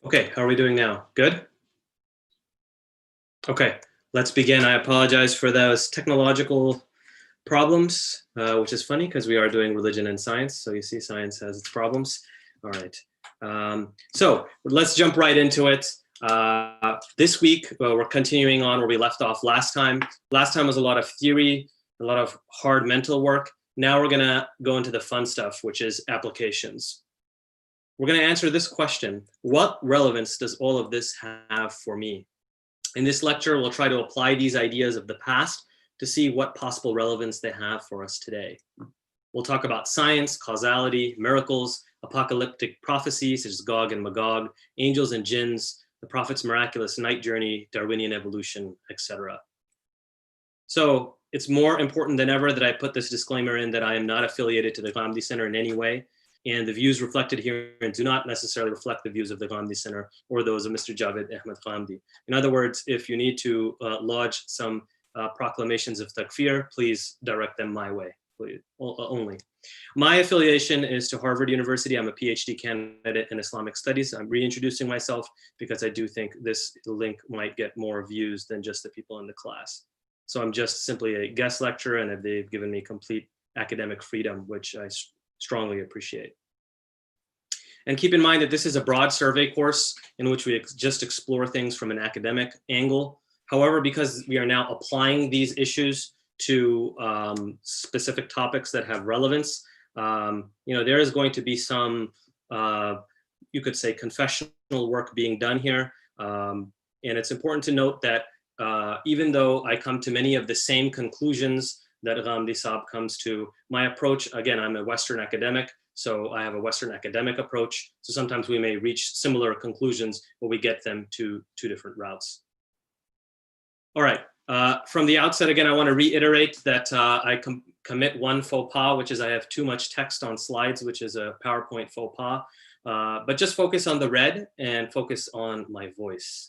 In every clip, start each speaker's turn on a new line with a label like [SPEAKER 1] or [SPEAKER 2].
[SPEAKER 1] Okay, how are we doing now? Good? Okay, let's begin. I apologize for those technological problems, which is funny because we are doing religion and science. So you see, science has its problems. All right. So let's jump right into it. This week, we're continuing on where we left off last time. Last time was a lot of theory, a lot of hard mental work. Now we're going to go into the fun stuff, which is applications. We're going to answer this question: what relevance does all of this have for me? In this lecture, we'll try to apply these ideas of the past to see what possible relevance they have for us today. We'll talk about science, causality, miracles, apocalyptic prophecies such as Gog and Magog, angels and jinns, the prophet's miraculous night journey, Darwinian evolution, etc. So it's more important than ever that I put this disclaimer in that I am not affiliated to the Ghamidi Center in any way, and the views reflected here do not necessarily reflect the views of the Ghamidi Center or those of Mr. Javed Ahmed Ghamidi. In other words, if you need to lodge some proclamations of takfir, please direct them my way, please, only. My affiliation is to Harvard University. I'm a PhD candidate in Islamic studies. I'm reintroducing myself because I do think this link might get more views than just the people in the class. So I'm just simply a guest lecturer, and they've given me complete academic freedom, which I strongly appreciate. And keep in mind that this is a broad survey course in which we just explore things from an academic angle. However, because we are now applying these issues to specific topics that have relevance, there is going to be some, you could say, confessional work being done here. And it's important to note that even though I come to many of the same conclusions that Ghamidi Saab comes to, my approach, again, I'm a Western academic, so I have a Western academic approach. So sometimes we may reach similar conclusions, but we get them to two different routes. All right, from the outset, again, I want to reiterate that I commit one faux pas, which is I have too much text on slides, which is a PowerPoint faux pas, but just focus on the red and focus on my voice.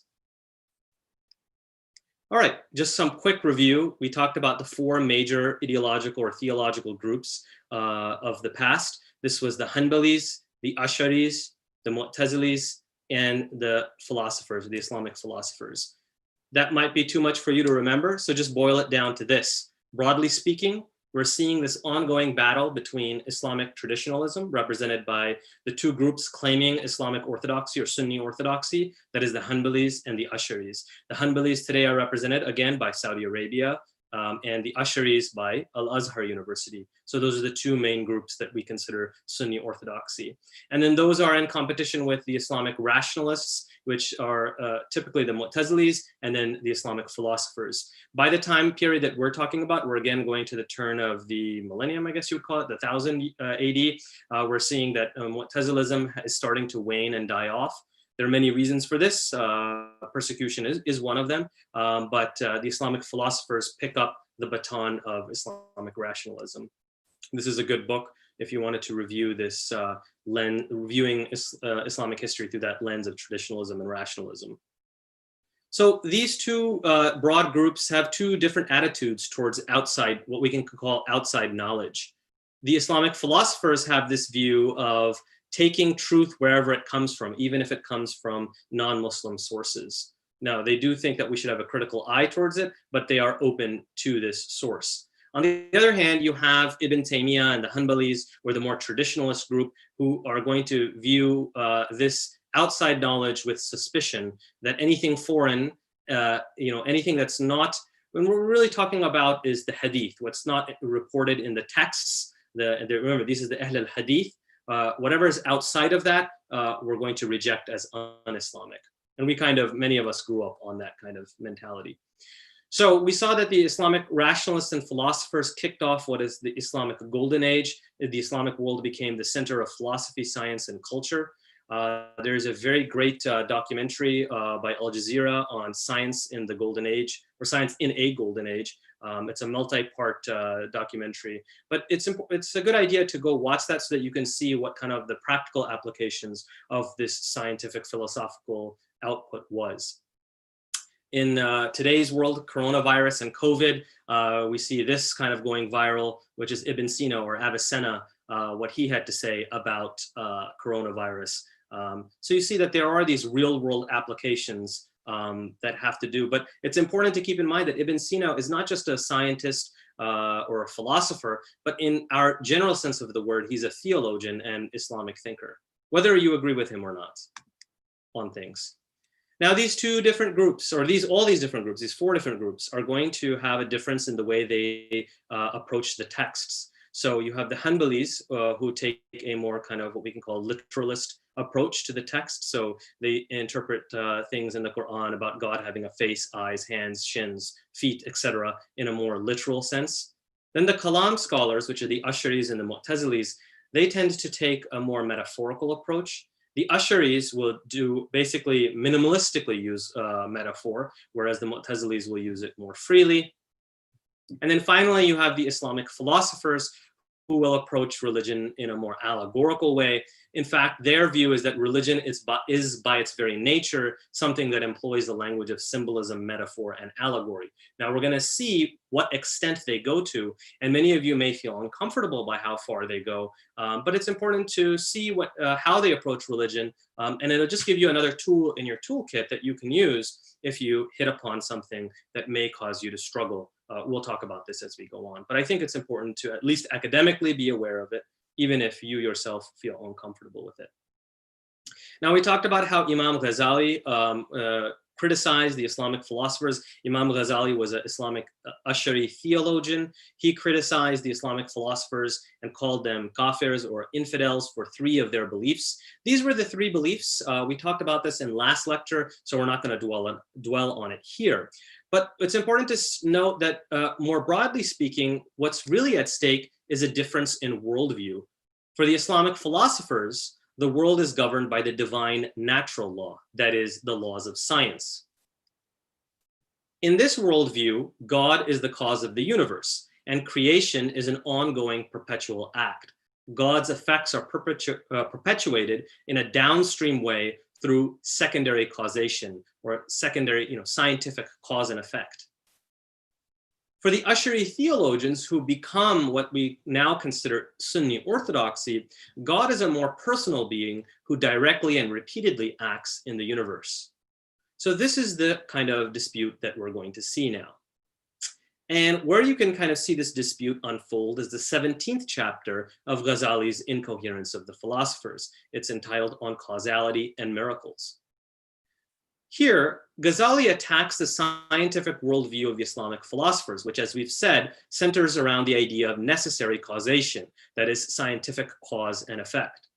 [SPEAKER 1] All right, just some quick review. We talked about the four major ideological or theological groups of the past. This was the Hanbalis, the Asharis, the Mu'tazilis, and the philosophers, the Islamic philosophers. That might be too much for you to remember, so just boil it down to this. Broadly speaking, we're seeing this ongoing battle between Islamic traditionalism, represented by the two groups claiming Islamic orthodoxy or Sunni orthodoxy, that is the Hanbalis and the Asharis. The Hanbalis today are represented again by Saudi Arabia, and the Asharis by Al-Azhar University. So those are the two main groups that we consider Sunni orthodoxy. And then those are in competition with the Islamic rationalists, which are typically the Mu'tazilis, and then the Islamic philosophers. By the time period that we're talking about, we're again going to the turn of the millennium, I guess you would call it, the 1000 AD. We're seeing that Mu'tazilism is starting to wane and die off. There are many reasons for this. Persecution is one of them, but the Islamic philosophers pick up the baton of Islamic rationalism. This is a good book if you wanted to review this reviewing Islamic history through that lens of traditionalism and rationalism. So these two broad groups have two different attitudes towards what we can call outside knowledge. The Islamic philosophers have this view of taking truth wherever it comes from, even if it comes from non-Muslim sources. Now, they do think that we should have a critical eye towards it, but they are open to this source. On the other hand, you have Ibn Taymiyyah and the Hanbalis, or the more traditionalist group, who are going to view this outside knowledge with suspicion, that anything foreign, anything that's not, when we're really talking about is the hadith, what's not reported in the texts. Remember, this is the Ahl al-Hadith. Whatever is outside of that, we're going to reject as un-Islamic. And many of us grew up on that kind of mentality. So we saw that the Islamic rationalists and philosophers kicked off what is the Islamic Golden Age. The Islamic world became the center of philosophy, science, and culture. There's a very great documentary by Al Jazeera on science in the Golden Age, or science in a Golden Age. It's a multi-part documentary, but it's a good idea to go watch that so that you can see what kind of the practical applications of this scientific philosophical output was. In today's world, coronavirus and COVID, we see this kind of going viral, which is Ibn Sina or Avicenna, what he had to say about coronavirus. So you see that there are these real world applications that have to do, but it's important to keep in mind that Ibn Sina is not just a scientist or a philosopher, but in our general sense of the word, he's a theologian and Islamic thinker, whether you agree with him or not on things. Now, these two different groups, or all these different groups, these four different groups, are going to have a difference in the way they approach the texts. So you have the Hanbalis who take a more kind of what we can call literalist approach to the text. So they interpret things in the Quran about God having a face, eyes, hands, shins, feet, etc., in a more literal sense. Then the Kalam scholars, which are the Asharis and the Mu'tazilis, they tend to take a more metaphorical approach. The Asharis will do basically minimalistically use metaphor, whereas the Mu'tazilis will use it more freely. And then finally, you have the Islamic philosophers who will approach religion in a more allegorical way. In fact, their view is that religion is by its very nature something that employs the language of symbolism, metaphor, and allegory. Now, we're going to see what extent they go to, and many of you may feel uncomfortable by how far they go, but it's important to see how they approach religion, and it'll just give you another tool in your toolkit that you can use if you hit upon something that may cause you to struggle. We'll talk about this as we go on, but I think it's important to at least academically be aware of it, even if you yourself feel uncomfortable with it. Now, we talked about how Imam Ghazali criticized the Islamic philosophers. Imam Ghazali was an Islamic Ash'ari theologian. He criticized the Islamic philosophers and called them kafirs or infidels for three of their beliefs. These were the three beliefs. We talked about this in last lecture, so we're not going to dwell on it here. But it's important to note that more broadly speaking, what's really at stake is a difference in worldview. For the Islamic philosophers, the world is governed by the divine natural law, that is, the laws of science. In this worldview, God is the cause of the universe, and creation is an ongoing perpetual act. God's effects are perpetuated in a downstream way through secondary causation, or secondary, scientific cause and effect. For the Ash'ari theologians who become what we now consider Sunni orthodoxy, God is a more personal being who directly and repeatedly acts in the universe. So this is the kind of dispute that we're going to see now. And where you can kind of see this dispute unfold is the 17th chapter of Ghazali's Incoherence of the Philosophers. It's entitled On Causality and Miracles. Here, Ghazali attacks the scientific worldview of the Islamic philosophers, which, as we've said, centers around the idea of necessary causation, that is, scientific cause and effect.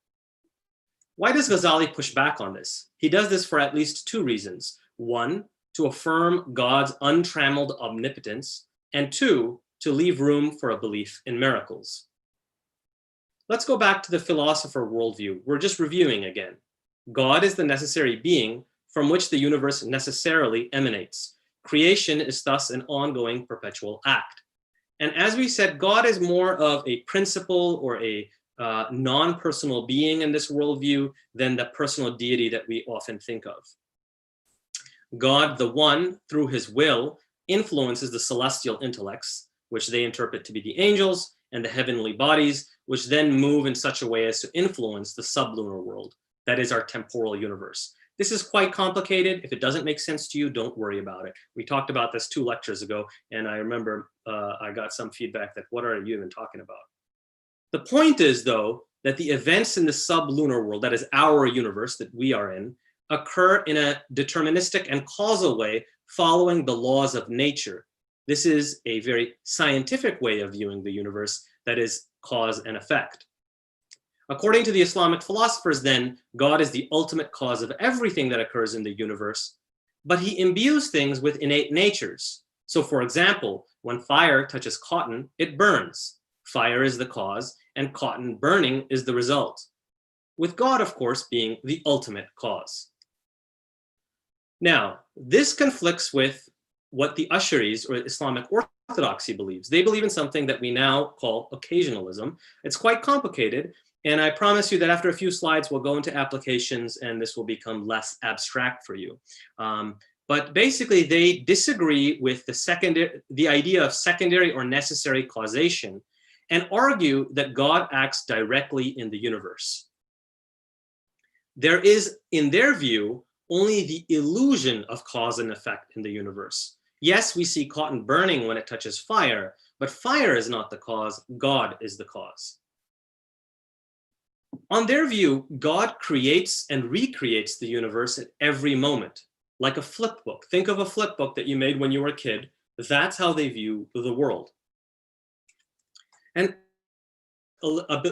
[SPEAKER 1] Why does Ghazali push back on this? He does this for at least two reasons. One, to affirm God's untrammeled omnipotence, and two, to leave room for a belief in miracles. Let's go back to the philosopher worldview. We're just reviewing again. God is the necessary being from which the universe necessarily emanates. Creation is thus an ongoing perpetual act. And as we said, God is more of a principle or a non-personal being in this worldview than the personal deity that we often think of. God, the one, through his will, influences the celestial intellects, which they interpret to be the angels, and the heavenly bodies, which then move in such a way as to influence the sublunar world, that is our temporal universe. This is quite complicated. If it doesn't make sense to you, don't worry about it. We talked about this 2 lectures ago, and I remember I got some feedback that, what are you even talking about? The point is, though, that the events in the sublunar world, that is our universe that we are in, occur in a deterministic and causal way following the laws of nature. This is a very scientific way of viewing the universe, that is cause and effect. According to the Islamic philosophers, then, God is the ultimate cause of everything that occurs in the universe, but he imbues things with innate natures. So, for example, when fire touches cotton, it burns. Fire is the cause, and cotton burning is the result, with God, of course, being the ultimate cause. Now, this conflicts with what the Ash'aris, or Islamic orthodoxy, believes. They believe in something that we now call occasionalism. It's quite complicated, and I promise you that after a few slides, we'll go into applications, and this will become less abstract for you. But basically, they disagree with the idea of secondary or necessary causation, and argue that God acts directly in the universe. there is, in their view, only the illusion of cause and effect in the universe. Yes, we see cotton burning when it touches fire, but fire is not the cause, God is the cause. On their view, God creates and recreates the universe at every moment, like a flip book. Think of a flip book that you made when you were a kid. That's how they view the world. And a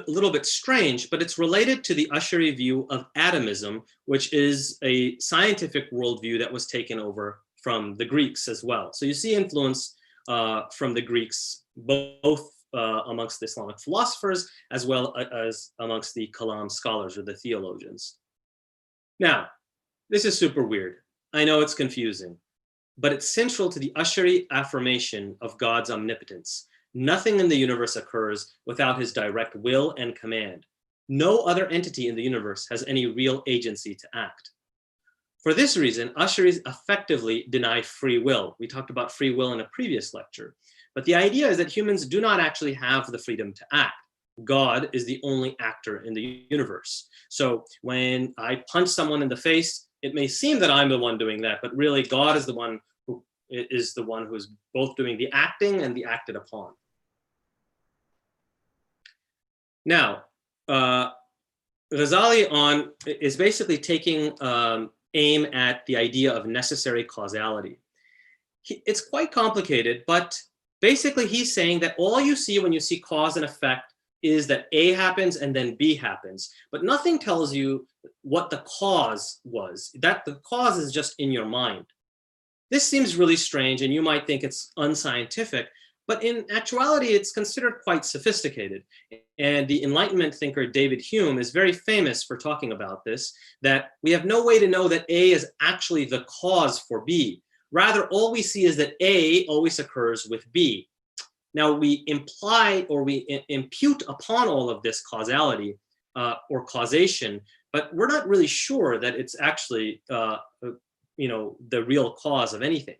[SPEAKER 1] little bit strange, but it's related to the Ash'ari view of atomism, which is a scientific worldview that was taken over from the Greeks as well. So you see influence from the Greeks, both amongst the Islamic philosophers, as well as amongst the Kalam scholars or the theologians. Now, this is super weird. I know it's confusing, but it's central to the Ash'ari affirmation of God's omnipotence. Nothing in the universe occurs without his direct will and command. No other entity in the universe has any real agency to act. For this reason, Ash'aris effectively deny free will. We talked about free will in a previous lecture. But the idea is that humans do not actually have the freedom to act. God is the only actor in the universe. So when I punch someone in the face, it may seem that I'm the one doing that, but really God is the one who is both doing the acting and the acted upon. Now, Ghazali is basically taking aim at the idea of necessary causality. It's quite complicated, but basically he's saying that all you see when you see cause and effect is that A happens and then B happens, but nothing tells you what the cause was, that the cause is just in your mind. This seems really strange and you might think it's unscientific, but in actuality, it's considered quite sophisticated. And the Enlightenment thinker David Hume is very famous for talking about this, that we have no way to know that A is actually the cause for B. Rather, all we see is that A always occurs with B. Now, we imply or we impute upon all of this causality or causation, but we're not really sure that it's actually the real cause of anything.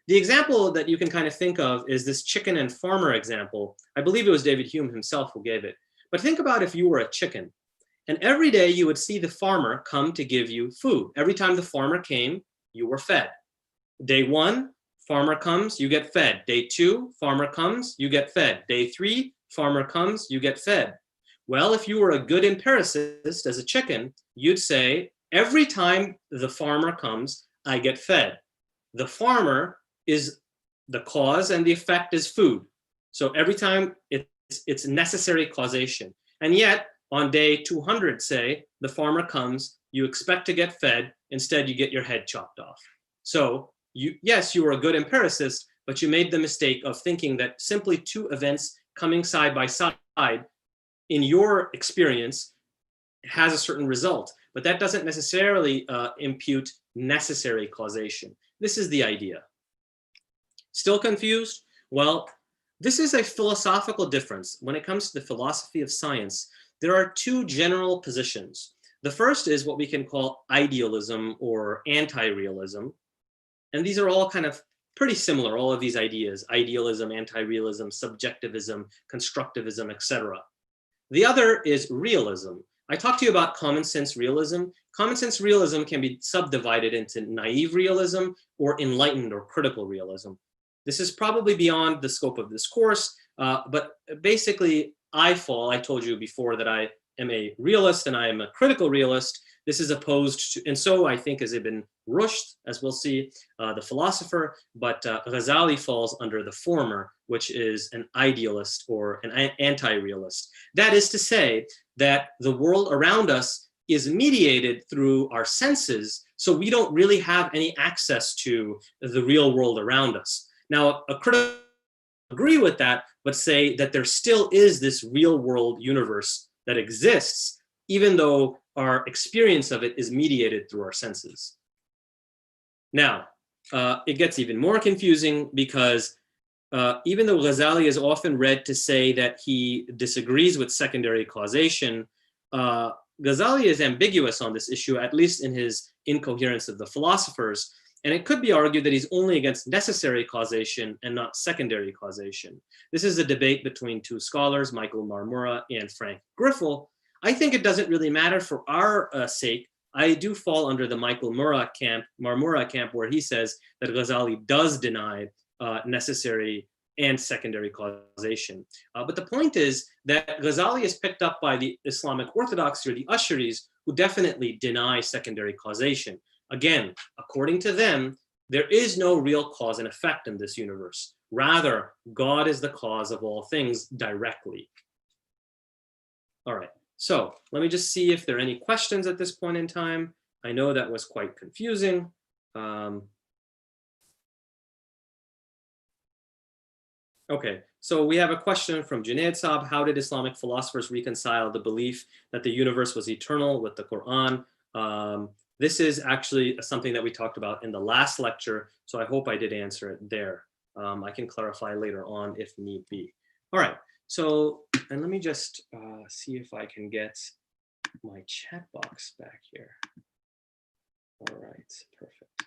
[SPEAKER 1] The example that you can kind of think of is this chicken and farmer example. I believe it was David Hume himself who gave it. But think about if you were a chicken, and every day you would see the farmer come to give you food. Every time the farmer came, you were fed. Day 1, farmer comes, you get fed. Day 2, farmer comes, you get fed. Day 3, farmer comes, you get fed. Well, if you were a good empiricist as a chicken, you'd say, every time the farmer comes, I get fed. The farmer is the cause and the effect is food. So every time it's necessary causation. And yet on day 200, say, the farmer comes, you expect to get fed, instead you get your head chopped off. So yes, you were a good empiricist, but you made the mistake of thinking that simply two events coming side by side in your experience has a certain result, but that doesn't necessarily impute necessary causation. This is the idea. Still confused? Well, this is a philosophical difference. When it comes to the philosophy of science, there are two general positions. The first is what we can call idealism or anti-realism. And these are all kind of pretty similar, all of these ideas: idealism, anti-realism, subjectivism, constructivism, etc. The other is realism. I talked to you about common sense realism. Common sense realism can be subdivided into naive realism or enlightened or critical realism. This is probably beyond the scope of this course, but basically I told you before that I am a realist and I am a critical realist. This is opposed to, and so I think is Ibn Rushd, as we'll see, the philosopher, but Ghazali falls under the former, which is an idealist or an anti-realist. That is to say that the world around us is mediated through our senses, so we don't really have any access to the real world around us. Now, a critic agree with that, but say that there still is this real world universe that exists, even though our experience of it is mediated through our senses. Now, it gets even more confusing because even though Ghazali is often read to say that he disagrees with secondary causation, Ghazali is ambiguous on this issue, at least in his Incoherence of the Philosophers. And it could be argued that he's only against necessary causation and not secondary causation. This is a debate between two scholars, Michael Marmura and Frank Griffel. I think it doesn't really matter for our sake. I do fall under the Michael Marmura camp, where he says that Ghazali does deny necessary and secondary causation. But the point is that Ghazali is picked up by the Islamic Orthodoxy, or the Asharis, who definitely deny secondary causation. Again, according to them, there is no real cause and effect in this universe. Rather, God is the cause of all things directly. All right, so let me just see if there are any questions at this point in time. I know that was quite confusing. Okay, so we have a question from Junaid Saab. How did Islamic philosophers reconcile the belief that the universe was eternal with the Quran? This is actually something that we talked about in the last lecture, so I hope I did answer it there. I can clarify later on if need be. All right, so, and let me just see if I can get my chat box back here. All right, perfect.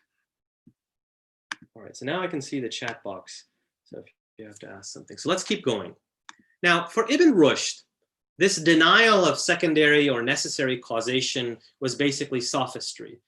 [SPEAKER 1] All right, so now I can see the chat box. So if you have to ask something. So let's keep going. Now, for Ibn Rushd, this denial of secondary or necessary causation was basically sophistry.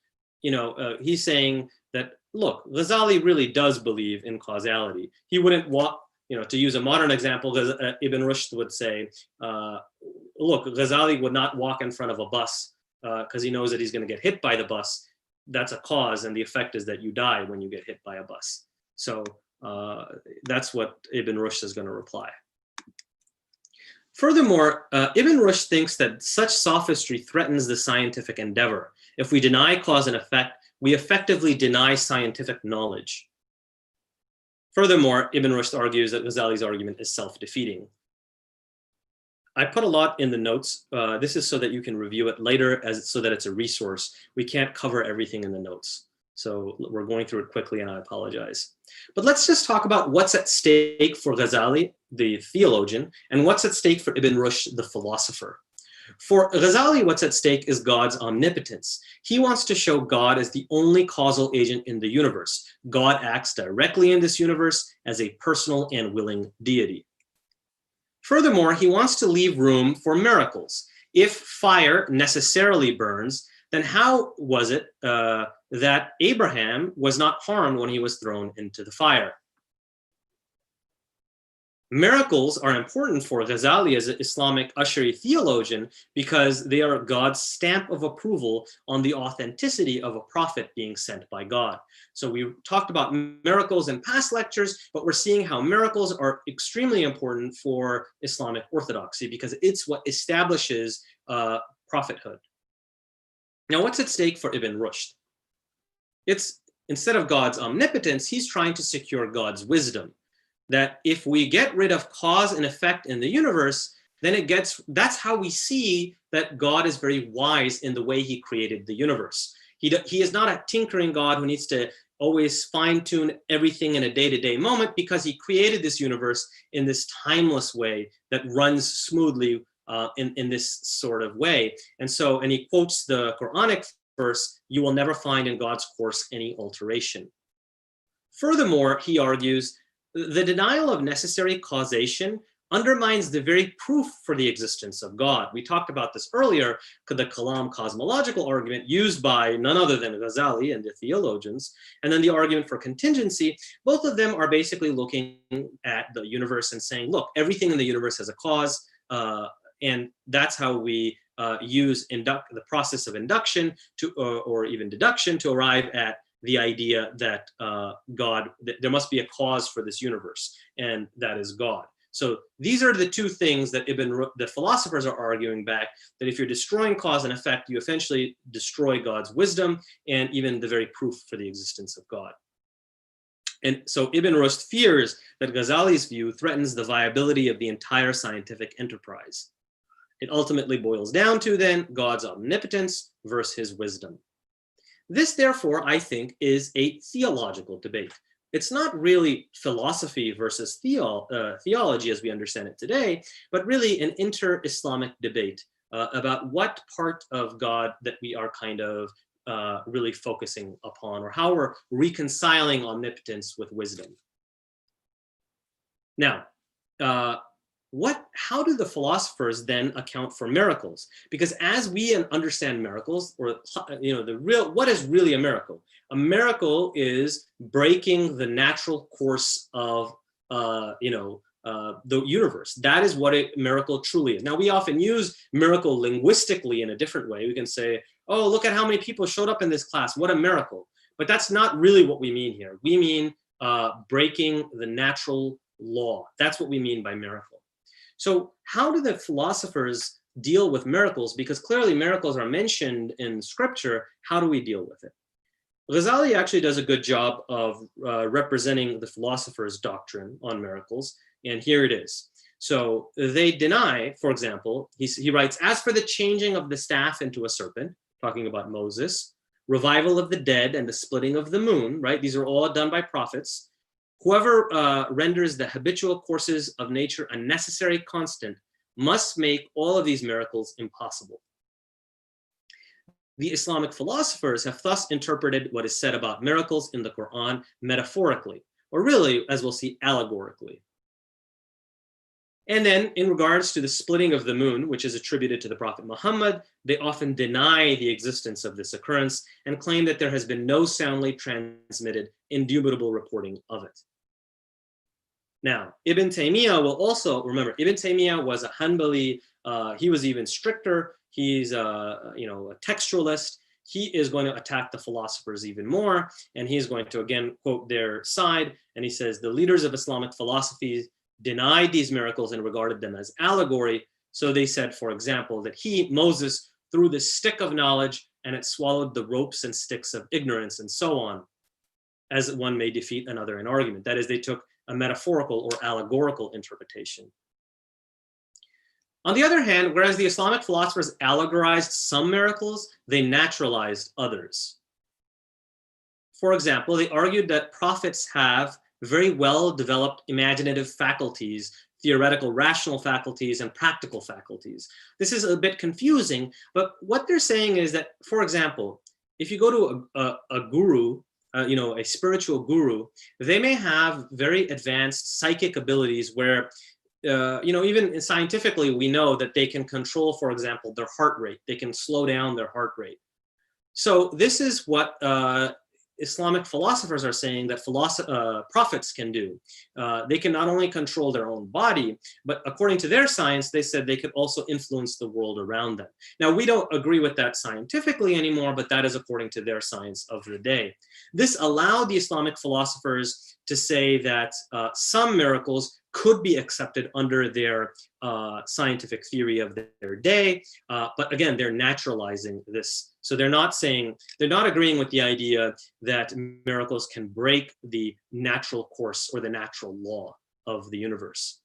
[SPEAKER 1] You know, he's saying that, look, Ghazali really does believe in causality. He wouldn't walk, you know, to use a modern example, Ibn Rushd would say, look, Ghazali would not walk in front of a bus because he knows that he's going to get hit by the bus. That's a cause, and the effect is that you die when you get hit by a bus. So that's what Ibn Rushd is going to reply. Furthermore, Ibn Rushd thinks that such sophistry threatens the scientific endeavor. If we deny cause and effect, we effectively deny scientific knowledge. Furthermore, Ibn Rushd argues that Ghazali's argument is self-defeating. I put a lot in the notes. This is so that you can review it later, so that it's a resource. We can't cover everything in the notes. So we're going through it quickly, and I apologize. But let's just talk about what's at stake for Ghazali, the theologian, and what's at stake for Ibn Rushd, the philosopher. For Ghazali, what's at stake is God's omnipotence. He wants to show God as the only causal agent in the universe. God acts directly in this universe as a personal and willing deity. Furthermore, he wants to leave room for miracles. If fire necessarily burns, then how was it that Abraham was not harmed when he was thrown into the fire? Miracles are important for Ghazali as an Islamic Ash'ari theologian because they are God's stamp of approval on the authenticity of a prophet being sent by God. So we talked about miracles in past lectures, but we're seeing how miracles are extremely important for Islamic orthodoxy because it's what establishes prophethood. Now, what's at stake for Ibn Rushd? It's, instead of God's omnipotence, he's trying to secure God's wisdom. That if we get rid of cause and effect in the universe, then that's how we see that God is very wise in the way he created the universe. He is not a tinkering God who needs to always fine-tune everything in a day-to-day moment, because he created this universe in this timeless way that runs smoothly in this sort of way. And he quotes the Quranic verse, "You will never find in God's course any alteration." Furthermore, he argues, the denial of necessary causation undermines the very proof for the existence of God. We talked about this earlier, the Kalam cosmological argument used by none other than Ghazali and the theologians, and then the argument for contingency. Both of them are basically looking at the universe and saying, look, everything in the universe has a cause, and that's how we use the process of induction or even deduction to arrive at the idea that that there must be a cause for this universe, and that is God. So these are the two things that the philosophers are arguing back, that if you're destroying cause and effect, you essentially destroy God's wisdom and even the very proof for the existence of God. And so Ibn Rushd fears that Ghazali's view threatens the viability of the entire scientific enterprise. It ultimately boils down to then God's omnipotence versus his wisdom. This, therefore, I think, is a theological debate. It's not really philosophy versus theology as we understand it today, but really an inter-Islamic debate about what part of God that we are kind of really focusing upon, or how we're reconciling omnipotence with wisdom. Now, how do the philosophers then account for miracles? Because as we understand miracles, or what is really a miracle? A miracle is breaking the natural course of the universe. That is what a miracle truly is. Now, we often use miracle linguistically in a different way. We can say, oh, look at how many people showed up in this class. What a miracle. But that's not really what we mean here. We mean breaking the natural law. That's what we mean by miracle. So how do the philosophers deal with miracles? Because clearly miracles are mentioned in scripture. How do we deal with it? Ghazali actually does a good job of representing the philosophers' doctrine on miracles. And here it is. So they deny, for example, he writes, as for the changing of the staff into a serpent, talking about Moses, revival of the dead and the splitting of the moon, right? These are all done by prophets. Whoever renders the habitual courses of nature a necessary constant must make all of these miracles impossible. The Islamic philosophers have thus interpreted what is said about miracles in the Quran metaphorically, or really, as we'll see, allegorically. And then in regards to the splitting of the moon, which is attributed to the Prophet Muhammad, they often deny the existence of this occurrence and claim that there has been no soundly transmitted, indubitable reporting of it. Now, Ibn Taymiyyah will also, remember, Ibn Taymiyyah was a Hanbali, he was even stricter, he's a textualist. He is going to attack the philosophers even more, and he's going to again quote their side, and he says, the leaders of Islamic philosophy denied these miracles and regarded them as allegory. So they said, for example, that Moses, threw the stick of knowledge and it swallowed the ropes and sticks of ignorance and so on, as one may defeat another in argument. That is, they took a metaphorical or allegorical interpretation. On the other hand, whereas the Islamic philosophers allegorized some miracles, they naturalized others. For example, they argued that prophets have very well-developed imaginative faculties, theoretical rational faculties, and practical faculties. This is a bit confusing, but what they're saying is that, for example, if you go to a guru, a spiritual guru, they may have very advanced psychic abilities where, even scientifically, we know that they can control, for example, their heart rate. They can slow down their heart rate. So this is what Islamic philosophers are saying that prophets can do. They can not only control their own body, but according to their science, they said they could also influence the world around them. Now, we don't agree with that scientifically anymore, but that is according to their science of the day. This allowed the Islamic philosophers to say that some miracles could be accepted under their scientific theory of their day. But again, they're naturalizing this. So they're not agreeing with the idea that miracles can break the natural course or the natural law of the universe.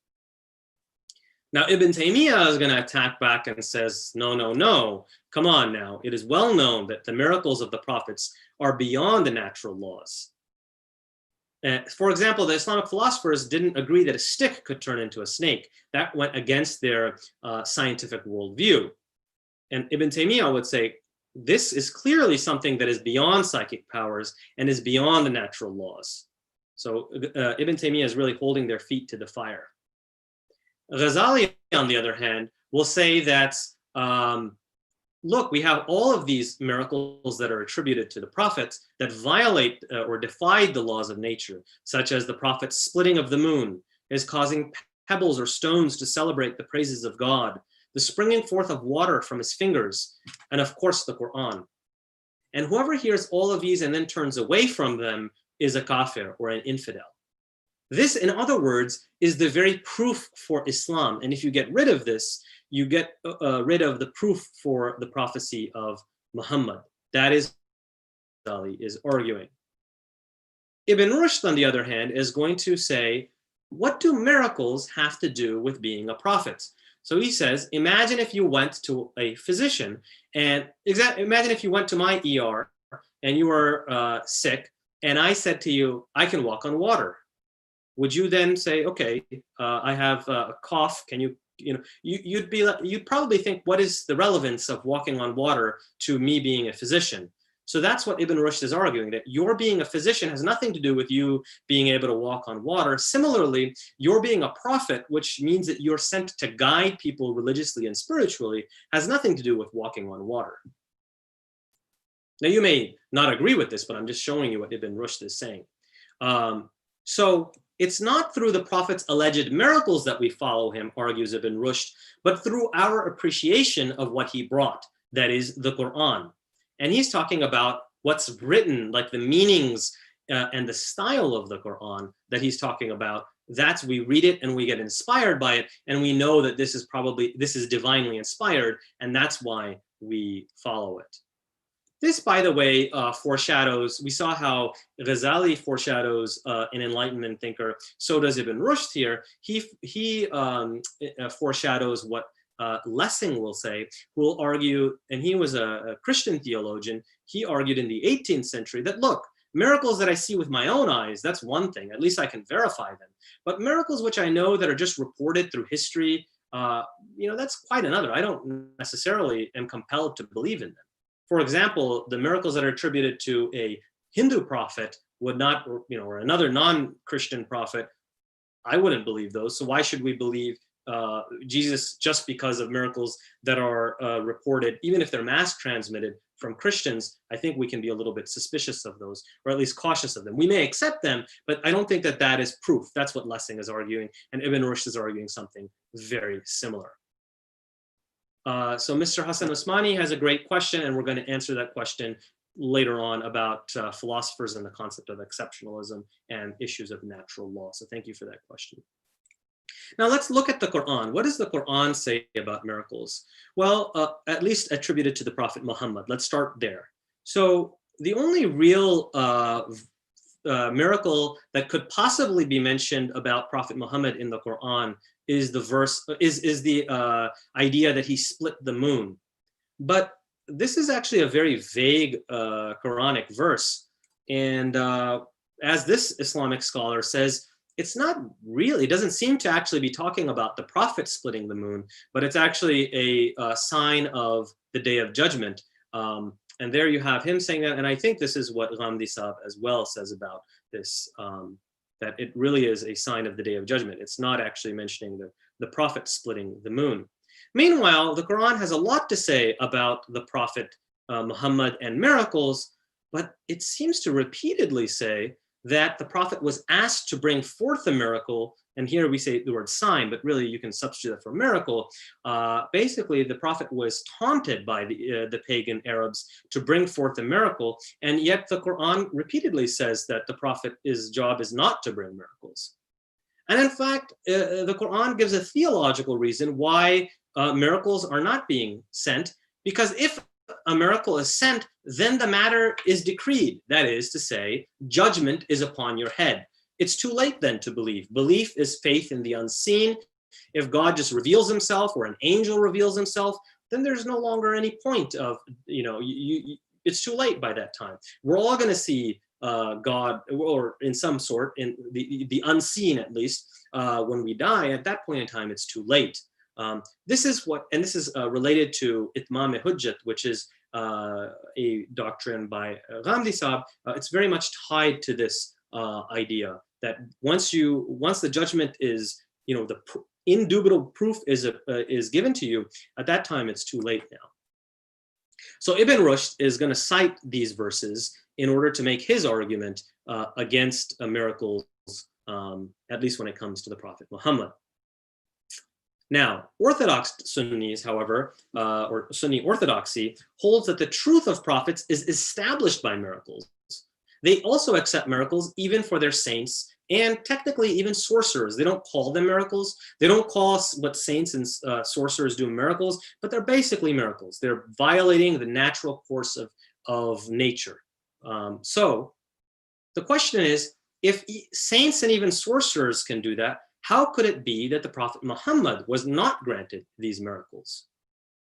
[SPEAKER 1] Now, Ibn Taymiyyah is going to attack back and says, no, come on now. It is well known that the miracles of the prophets are beyond the natural laws. For example, the Islamic philosophers didn't agree that a stick could turn into a snake. That went against their scientific worldview. And Ibn Taymiyyah would say, this is clearly something that is beyond psychic powers and is beyond the natural laws. So Ibn Taymiyyah is really holding their feet to the fire. Ghazali, on the other hand, will say that, look, we have all of these miracles that are attributed to the prophets that violate or defied the laws of nature, such as the prophet's splitting of the moon, is causing pebbles or stones to celebrate the praises of God, the springing forth of water from his fingers, and of course the Quran. And whoever hears all of these and then turns away from them is a kafir or an infidel. This, in other words, is the very proof for Islam. And if you get rid of this, you get rid of the proof for the prophecy of Muhammad. That is what Ali is arguing. Ibn Rushd, on the other hand, is going to say, what do miracles have to do with being a prophet? So he says, imagine if you went to a physician, and imagine if you went to my ER and you were sick, and I said to you, I can walk on water. Would you then say, okay, I have a cough, can you'd probably think, what is the relevance of walking on water to me being a physician? So that's what Ibn Rushd is arguing, that your being a physician has nothing to do with you being able to walk on water. Similarly, your being a prophet, which means that you're sent to guide people religiously and spiritually, has nothing to do with walking on water. Now, you may not agree with this, but I'm just showing you what Ibn Rushd is saying. So it's not through the Prophet's alleged miracles that we follow him, argues Ibn Rushd, but through our appreciation of what he brought, that is the Quran. And he's talking about what's written, like the meanings and the style of the Quran that he's talking about. That's, we read it and we get inspired by it, and we know that this is divinely inspired, and that's why we follow it. This, by the way, foreshadows, we saw how Ghazali foreshadows an Enlightenment thinker. So does Ibn Rushd here. He foreshadows what Lessing will say, who will argue, and he was a Christian theologian, he argued in the 18th century that, look, miracles that I see with my own eyes, that's one thing, at least I can verify them. But miracles which I know that are just reported through history, that's quite another. I don't necessarily am compelled to believe in them. For example, the miracles that are attributed to a Hindu prophet would not, or another non-Christian prophet, I wouldn't believe those. So why should we believe Jesus just because of miracles that are reported, even if they're mass transmitted from Christians? I think we can be a little bit suspicious of those, or at least cautious of them. We may accept them, but I don't think that that is proof. That's what Lessing is arguing, and Ibn Rushd is arguing something very similar. So Mr. Hassan Usmani has a great question, and we're going to answer that question later on about philosophers and the concept of exceptionalism and issues of natural law. So thank you for that question. Now let's look at the Quran. What does the Quran say about miracles? Well, at least attributed to the Prophet Muhammad. Let's start there. So the only real miracle that could possibly be mentioned about Prophet Muhammad in the Quran is the idea that he split the moon. But this is actually a very vague Quranic verse. And as this Islamic scholar says, it's not really, it doesn't seem to actually be talking about the Prophet splitting the moon, but it's actually a sign of the Day of Judgment. And there you have him saying that. And I think this is what Ghamidi Saab as well says about this, that it really is a sign of the Day of Judgment. It's not actually mentioning the Prophet splitting the moon. Meanwhile, the Quran has a lot to say about the Prophet Muhammad and miracles, but it seems to repeatedly say that the Prophet was asked to bring forth a miracle. And here we say the word sign, but really you can substitute it for miracle. Basically, the Prophet was taunted by the pagan Arabs to bring forth a miracle. And yet the Quran repeatedly says that the Prophet's job is not to bring miracles. And in fact, the Quran gives a theological reason why miracles are not being sent, because if a miracle is sent, then the matter is decreed. That is to say, judgment is upon your head. It's too late then to believe. Belief is faith in the unseen. If God just reveals himself or an angel reveals himself, then there's no longer any point of, it's too late by that time. We're all going to see God, or in some sort, in the unseen at least, when we die. At that point in time, it's too late. This is related to Itmam Hujjat, which is a doctrine by Ghamidi Saab. It's very much tied to this idea that once the judgment is, the indubitable proof is given to you, at that time it's too late now. So Ibn Rushd is going to cite these verses in order to make his argument against miracles, at least when it comes to the Prophet Muhammad. Now, Orthodox Sunnis, however, or Sunni orthodoxy, holds that the truth of prophets is established by miracles. They also accept miracles even for their saints and technically even sorcerers. They don't call them miracles. They don't call what saints and sorcerers do miracles, but they're basically miracles. They're violating the natural course of nature. So the question is, if saints and even sorcerers can do that, how could it be that the Prophet Muhammad was not granted these miracles?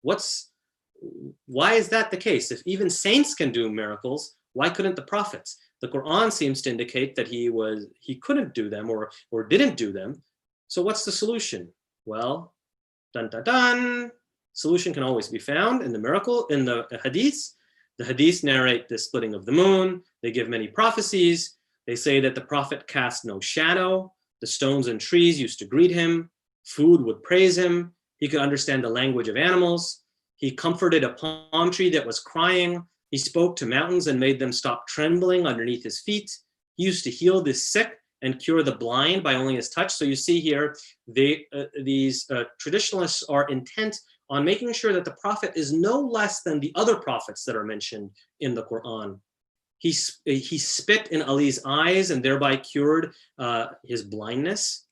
[SPEAKER 1] Why is that the case? If even saints can do miracles, why couldn't the prophets? The Quran seems to indicate that he couldn't do them or didn't do them. So what's the solution? Well, dun dun dun. Solution can always be found in the hadiths. The hadiths narrate the splitting of the moon. They give many prophecies. They say that the prophet cast no shadow. The stones and trees used to greet him. Food would praise him. He could understand the language of animals. He comforted a palm tree that was crying. He spoke to mountains and made them stop trembling underneath his feet. He used to heal the sick and cure the blind by only his touch. So you see here, these traditionalists are intent on making sure that the prophet is no less than the other prophets that are mentioned in the Quran. He spit in Ali's eyes and thereby cured his blindness,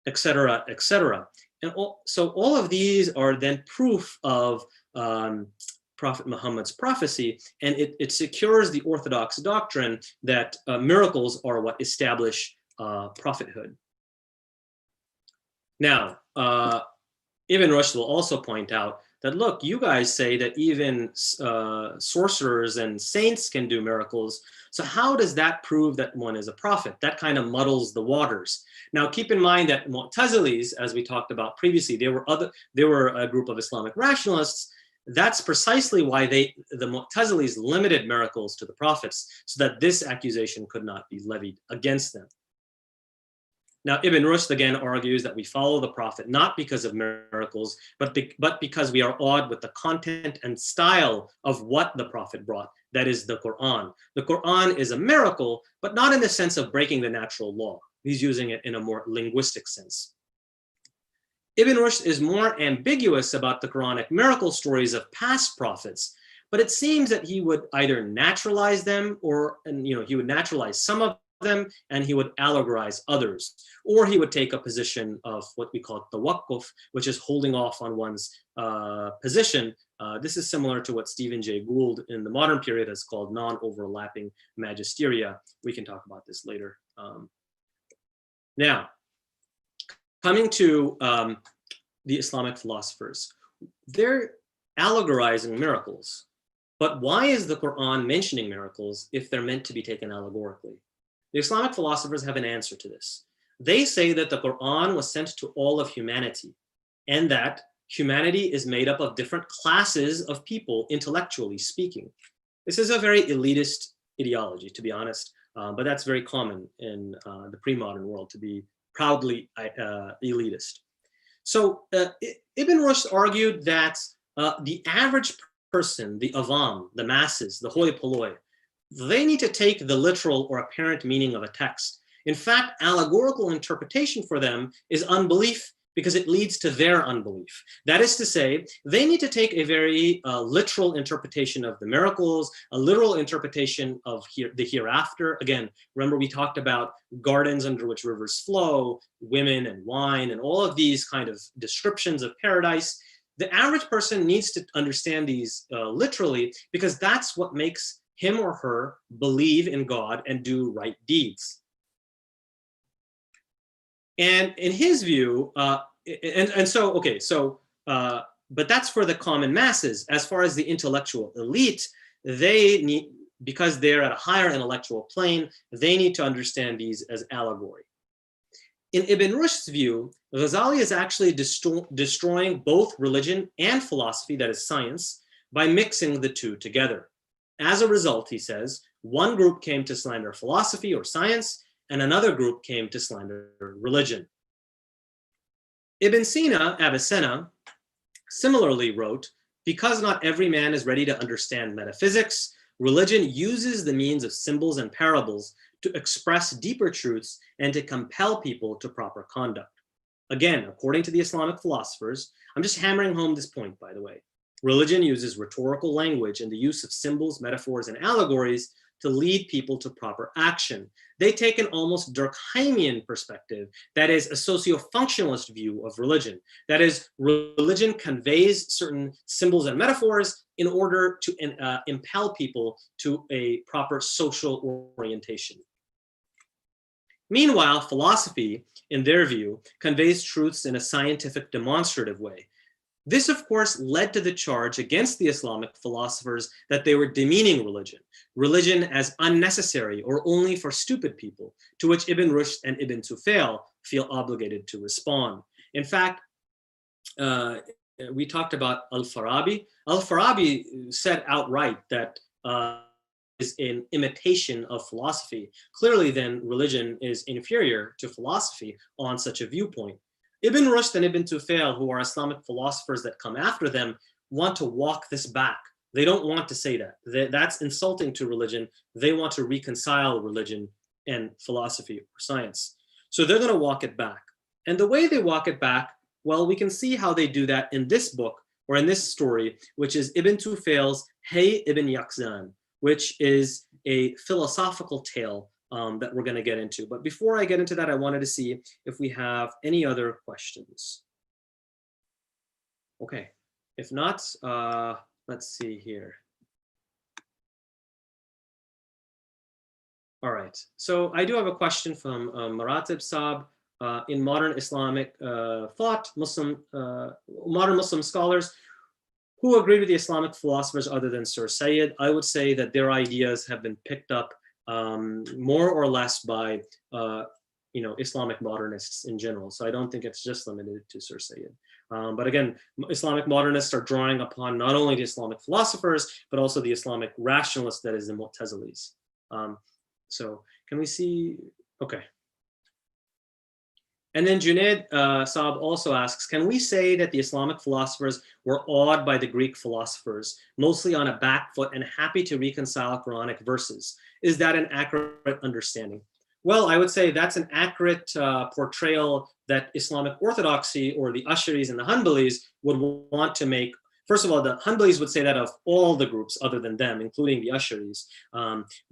[SPEAKER 1] etc., etc. And so all of these are then proof of Prophet Muhammad's prophecy, and it secures the orthodox doctrine that miracles are what establish prophethood. Now, Ibn Rushd will also point out that, look, you guys say that even sorcerers and saints can do miracles. So how does that prove that one is a prophet? That kind of muddles the waters. Now, keep in mind that Mu'tazilis, as we talked about previously, they were a group of Islamic rationalists. That's precisely why the Mu'tazilis limited miracles to the prophets, so that this accusation could not be levied against them. Now, Ibn Rushd again argues that we follow the prophet not because of miracles, but because we are awed with the content and style of what the prophet brought, that is the Quran. The Quran is a miracle, but not in the sense of breaking the natural law. He's using it in a more linguistic sense. Ibn Rushd is more ambiguous about the Quranic miracle stories of past prophets, but it seems that he would either naturalize them he would naturalize some of them and he would allegorize others, or he would take a position of what we call tawakkuf, which is holding off on one's position. This is similar to what Stephen Jay Gould in the modern period has called non-overlapping magisteria. We can talk about this later. Now, coming to the Islamic philosophers, they're allegorizing miracles. But why is the Quran mentioning miracles if they're meant to be taken allegorically? The Islamic philosophers have an answer to this. They say that the Quran was sent to all of humanity, and that humanity is made up of different classes of people, intellectually speaking. This is a very elitist ideology, to be honest, but that's very common in the pre-modern world, to be proudly elitist. So Ibn Rushd argued that the average person, the avam, the masses, the hoi polloi, they need to take the literal or apparent meaning of a text. In fact, allegorical interpretation for them is unbelief because it leads to their unbelief. That is to say, they need to take a very literal interpretation of the miracles, a literal interpretation of the hereafter. Again, remember we talked about gardens under which rivers flow, women and wine, and all of these kind of descriptions of paradise. The average person needs to understand these literally because that's what makes him or her believe in God and do right deeds. And in his view, but that's for the common masses. As far as the intellectual elite, they need, because they're at a higher intellectual plane, they need to understand these as allegory. In Ibn Rushd's view, Ghazali is actually destroying both religion and philosophy, that is science, by mixing the two together. As a result, he says, one group came to slander philosophy or science, and another group came to slander religion. Ibn Sina, Avicenna, similarly wrote, because not every man is ready to understand metaphysics, religion uses the means of symbols and parables to express deeper truths and to compel people to proper conduct. Again, according to the Islamic philosophers, I'm just hammering home this point, by the way, religion uses rhetorical language and the use of symbols, metaphors, and allegories to lead people to proper action. They take an almost Durkheimian perspective, that is a socio-functionalist view of religion. That is, religion conveys certain symbols and metaphors in order to impel people to a proper social orientation. Meanwhile, philosophy, in their view, conveys truths in a scientific, demonstrative way. This, of course, led to the charge against the Islamic philosophers that they were demeaning religion as unnecessary or only for stupid people, to which Ibn Rushd and Ibn Tufayl feel obligated to respond. In fact, we talked about Al-Farabi. Al-Farabi said outright that is an imitation of philosophy, clearly then religion is inferior to philosophy on such a viewpoint. Ibn Rushd and Ibn Tufayl, who are Islamic philosophers that come after them, want to walk this back. They don't want to say that. That's insulting to religion. They want to reconcile religion and philosophy or science. So they're going to walk it back. And the way they walk it back, well, we can see how they do that in this book, or in this story, which is Ibn Tufail's Hay ibn Yaqzan, which is a philosophical tale that we're going to get into. But before I get into that, I wanted to see if we have any other questions. Okay, if not, let's see here. All right, so I do have a question from Maratib Saab. In modern Islamic thought, modern Muslim scholars who agreed with the Islamic philosophers other than Sir Sayyid, I would say that their ideas have been picked up more or less by Islamic modernists in general. So I don't think it's just limited to Sir Sayyid. But again, Islamic modernists are drawing upon not only the Islamic philosophers, but also the Islamic rationalists, that is the Mu'tazilis. So can we see, okay. And then Junaid Saab also asks, can we say that the Islamic philosophers were awed by the Greek philosophers, mostly on a back foot and happy to reconcile Quranic verses? Is that an accurate understanding? Well, I would say that's an accurate portrayal that Islamic orthodoxy or the Asharis and the Hanbalis would want to make. First of all, the Hanbalis would say that of all the groups other than them, including the Asharis.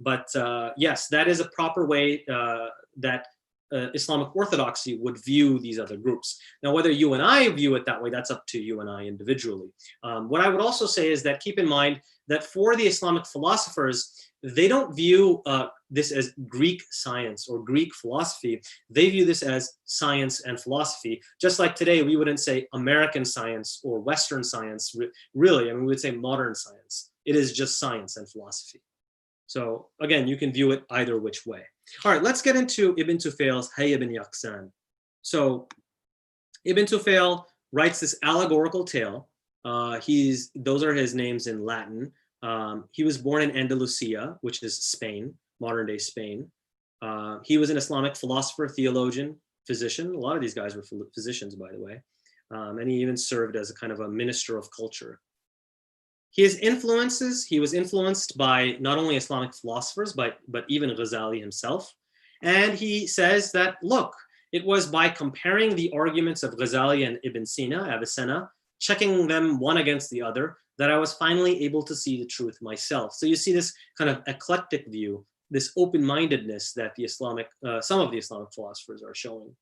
[SPEAKER 1] But yes, that is a proper way that Islamic orthodoxy would view these other groups. Now, whether you and I view it that way, that's up to you and I individually. What I would also say is that keep in mind that for the Islamic philosophers, they don't view this as Greek science or Greek philosophy. They view this as science and philosophy. Just like today, we wouldn't say American science or Western science, really. I mean, we would say modern science. It is just science and philosophy. So again, you can view it either which way. All right, let's get into Ibn Tufail's Hay ibn Yaqzan. So Ibn Tufail writes this allegorical tale. Those are his names in Latin. He was born in Andalusia, which is Spain, modern day Spain. He was an Islamic philosopher, theologian, physician. A lot of these guys were physicians, by the way. And he even served as a kind of a minister of culture. His influences, he was influenced by not only Islamic philosophers, but even Ghazali himself. And he says that, look, it was by comparing the arguments of Ghazali and Ibn Sina, Avicenna, checking them one against the other, that I was finally able to see the truth myself. So you see this kind of eclectic view, this open-mindedness that the some of the Islamic philosophers are showing.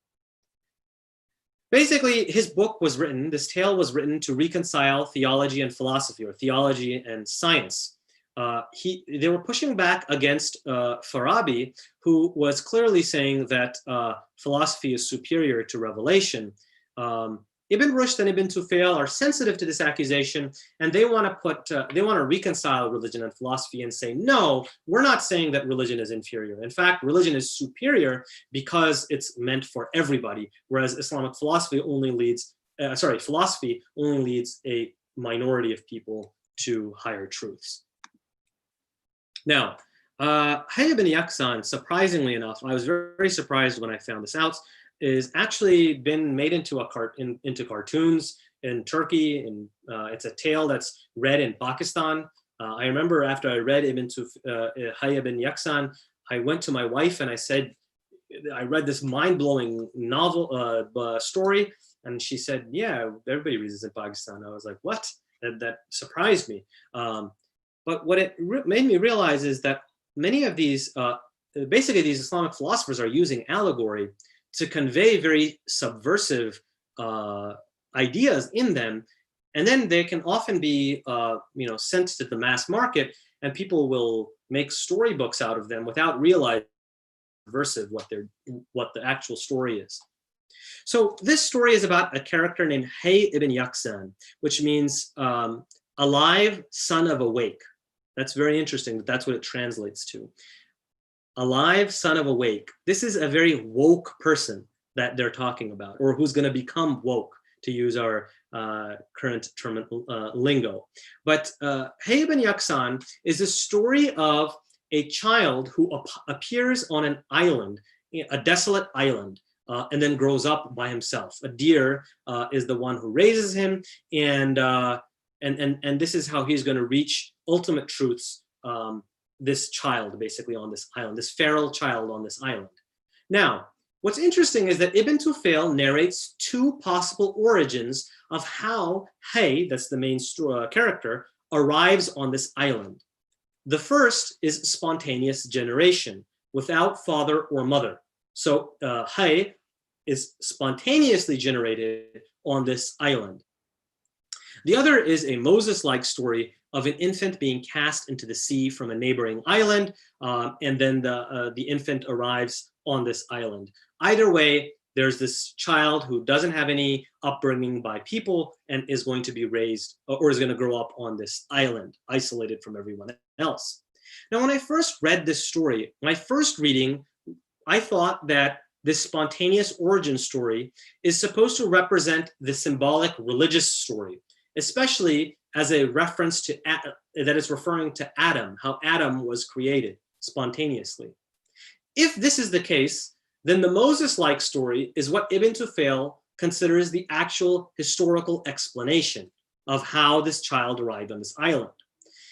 [SPEAKER 1] Basically, his book was written, this tale was written to reconcile theology and philosophy, or theology and science. They were pushing back against Farabi, who was clearly saying that philosophy is superior to revelation. Ibn Rushd and Ibn Tufail are sensitive to this accusation, and they want to reconcile religion and philosophy and say, no, we're not saying that religion is inferior. In fact, religion is superior because it's meant for everybody, whereas Islamic philosophy only leads a minority of people to higher truths. Now, Hay ibn Yaqzan, surprisingly enough, I was very, very surprised when I found this out, is actually been made into into cartoons in Turkey, and it's a tale that's read in Pakistan. I remember after I read Hay ibn Yaqzan, I went to my wife and I said, I read this mind-blowing novel story, and she said, yeah, everybody reads this in Pakistan. I was like, what? That surprised me. But what it made me realize is that many of these, basically these Islamic philosophers are using allegory to convey very subversive ideas in them, and then they can often be sent to the mass market, and people will make storybooks out of them without realizing subversive what the actual story is. So this story is about a character named Hay ibn Yaqzan, which means alive, son of awake. That's very interesting. That's what it translates to. Alive, son of awake. This is a very woke person that they're talking about, or who's going to become woke, to use our current term lingo. But Hay ibn Yaqzan is a story of a child who appears on an island, a desolate island, and then grows up by himself. A deer is the one who raises him, and this is how he's going to reach ultimate truths. This child, basically, on this island, this feral child on this island. Now, what's interesting is that Ibn Tufail narrates two possible origins of how Hay, that's the main character, arrives on this island. The first is spontaneous generation, without father or mother. So Hay is spontaneously generated on this island. The other is a Moses-like story of an infant being cast into the sea from a neighboring island, and then the infant arrives on this island. Either way, there's this child who doesn't have any upbringing by people and is going to be raised or is going to grow up on this island, isolated from everyone else. Now, when I first read this story, my first reading, I thought that this spontaneous origin story is supposed to represent the symbolic religious story, especially as a reference to that is referring to Adam, how Adam was created spontaneously. If this is the case, then the Moses-like story is what Ibn Tufail considers the actual historical explanation of how this child arrived on this island.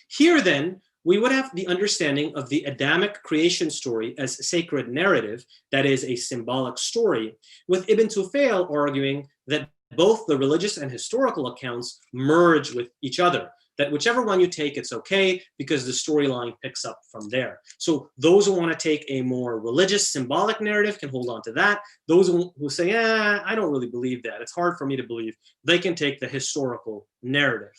[SPEAKER 1] Here, then, we would have the understanding of the Adamic creation story as sacred narrative, that is a symbolic story, with Ibn Tufail arguing that both the religious and historical accounts merge with each other, that whichever one you take, it's okay, because the storyline picks up from there. So those who want to take a more religious, symbolic narrative can hold on to that. Those who say, I don't really believe that, it's hard for me to believe, they can take the historical narrative.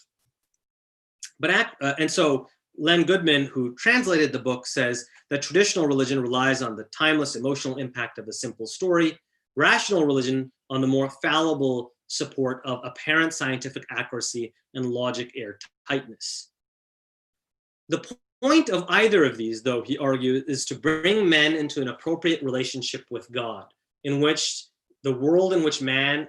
[SPEAKER 1] But and so Len Goodman, who translated the book, says that traditional religion relies on the timeless emotional impact of a simple story, rational religion on the more fallible support of apparent scientific accuracy and logic airtightness. The point of either of these, though, he argues, is to bring men into an appropriate relationship with God, in which the world in which man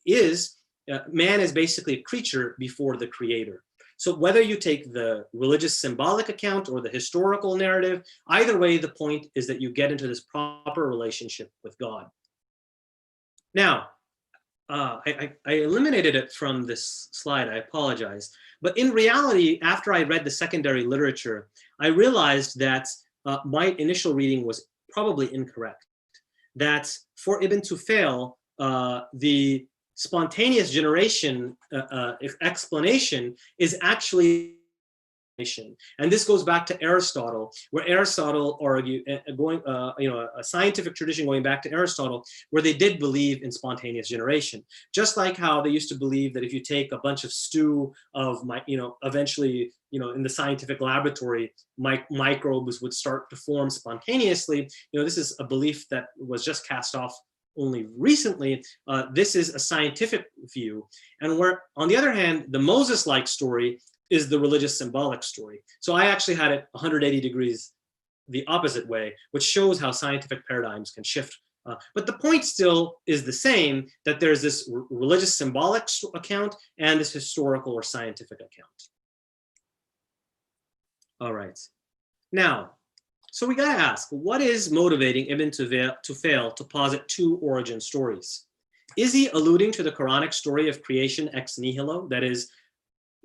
[SPEAKER 1] is basically a creature before the creator. So whether you take the religious symbolic account or the historical narrative, either way, the point is that you get into this proper relationship with God. Now, I eliminated it from this slide, I apologize. But in reality, after I read the secondary literature, I realized that my initial reading was probably incorrect. That for Ibn Tufail, the spontaneous generation explanation is actually, and this goes back to Aristotle, where Aristotle argued, a scientific tradition going back to Aristotle, where they did believe in spontaneous generation. Just like how they used to believe that if you take a bunch of stew of, eventually, in the scientific laboratory, microbes would start to form spontaneously. This is a belief that was just cast off only recently. This is a scientific view. And where, on the other hand, the Moses-like story is the religious symbolic story. So I actually had it 180 degrees the opposite way, which shows how scientific paradigms can shift. But the point still is the same, that there's this religious symbolic account and this historical or scientific account. All right. Now, so we got to ask, what is motivating Ibn Tufail to posit two origin stories? Is he alluding to the Quranic story of creation ex nihilo, that is,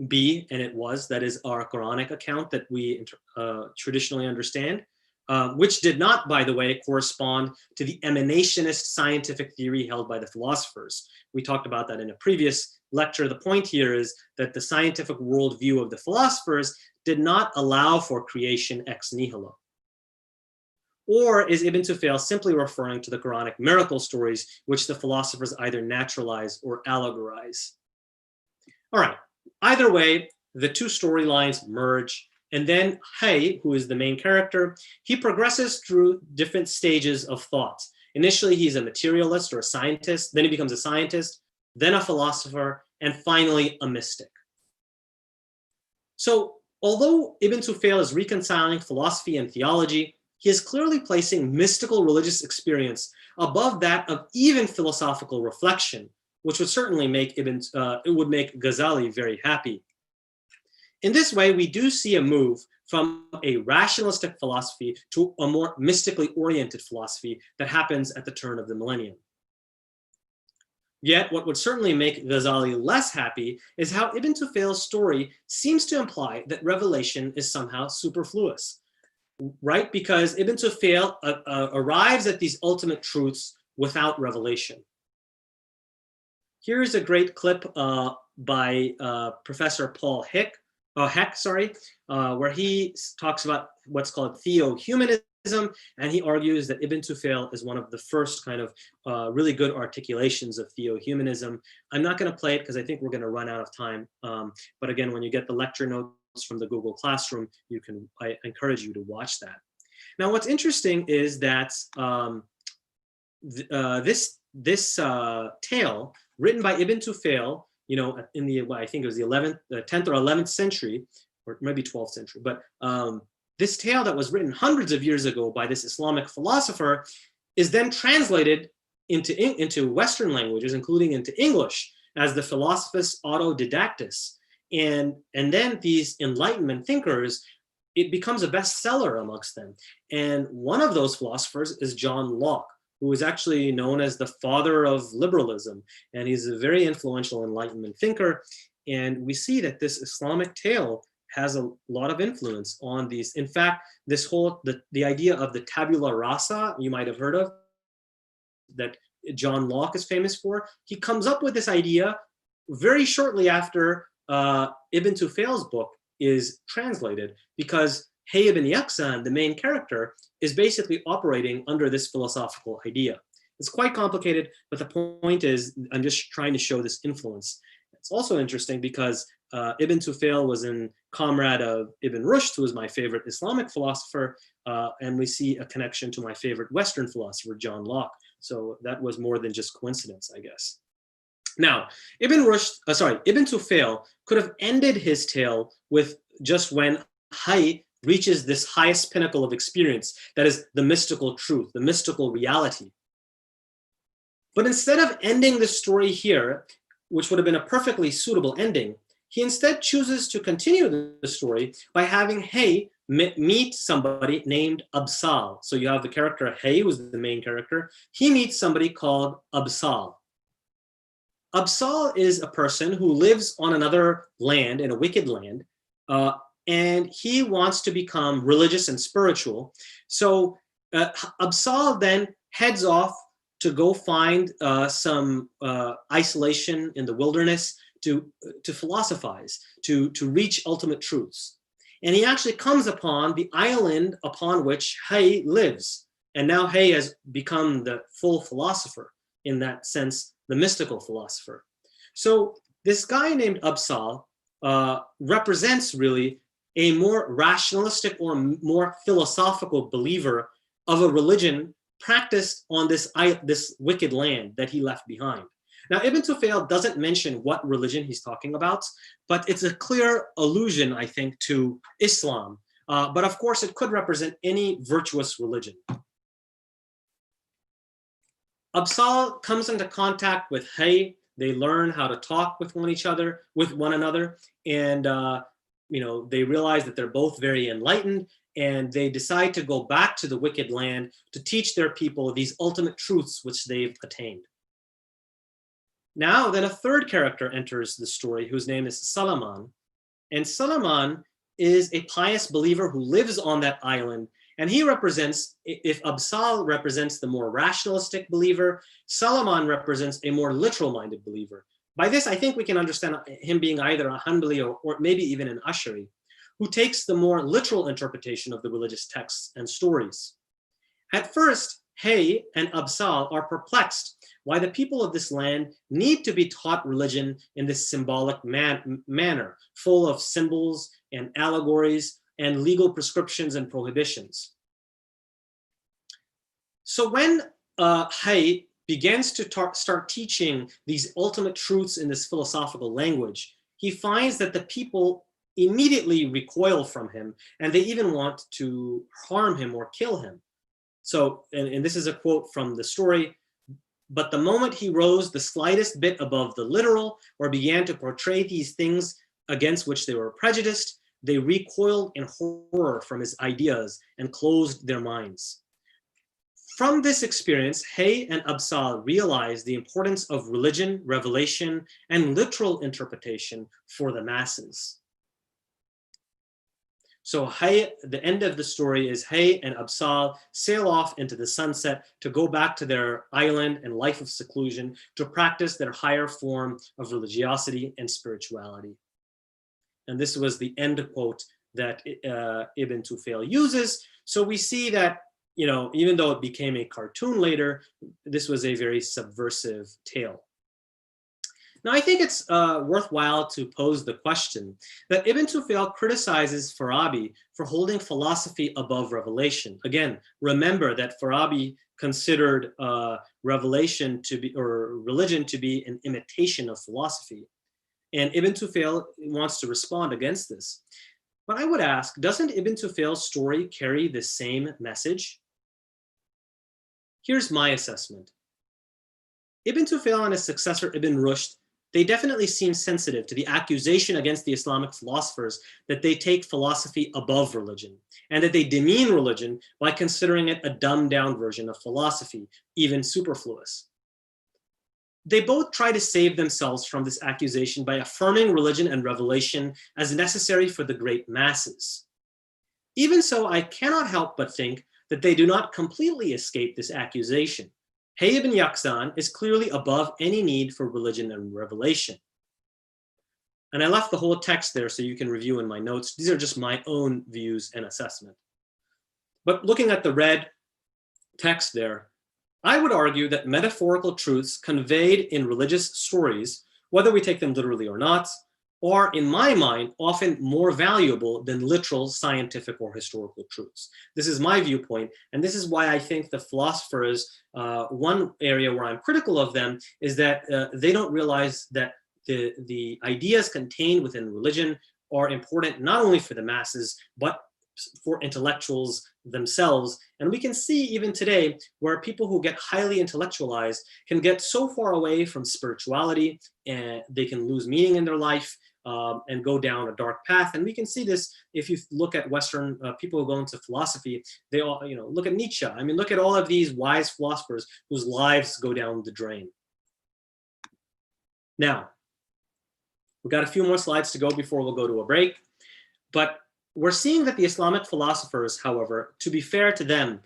[SPEAKER 1] be and it was, that is our Quranic account that we traditionally understand, which did not, by the way, correspond to the emanationist scientific theory held by the philosophers. We talked about that in a previous lecture. The point here is that the scientific worldview of the philosophers did not allow for creation ex nihilo. Or is Ibn Tufail simply referring to the Quranic miracle stories, which the philosophers either naturalize or allegorize? All right. Either way, the two storylines merge, and then Hay, who is the main character, he progresses through different stages of thought. Initially, he's a materialist or a scientist, then he becomes a scientist, then a philosopher, and finally a mystic. So, although Ibn Tufail is reconciling philosophy and theology, he is clearly placing mystical religious experience above that of even philosophical reflection, which would certainly make it would make Ghazali very happy. In this way, we do see a move from a rationalistic philosophy to a more mystically oriented philosophy that happens at the turn of the millennium. Yet, what would certainly make Ghazali less happy is how Ibn Tufail's story seems to imply that revelation is somehow superfluous, right? Because Ibn Tufail arrives at these ultimate truths without revelation. Here's a great clip by Professor Paul Heck, where he talks about what's called theo-humanism, and he argues that Ibn Tufail is one of the first kind of really good articulations of theo-humanism. I'm not going to play it because I think we're going to run out of time. But again, when you get the lecture notes from the Google Classroom, I encourage you to watch that. Now, what's interesting is that this tale written by Ibn Tufail, you know, in the, I think it was the 10th or 11th century, or maybe 12th century, but this tale that was written hundreds of years ago by this Islamic philosopher is then translated into Western languages, including into English, as the Philosophus Autodidactus. And then these Enlightenment thinkers, it becomes a bestseller amongst them. And one of those philosophers is John Locke, who is actually known as the father of liberalism. And he's a very influential Enlightenment thinker. And we see that this Islamic tale has a lot of influence on these. In fact, this whole, the idea of the tabula rasa, you might have heard of, that John Locke is famous for, he comes up with this idea very shortly after Ibn Tufail's book is translated, because Hayy ibn Yaqzan, the main character, is basically operating under this philosophical idea. It's quite complicated, but the point is, I'm just trying to show this influence. It's also interesting because Ibn Tufail was a comrade of Ibn Rushd, who is my favorite Islamic philosopher, and we see a connection to my favorite Western philosopher, John Locke. So that was more than just coincidence, I guess. Now, Ibn Tufail could have ended his tale with just when Hayy reaches this highest pinnacle of experience, that is the mystical truth, the mystical reality. But instead of ending the story here, which would have been a perfectly suitable ending, he instead chooses to continue the story by having Hayy meet somebody named Absal. So you have the character Hayy, who's the main character. He meets somebody called Absal. Absal is a person who lives on another land, in a wicked land, and he wants to become religious and spiritual. So Absal then heads off to go find some isolation in the wilderness to philosophize, to reach ultimate truths. And he actually comes upon the island upon which Hayy lives. And now Hayy has become the full philosopher, in that sense, the mystical philosopher. So this guy named Absal represents really a more rationalistic or more philosophical believer of a religion practiced on this wicked land that he left behind. Now, Ibn Tufail doesn't mention what religion he's talking about, but it's a clear allusion, I think, to Islam. But of course, it could represent any virtuous religion. Absal comes into contact with Hayy. They learn how to talk with one another, and they realize that they're both very enlightened, and they decide to go back to the wicked land to teach their people these ultimate truths which they've attained. Now, then a third character enters the story, whose name is Salaman. And Salaman is a pious believer who lives on that island. And he represents, if Absal represents the more rationalistic believer, Salaman represents a more literal-minded believer. By this, I think we can understand him being either a Hanbali or maybe even an Ash'ari, who takes the more literal interpretation of the religious texts and stories. At first, Hayy and Absal are perplexed why the people of this land need to be taught religion in this symbolic manner, full of symbols and allegories and legal prescriptions and prohibitions. So when Hayy begins to start teaching these ultimate truths in this philosophical language, he finds that the people immediately recoil from him, and they even want to harm him or kill him. So, and this is a quote from the story, But the moment he rose the slightest bit above the literal or began to portray these things against which they were prejudiced, they recoiled in horror from his ideas and closed their minds. From this experience, Hay and Absal realized the importance of religion, revelation, and literal interpretation for the masses. So Hay, the end of the story is Hay and Absal sail off into the sunset to go back to their island and life of seclusion to practice their higher form of religiosity and spirituality. And this was the end quote that Ibn Tufayl uses. So we see that, you know, even though it became a cartoon later, this was a very subversive tale. Now, I think it's worthwhile to pose the question that Ibn Tufayl criticizes Farabi for holding philosophy above revelation. Again, remember that Farabi considered revelation to be, or religion to be, an imitation of philosophy. And Ibn Tufayl wants to respond against this. But I would ask, doesn't Ibn Tufayl's story carry the same message? Here's my assessment. Ibn Tufayl and his successor Ibn Rushd, they definitely seem sensitive to the accusation against the Islamic philosophers that they take philosophy above religion and that they demean religion by considering it a dumbed down version of philosophy, even superfluous. They both try to save themselves from this accusation by affirming religion and revelation as necessary for the great masses. Even so, I cannot help but think that they do not completely escape this accusation. Hay ibn Yaqzan is clearly above any need for religion and revelation. And I left the whole text there so you can review in my notes. These are just my own views and assessment. But looking at the red text there, I would argue that metaphorical truths conveyed in religious stories, whether we take them literally or not, are, in my mind, often more valuable than literal scientific or historical truths. This is my viewpoint, and this is why I think the philosophers, one area where I'm critical of them is that they don't realize that the ideas contained within religion are important not only for the masses, but for intellectuals themselves. And we can see even today where people who get highly intellectualized can get so far away from spirituality and they can lose meaning in their life and go down a dark path. And we can see this if you look at Western people who go into philosophy. They all, you know, look at Nietzsche. I mean, look at all of these wise philosophers whose lives go down the drain. Now, we've got a few more slides to go before we'll go to a break. But we're seeing that the Islamic philosophers, however, to be fair to them,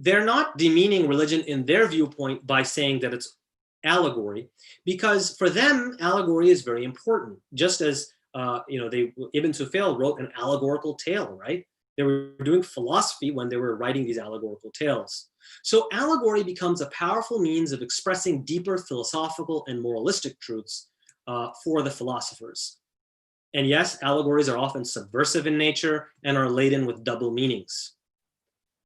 [SPEAKER 1] they're not demeaning religion in their viewpoint by saying that it's allegory, because for them, allegory is very important. Just as Ibn Tufayl wrote an allegorical tale, right? They were doing philosophy when they were writing these allegorical tales. So allegory becomes a powerful means of expressing deeper philosophical and moralistic truths for the philosophers. And yes, allegories are often subversive in nature and are laden with double meanings.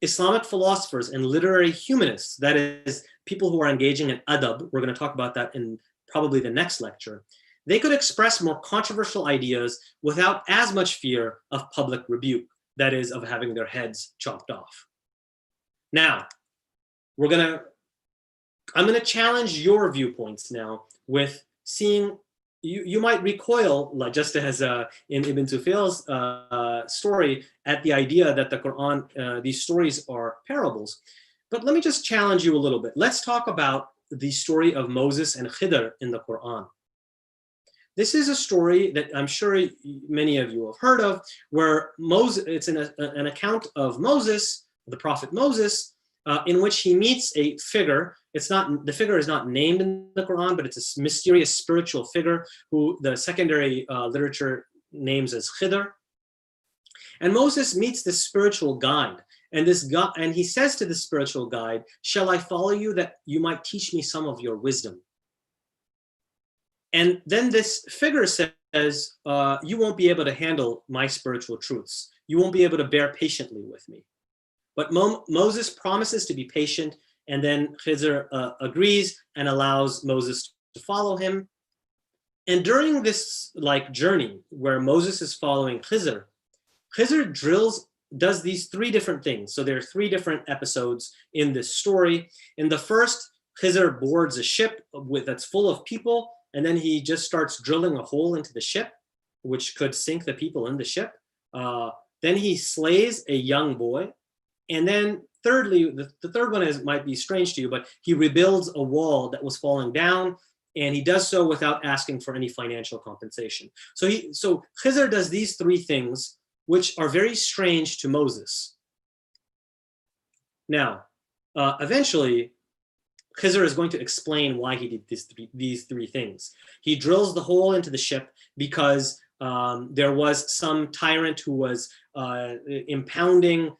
[SPEAKER 1] Islamic philosophers and literary humanists, that is, people who are engaging in adab, we're going to talk about that in probably the next lecture, they could express more controversial ideas without as much fear of public rebuke, that is, of having their heads chopped off. Now, I'm going to challenge your viewpoints now with seeing. You might recoil, like just as in Ibn Tufayl's story, at the idea that the Quran, these stories are parables. But let me just challenge you a little bit. Let's talk about the story of Moses and Khidr in the Quran. This is a story that I'm sure many of you have heard of, where Moses, it's an account of Moses, the prophet Moses, in which he meets a figure. The figure is not named in the Quran, but it's a mysterious spiritual figure who the secondary literature names as Khidr. And Moses meets this spiritual guide, and he says to the spiritual guide, "Shall I follow you that you might teach me some of your wisdom?" And then this figure says, "You won't be able to handle my spiritual truths. You won't be able to bear patiently with me." But Moses promises to be patient, and then Khidr agrees and allows Moses to follow him. And during this journey where Moses is following Khidr, Khidr does these three different things. So there are three different episodes in this story. In the first, Khizr boards a ship that's full of people, and then he just starts drilling a hole into the ship, which could sink the people in the ship. Then he slays a young boy. And then thirdly, the third one might be strange to you, but he rebuilds a wall that was falling down, and he does so without asking for any financial compensation. So Khizr does these three things, which are very strange to Moses. Now, eventually, Khizr is going to explain why he did these three things. He drills the hole into the ship because there was some tyrant who was impounding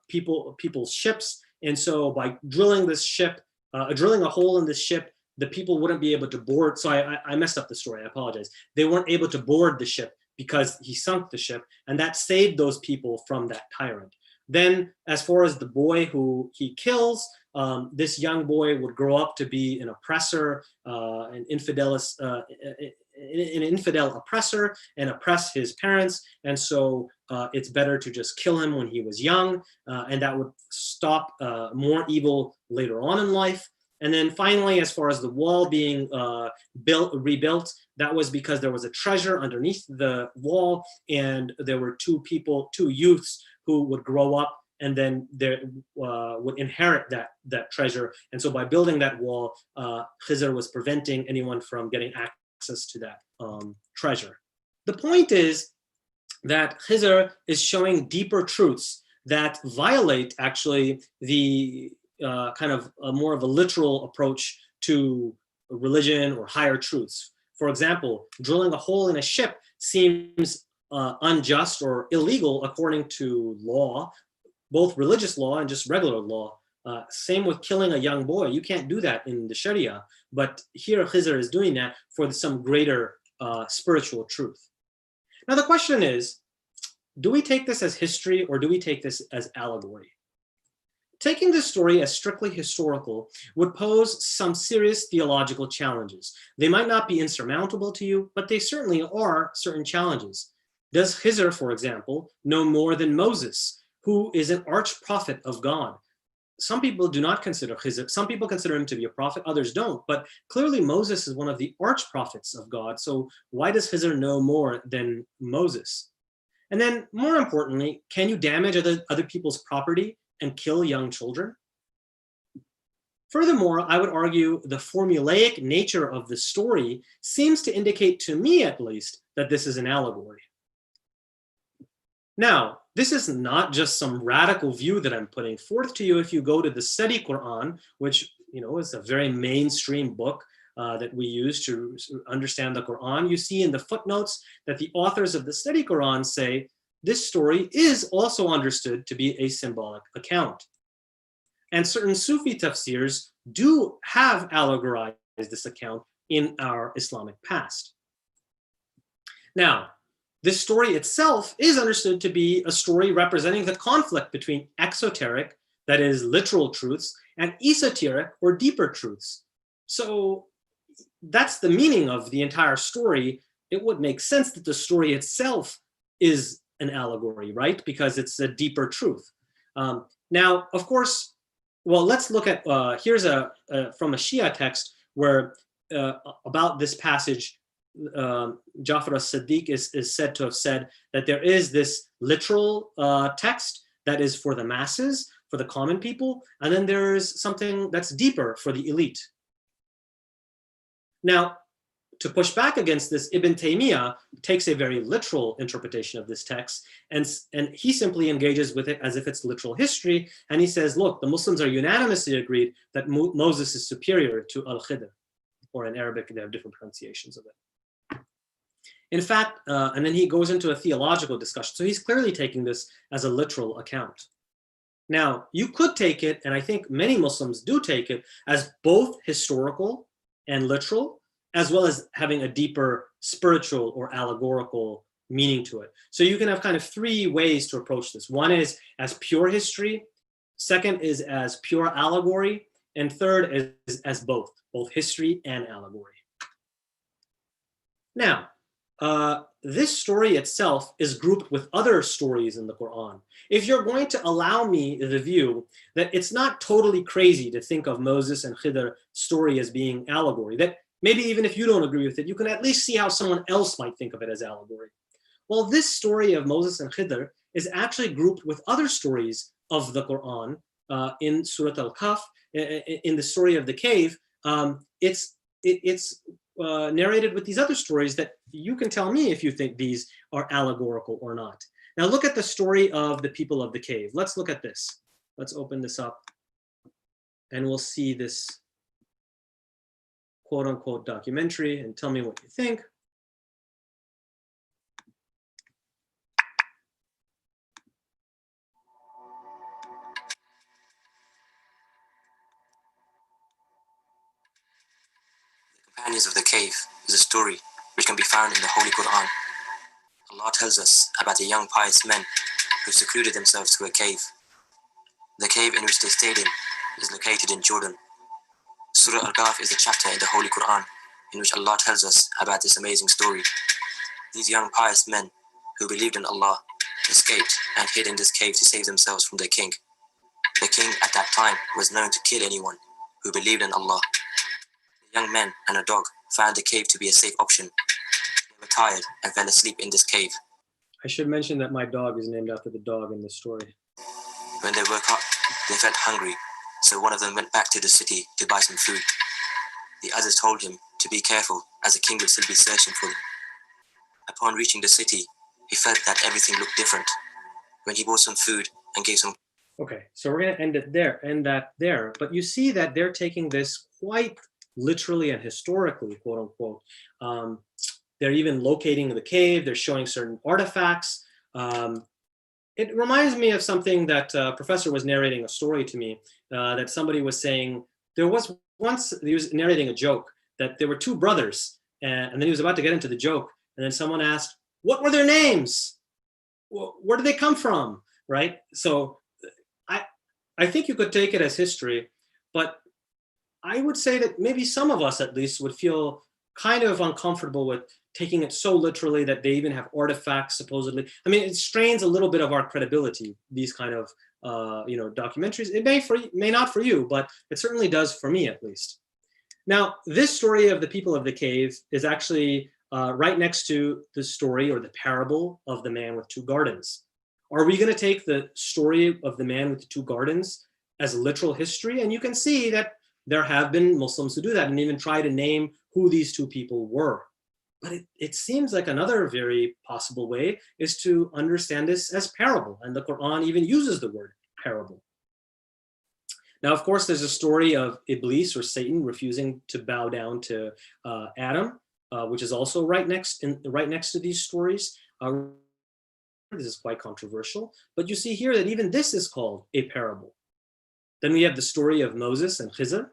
[SPEAKER 1] people's ships, and so by drilling a hole in this ship, the people wouldn't be able to board. So I messed up the story. I apologize. They weren't able to board the ship because he sunk the ship, and that saved those people from that tyrant. Then, as far as the boy who he kills, this young boy would grow up to be an oppressor, an infidel oppressor, and oppress his parents. And so it's better to just kill him when he was young, and that would stop more evil later on in life. And then finally, as far as the wall being rebuilt, that was because there was a treasure underneath the wall, and there were two youths who would grow up and then would inherit that treasure. And so by building that wall, Khizr was preventing anyone from getting access to that treasure. The point is that Khizr is showing deeper truths that violate actually the kind of more of a literal approach to religion or higher truths. For example, drilling a hole in a ship seems unjust or illegal according to law, both religious law and just regular law. Same with killing a young boy. You can't do that in the Sharia, but here Khizr is doing that for some greater spiritual truth. Now the question is, do we take this as history or do we take this as allegory? Taking this story as strictly historical would pose some serious theological challenges. They might not be insurmountable to you, but they certainly are certain challenges. Does Khizr, for example, know more than Moses, who is an arch prophet of God? Some people do not consider Khizr. Some people consider him to be a prophet, others don't. But clearly Moses is one of the arch prophets of God. So why does Khizr know more than Moses? And then more importantly, can you damage other people's property and kill young children? Furthermore, I would argue the formulaic nature of the story seems to indicate, to me at least, that this is an allegory. Now, this is not just some radical view that I'm putting forth to you. If you go to the Study Quran, which is a very mainstream book that we use to understand the Quran, you see in the footnotes that the authors of the Study Quran say this story is also understood to be a symbolic account. And certain Sufi tafsirs do have allegorized this account in our Islamic past. Now, this story itself is understood to be a story representing the conflict between exoteric, that is literal truths, and esoteric or deeper truths. So that's the meaning of the entire story. It would make sense that the story itself is an allegory, right? Because it's a deeper truth. Now, of course, well, let's look at, here's from a Shia text where about this passage, Jafar as-Siddiq is said to have said that there is this literal text that is for the masses, for the common people, and then there's something that's deeper for the elite. Now, to push back against this, Ibn Taymiyyah takes a very literal interpretation of this text, and he simply engages with it as if it's literal history, and he says, look, the Muslims are unanimously agreed that Moses is superior to Al-Khidr, or in Arabic, they have different pronunciations of it. In fact, and then he goes into a theological discussion, so he's clearly taking this as a literal account. Now, you could take it, and I think many Muslims do take it, as both historical and literal, as well as having a deeper spiritual or allegorical meaning to it. So you can have kind of three ways to approach this. One is as pure history, second is as pure allegory, and third is as both history and allegory. Now, this story itself is grouped with other stories in the Quran. If you're going to allow me the view that it's not totally crazy to think of Moses and Khidr story as being allegory, that maybe even if you don't agree with it, you can at least see how someone else might think of it as allegory. Well, this story of Moses and Khidr is actually grouped with other stories of the Quran in Surah Al-Kahf, in the story of the cave. It's narrated with these other stories that you can tell me if you think these are allegorical or not. Now look at the story of the people of the cave. Let's look at this. Let's open this up and we'll see this quote unquote documentary and tell me what you think.
[SPEAKER 2] The Companions of the Cave is a story which can be found in the Holy Quran. Allah tells us about the young pious men who secluded themselves to a cave. The cave in which they stayed in is located in Jordan. Surah Al-Kahf is the chapter in the Holy Quran in which Allah tells us about this amazing story. These young pious men who believed in Allah escaped and hid in this cave to save themselves from their king. The king at that time was known to kill anyone who believed in Allah. The young men and a dog found the cave to be a safe option. They were tired and fell asleep in this cave.
[SPEAKER 1] I should mention that my dog is named after the dog in this story.
[SPEAKER 2] When they woke up, they felt hungry, so one of them went back to the city to buy some food. The others told him to be careful, as the king would still be searching for them. Upon reaching the city, he felt that everything looked different. When he bought some food and gave some...
[SPEAKER 1] Okay, so we're going to end that there. But you see that they're taking this quite literally and historically, quote unquote. They're even locating the cave. They're showing certain artifacts. It reminds me of something that a professor was narrating a story to me, that somebody was saying, there was once, he was narrating a joke, that there were two brothers, and then he was about to get into the joke, and then someone asked, what were their names? Where did they come from, right? So I think you could take it as history, but I would say that maybe some of us at least would feel kind of uncomfortable with taking it so literally that they even have artifacts supposedly. I mean, it strains a little bit of our credibility, these kind of documentaries. It may not for you, but it certainly does for me at least. Now, this story of the people of the cave is actually right next to the story or the parable of the man with two gardens. Are we going to take the story of the man with the two gardens as literal history? And you can see that there have been Muslims who do that and even try to name who these two people were. But it seems like another very possible way is to understand this as parable. And the Quran even uses the word parable. Now, of course, there's a story of Iblis or Satan refusing to bow down to Adam, which is also right next to these stories. This is quite controversial, but you see here that even this is called a parable. Then we have the story of Moses and Khizr.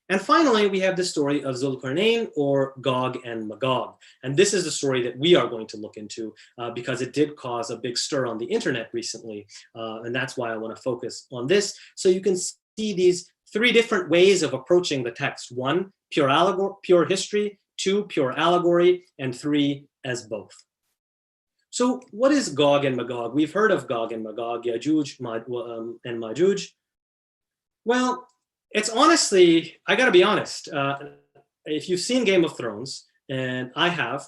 [SPEAKER 1] And finally, we have the story of Zulqarnain, or Gog and Magog. And this is the story that we are going to look into because it did cause a big stir on the internet recently. And that's why I want to focus on this. So you can see these three different ways of approaching the text. One, pure history. Two, pure allegory. And three, as both. So what is Gog and Magog? We've heard of Gog and Magog, Yajuj and Majuj. Well, it's honestly, I gotta be honest, if you've seen Game of Thrones, and I have,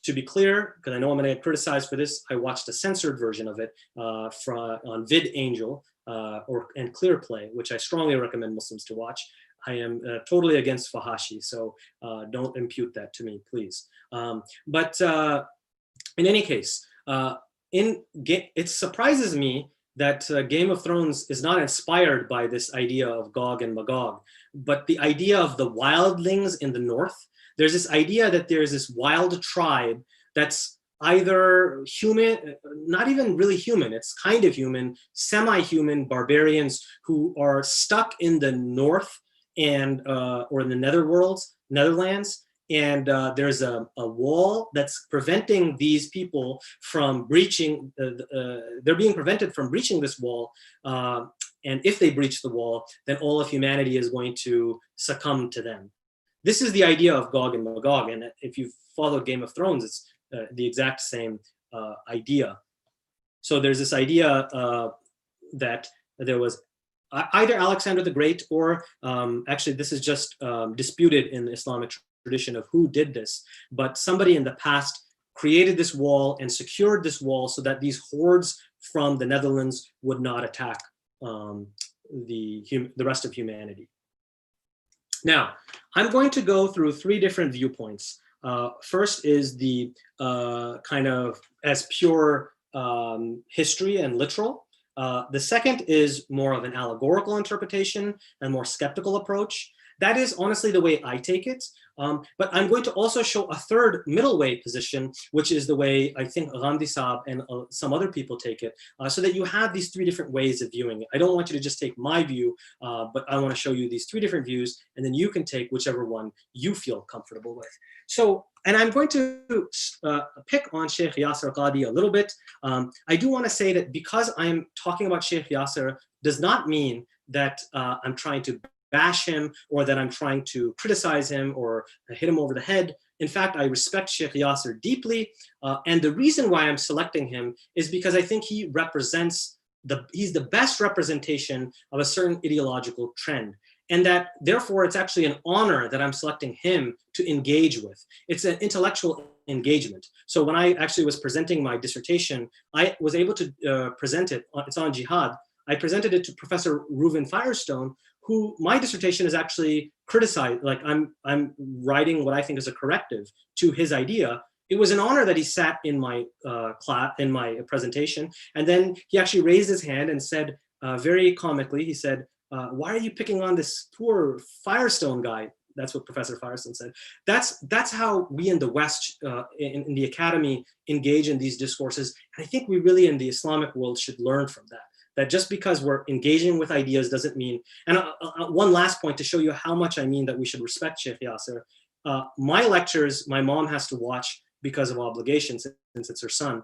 [SPEAKER 1] to be clear, because I know I'm gonna get criticized for this, I watched a censored version of it on VidAngel and ClearPlay, which I strongly recommend Muslims to watch. I am totally against Fahashi, so don't impute that to me, please. But in any case, it surprises me that Game of Thrones is not inspired by this idea of Gog and Magog, but the idea of the wildlings in the north. There's this idea that there's this wild tribe that's either human, not even really human, it's kind of human, semi-human barbarians who are stuck in the north and or in the Netherlands, and there's a wall that's preventing these people from breaching, they're being prevented from breaching this wall, and if they breach the wall, then all of humanity is going to succumb to them. this is the idea of Gog and Magog. And if you've followed Game of Thrones, it's the exact same idea. So there's this idea that there was either Alexander the Great, or actually this is just disputed in the Islamic tradition of who did this, but somebody in the past created this wall and secured this wall so that these hordes from the Netherlands would not attack the rest of humanity. Now, I'm going to go through three different viewpoints. First is the kind of as pure history and literal. The second is more of an allegorical interpretation and more skeptical approach. That is honestly the way I take it. But I'm going to also show a third middle way position, which is the way I think Ghamidi Saab and some other people take it, so that you have these three different ways of viewing it. I don't want you to just take my view, but I want to show you these three different views, and then you can take whichever one you feel comfortable with. So, and I'm going to pick on Sheikh Yasir Qadhi a little bit. I do want to say that because I'm talking about Sheikh Yasir does not mean that I'm trying to bash him or that I'm trying to criticize him or hit him over the head. In fact, I respect Sheikh Yasir deeply. And the reason why I'm selecting him is because I think he represents he's the best representation of a certain ideological trend. And that therefore it's actually an honor that I'm selecting him to engage with. It's an intellectual engagement. So when I actually was presenting my dissertation, I was able to present it, it's on jihad. I presented it to Professor Reuven Firestone, who my dissertation is actually criticized, like I'm writing what I think is a corrective to his idea. It was an honor that he sat in my class, in my presentation, and then he actually raised his hand and said, very comically, he said, why are you picking on this poor Firestone guy? That's what Professor Firestone said. That's how we in the West, in the academy, engage in these discourses. And I think we really in the Islamic world should learn from that. That just because we're engaging with ideas doesn't mean, and one last point to show you how much I mean that we should respect Sheikh Yasir. My lectures, my mom has to watch because of obligations since it's her son.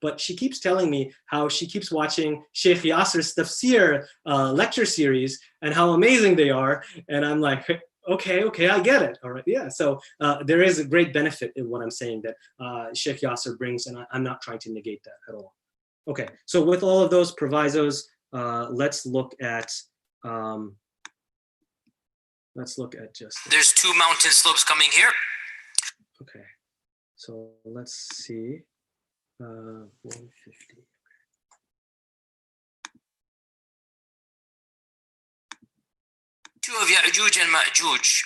[SPEAKER 1] But she keeps telling me how she keeps watching Sheikh Yasir's tafsir lecture series and how amazing they are. And I'm like, okay, I get it. All right, yeah. So there is a great benefit in what I'm saying that Sheikh Yasir brings, and I'm not trying to negate that at all. Okay, so with all of those provisos, let's look at just.
[SPEAKER 2] There's two mountain slopes coming here.
[SPEAKER 1] Okay, so let's see. 150.
[SPEAKER 2] Issue of Ya'juj and Ma'juj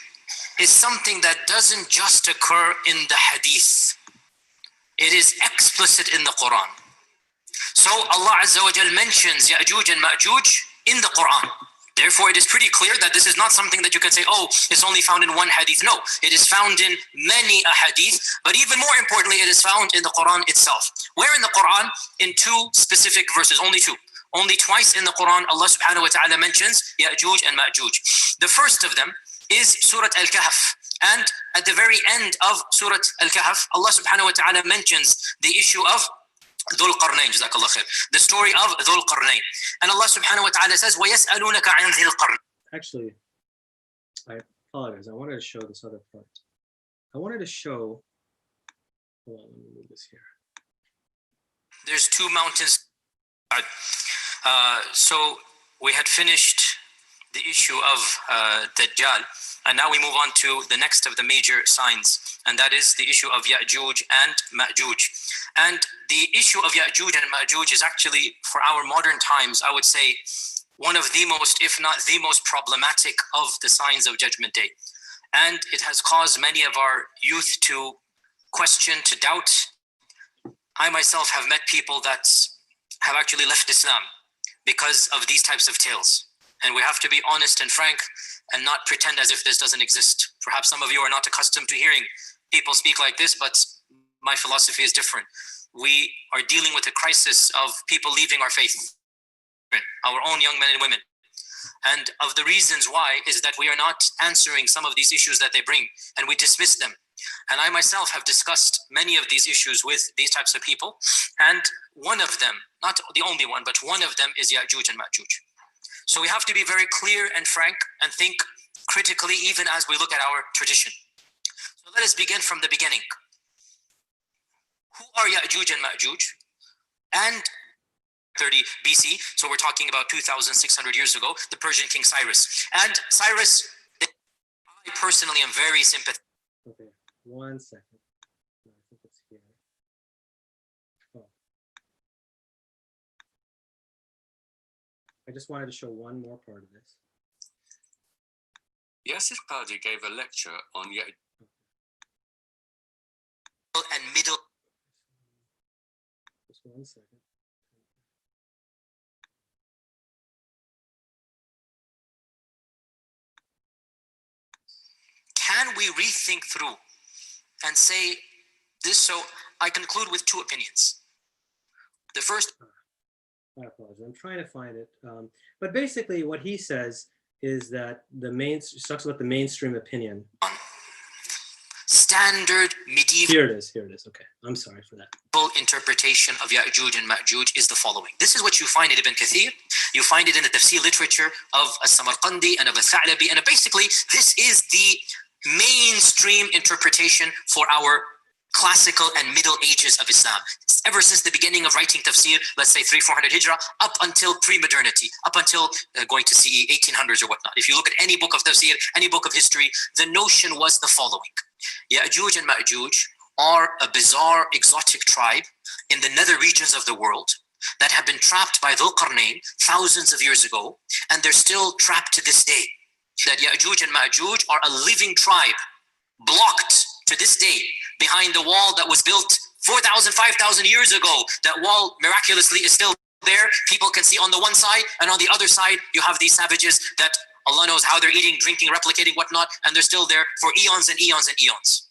[SPEAKER 2] is something that doesn't just occur in the hadith. It is explicit in the Quran. So Allah Azza wa Jal mentions Ya'juj and Ma'juj in the Quran. Therefore, it is pretty clear that this is not something that you can say, oh, it's only found in one hadith. No, it is found in many ahadith, but even more importantly, it is found in the Quran itself. Where in the Quran? In two specific verses, only two. Only twice in the Quran, Allah subhanahu wa ta'ala mentions Ya'juj and Ma'juj. The first of them is Surah Al-Kahf. And at the very end of Surah Al-Kahf, Allah subhanahu wa ta'ala mentions the issue of Dhul Qarnayn, Jazakallah khair. The story of Dhul Qarnayn. And Allah subhanahu wa ta'ala says, وَيَسْأَلُونَكَ عَنْ ذِي الْقَرْنِ.
[SPEAKER 1] Actually, I apologize. I wanted to show this other part. I wanted to show, hold on, let me move this here.
[SPEAKER 2] There's two mountains. So we had finished the issue of Dajjal. And now we move on to the next of the major signs, and that is the issue of Ya'juj and Ma'juj. And the issue of Ya'juj and Ma'juj is actually, for our modern times, I would say, one of the most, if not the most problematic of the signs of Judgment Day. And it has caused many of our youth to question, to doubt. I myself have met people that have actually left Islam because of these types of tales. And we have to be honest and frank and not pretend as if this doesn't exist. Perhaps some of you are not accustomed to hearing people speak like this, but my philosophy is different. We are dealing with a crisis of people leaving our faith, our own young men and women. And of the reasons why is that we are not answering some of these issues that they bring, and we dismiss them. And I myself have discussed many of these issues with these types of people. And one of them, not the only one, but one of them is Ya'juj and Ma'juj. So we have to be very clear and frank and think critically, even as we look at our tradition. So let us begin from the beginning. Who are Ya'juj and Ma'juj? And 30 BC, so we're talking about 2,600 years ago, the Persian king Cyrus. And Cyrus, I personally am very sympathetic.
[SPEAKER 1] Okay, 1 second. I think it's here. Oh. I just wanted to show one more part of this.
[SPEAKER 3] Yasir Qadi gave a lecture on
[SPEAKER 2] And middle.
[SPEAKER 1] Just 1 second.
[SPEAKER 2] Can we rethink through and say this? So I conclude with two opinions. The first.
[SPEAKER 1] I apologize. I'm trying to find it. But basically what he says is that talks about the mainstream opinion.
[SPEAKER 2] Standard medieval.
[SPEAKER 1] Here it is. Okay. I'm sorry for that.
[SPEAKER 2] Interpretation of Ya'juj and Ma'juj is the following. This is what you find in Ibn Kathir. You find it in the tafsir literature of As-Samarqandi and of Al-Tha'labi. And basically, this is the mainstream interpretation for our classical and middle ages of Islam. Ever since the beginning of writing tafsir, let's say 300-400 hijrah, up until pre-modernity, up until going to CE 1800s or whatnot. If you look at any book of tafsir, any book of history, the notion was the following. Ya'juj and Ma'juj are a bizarre, exotic tribe in the nether regions of the world that have been trapped by Dhul-Qarnayn thousands of years ago, and they're still trapped to this day. That Ya'juj and Ma'juj are a living tribe, blocked to this day behind the wall that was built 4,000, 5,000 years ago. That wall miraculously is still there. People can see on the one side, and on the other side, you have these savages that Allah knows how they're eating, drinking, replicating, whatnot, and they're still there for eons and eons and eons.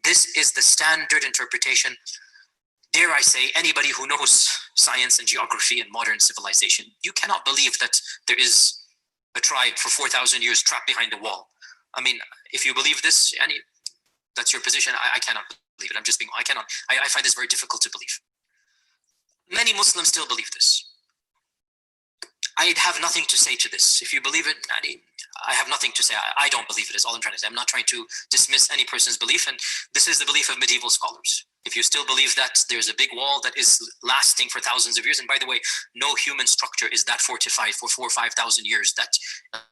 [SPEAKER 2] This is the standard interpretation. Dare I say, anybody who knows science and geography and modern civilization, you cannot believe that there is a tribe for 4,000 years trapped behind a wall. I mean, if you believe this, that's your position. I cannot believe it. I find this very difficult to believe. Many Muslims still believe this. I have nothing to say to this. If you believe it, I have nothing to say. I don't believe it is all I'm trying to say. I'm not trying to dismiss any person's belief, and this is the belief of medieval scholars. If you still believe that there's a big wall that is lasting for thousands of years, and by the way, no human structure is that fortified for 4,000 or 5,000 years that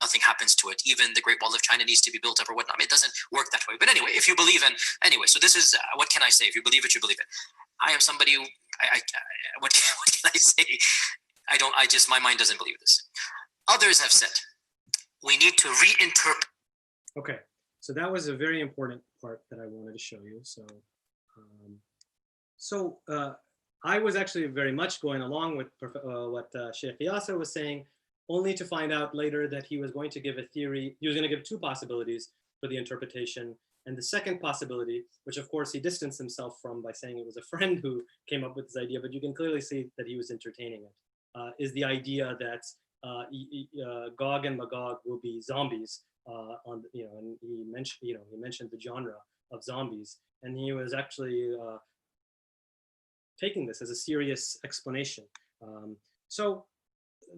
[SPEAKER 2] nothing happens to it. Even the Great Wall of China needs to be built up or whatnot. I mean, it doesn't work that way. But anyway, if you believe in, so this is, what can I say? If you believe it, you believe it. I am somebody who, what can I say? My mind doesn't believe this. Others have said, we need to reinterpret.
[SPEAKER 1] Okay, so that was a very important part that I wanted to show you. I was actually very much going along with what Sheikh Yasser was saying, only to find out later that he was going to give a theory. He was going to give two possibilities for the interpretation. And the second possibility, which of course he distanced himself from by saying it was a friend who came up with this idea, but you can clearly see that he was entertaining it, is the idea that Gog and Magog will be zombies and he mentioned the genre of zombies, and he was actually taking this as a serious explanation. So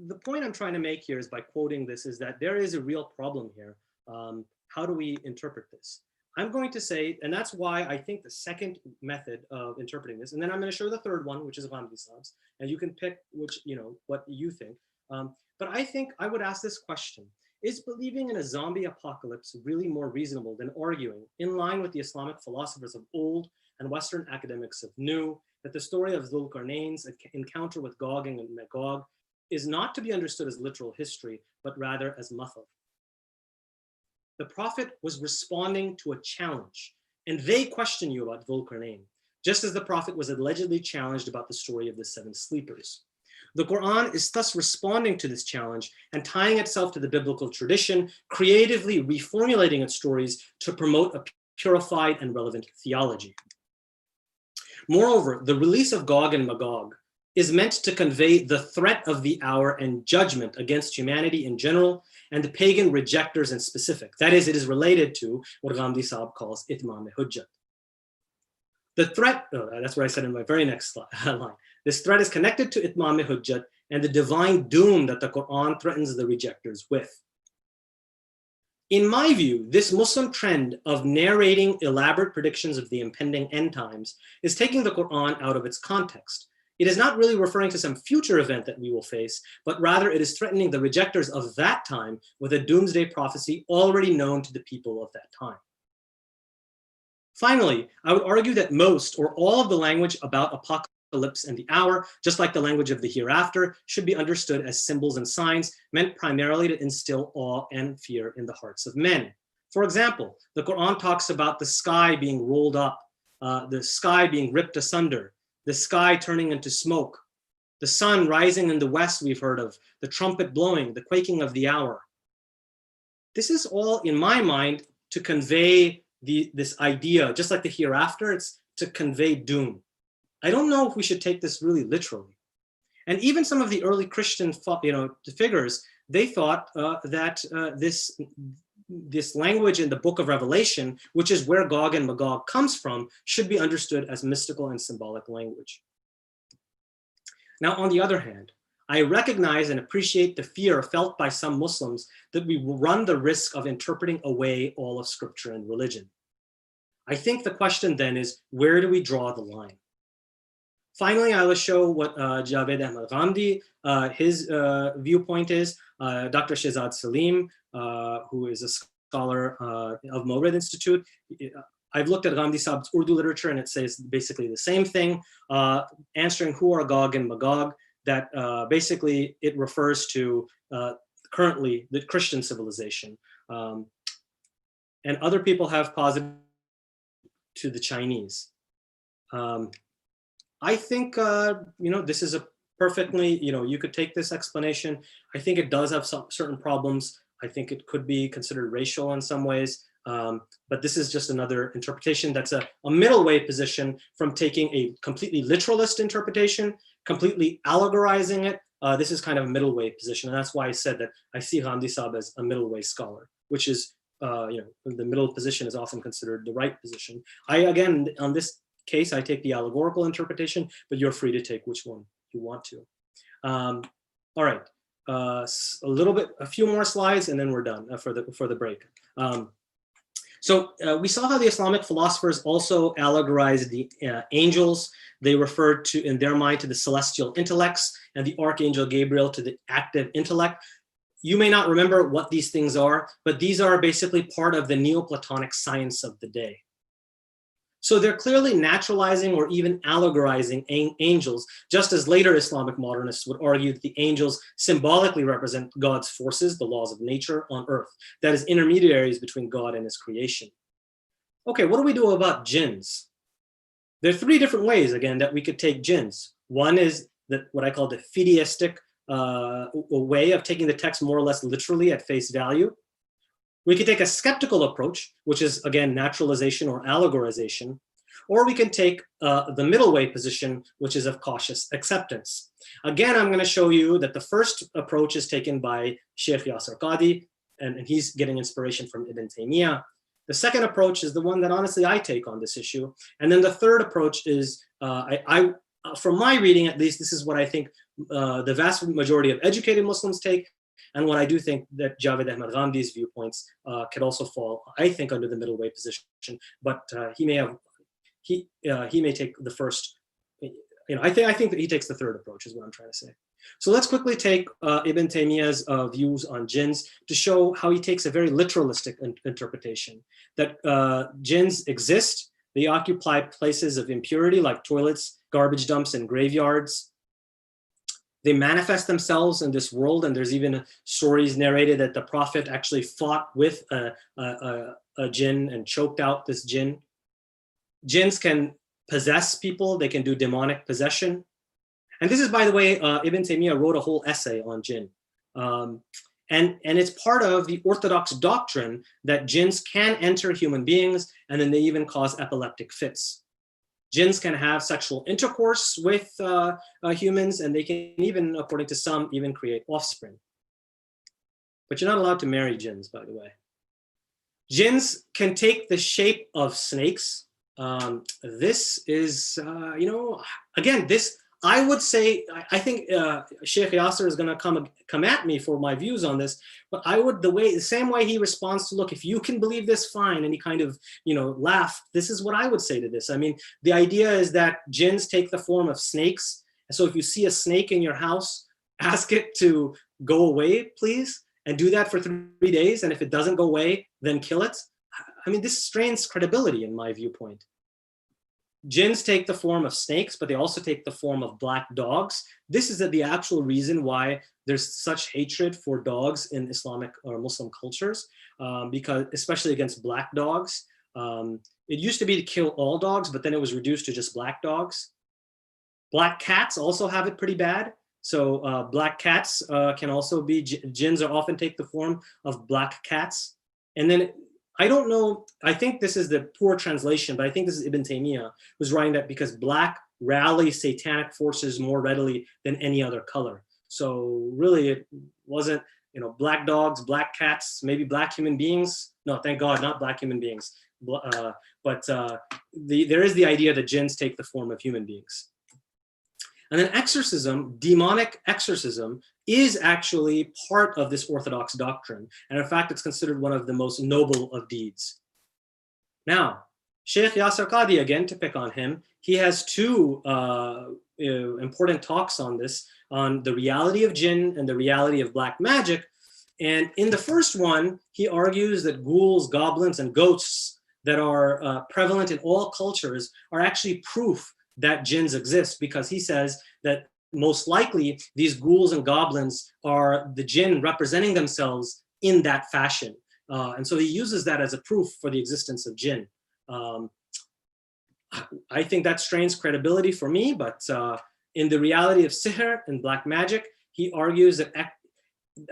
[SPEAKER 1] the point I'm trying to make here is, by quoting this, is that there is a real problem here. How do we interpret this? I'm going to say, and that's why I think the second method of interpreting this, and then I'm going to show the third one, which is Ghamidi Saab's, and you can pick which, what you think. But I think I would ask this question: is believing in a zombie apocalypse really more reasonable than arguing, in line with the Islamic philosophers of old and Western academics of new, that the story of Dhul-Qarnayn's encounter with Gog and Magog is not to be understood as literal history, but rather as mathal? The Prophet was responding to a challenge, and they question you about Dhul-Qarnayn, just as the Prophet was allegedly challenged about the story of the 7 sleepers. The Quran is thus responding to this challenge and tying itself to the biblical tradition, creatively reformulating its stories to promote a purified and relevant theology. Moreover, the release of Gog and Magog is meant to convey the threat of the hour and judgment against humanity in general and the pagan rejectors in specific. That is, it is related to what Ghamidi Saab calls itmam-e-hujjat. The threat, that's what I said in my very next line. This threat is connected to itmam-e-hujjat and the divine doom that the Quran threatens the rejectors with. In my view, this Muslim trend of narrating elaborate predictions of the impending end times is taking the Quran out of its context. It is not really referring to some future event that we will face, but rather it is threatening the rejectors of that time with a doomsday prophecy already known to the people of that time. Finally, I would argue that most or all of the language about apocalypse and the hour, just like the language of the hereafter, should be understood as symbols and signs meant primarily to instill awe and fear in the hearts of men. For example, the Quran talks about the sky being rolled up, the sky being ripped asunder, the sky turning into smoke, the sun rising in the west we've heard of, the trumpet blowing, the quaking of the hour. This is all, in my mind, to convey this idea, just like the hereafter, it's to convey doom. I don't know if we should take this really literally. And even some of the early Christian figures, they thought that this language in the book of Revelation, which is where Gog and Magog comes from, should be understood as mystical and symbolic language. Now, on the other hand, I recognize and appreciate the fear felt by some Muslims that we will run the risk of interpreting away all of scripture and religion. I think the question then is, where do we draw the line? Finally, I will show what Javed Ahmad Ghamidi, his viewpoint is. Dr. Shehzad Salim, who is a scholar of Al-Mawrid Institute, I've looked at Ghamidi Saab's Urdu literature and it says basically the same thing, answering who are Gog and Magog, that basically it refers to currently the Christian civilization. And other people have posited to the Chinese. I think, this is a perfectly, you could take this explanation. I think it does have some certain problems. I think it could be considered racial in some ways. But this is just another interpretation that's a middle way position from taking a completely literalist interpretation, completely allegorizing it. This is kind of a middle way position. And that's why I said that I see Ghamidi Saab as a middle way scholar, which is, the middle position is often considered the right position. Again, on this case, I take the allegorical interpretation, but you're free to take which one you want to. All right, a few more slides, and then we're done for the break. So we saw how the Islamic philosophers also allegorized the angels. They referred to, in their mind, to the celestial intellects, and the archangel Gabriel to the active intellect. You may not remember what these things are, but these are basically part of the Neoplatonic science of the day. So they're clearly naturalizing or even allegorizing angels, just as later Islamic modernists would argue that the angels symbolically represent God's forces, the laws of nature on earth, that is, intermediaries between God and his creation. Okay, what do we do about jinns? There are three different ways, again, that we could take jinns. One is what I call the fideistic way of taking the text more or less literally at face value. We could take a skeptical approach, which is, again, naturalization or allegorization, or we can take the middle way position, which is of cautious acceptance. Again, I'm going to show you that the first approach is taken by Sheikh Yasir Qadhi, and he's getting inspiration from Ibn Taymiyyah. The second approach is the one that honestly I take on this issue. And then the third approach is, from my reading at least, this is what I think the vast majority of educated Muslims take, and what I do think that Javed Ahmad Ghamdi's viewpoints could also fall, I think, under the middle way position. But he may take the first. I think that he takes the third approach, is what I'm trying to say. So let's quickly take Ibn Taymiyyah's views on jinns to show how he takes a very literalistic interpretation, that jinns exist. They occupy places of impurity like toilets, garbage dumps, and graveyards. They manifest themselves in this world, and there's even stories narrated that the Prophet actually fought with a jinn and choked out this jinn. Jinns can possess people. They can do demonic possession. And this is, by the way, Ibn Taymiyyah wrote a whole essay on jinn. And it's part of the orthodox doctrine that jinns can enter human beings, and then they even cause epileptic fits. Jinns can have sexual intercourse with humans, and they can even, according to some, even create offspring. But you're not allowed to marry jinns, by the way. Jinns can take the shape of snakes. This is, again, this I would say, I think Sheikh Yasser is going to come at me for my views on this, but I would, the same way he responds to, look, if you can believe this, fine, and he kind of, laughed. This is what I would say to this. I mean, the idea is that jinns take the form of snakes. So if you see a snake in your house, ask it to go away, please, and do that for 3 days. And if it doesn't go away, then kill it. I mean, this strains credibility in my viewpoint. Jinns take the form of snakes, but they also take the form of black dogs. This is the actual reason why there's such hatred for dogs in Islamic or Muslim cultures, because especially against black dogs. It used to be to kill all dogs, but then it was reduced to just black dogs. Black cats also have it pretty bad. So black cats can also be, jinns are often take the form of black cats. And then I don't know, I think this is the poor translation, but I think this is Ibn Taymiyyah who's writing that because black rally satanic forces more readily than any other color. So really it wasn't, black dogs, black cats, maybe black human beings. No, thank God, not black human beings. But there is the idea that jinns take the form of human beings. And then exorcism, demonic exorcism, is actually part of this Orthodox doctrine. And in fact, it's considered one of the most noble of deeds. Now, Sheikh Yasser Qadhi, again, to pick on him, he has two important talks on this, on the reality of jinn and the reality of black magic. And in the first one, he argues that ghouls, goblins, and ghosts that are prevalent in all cultures are actually proof that jinns exist, because he says that most likely these ghouls and goblins are the jinn representing themselves in that fashion. And so he uses that as a proof for the existence of jinn. I think that strains credibility for me, but in the reality of sihr and black magic, he argues that,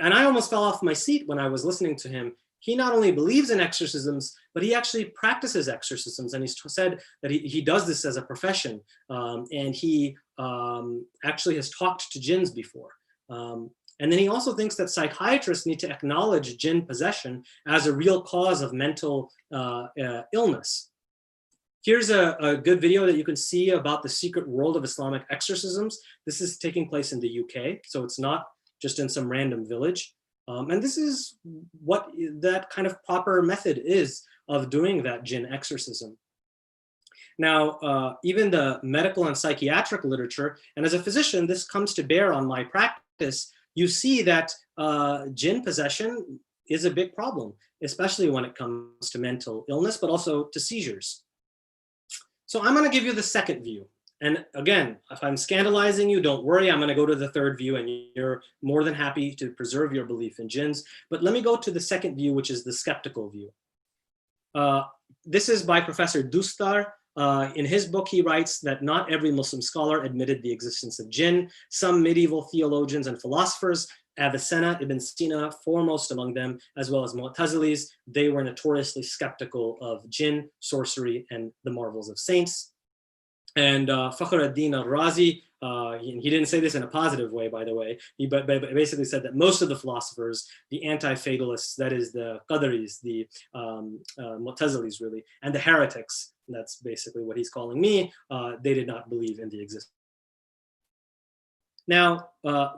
[SPEAKER 1] and I almost fell off my seat when I was listening to him. He not only believes in exorcisms, but he actually practices exorcisms. And he's said that he does this as a profession. And he actually has talked to jinns before. And then he also thinks that psychiatrists need to acknowledge jinn possession as a real cause of mental illness. Here's a good video that you can see about the secret world of Islamic exorcisms. This is taking place in the UK, so it's not just in some random village. And this is what that kind of proper method is of doing that jinn exorcism. Now, even the medical and psychiatric literature, and as a physician, this comes to bear on my practice, you see that jinn possession is a big problem, especially when it comes to mental illness, but also to seizures. So I'm going to give you the second view. And again, if I'm scandalizing you, don't worry, I'm going to go to the third view, and you're more than happy to preserve your belief in jinns. But let me go to the second view, which is the skeptical view. This is by Professor Dustar. In his book, he writes that not every Muslim scholar admitted the existence of jinn. Some medieval theologians and philosophers, Avicenna, Ibn Sina, foremost among them, as well as Mu'tazilis, they were notoriously skeptical of jinn, sorcery, and the marvels of saints. And Fakhr ad-Din al-Razi, he didn't say this in a positive way, by the way. He basically said that most of the philosophers, the anti-fatalists, that is the Qadaris, the Mu'tazilis really, and the heretics, that's basically what he's calling me, they did not believe in the existence. Now,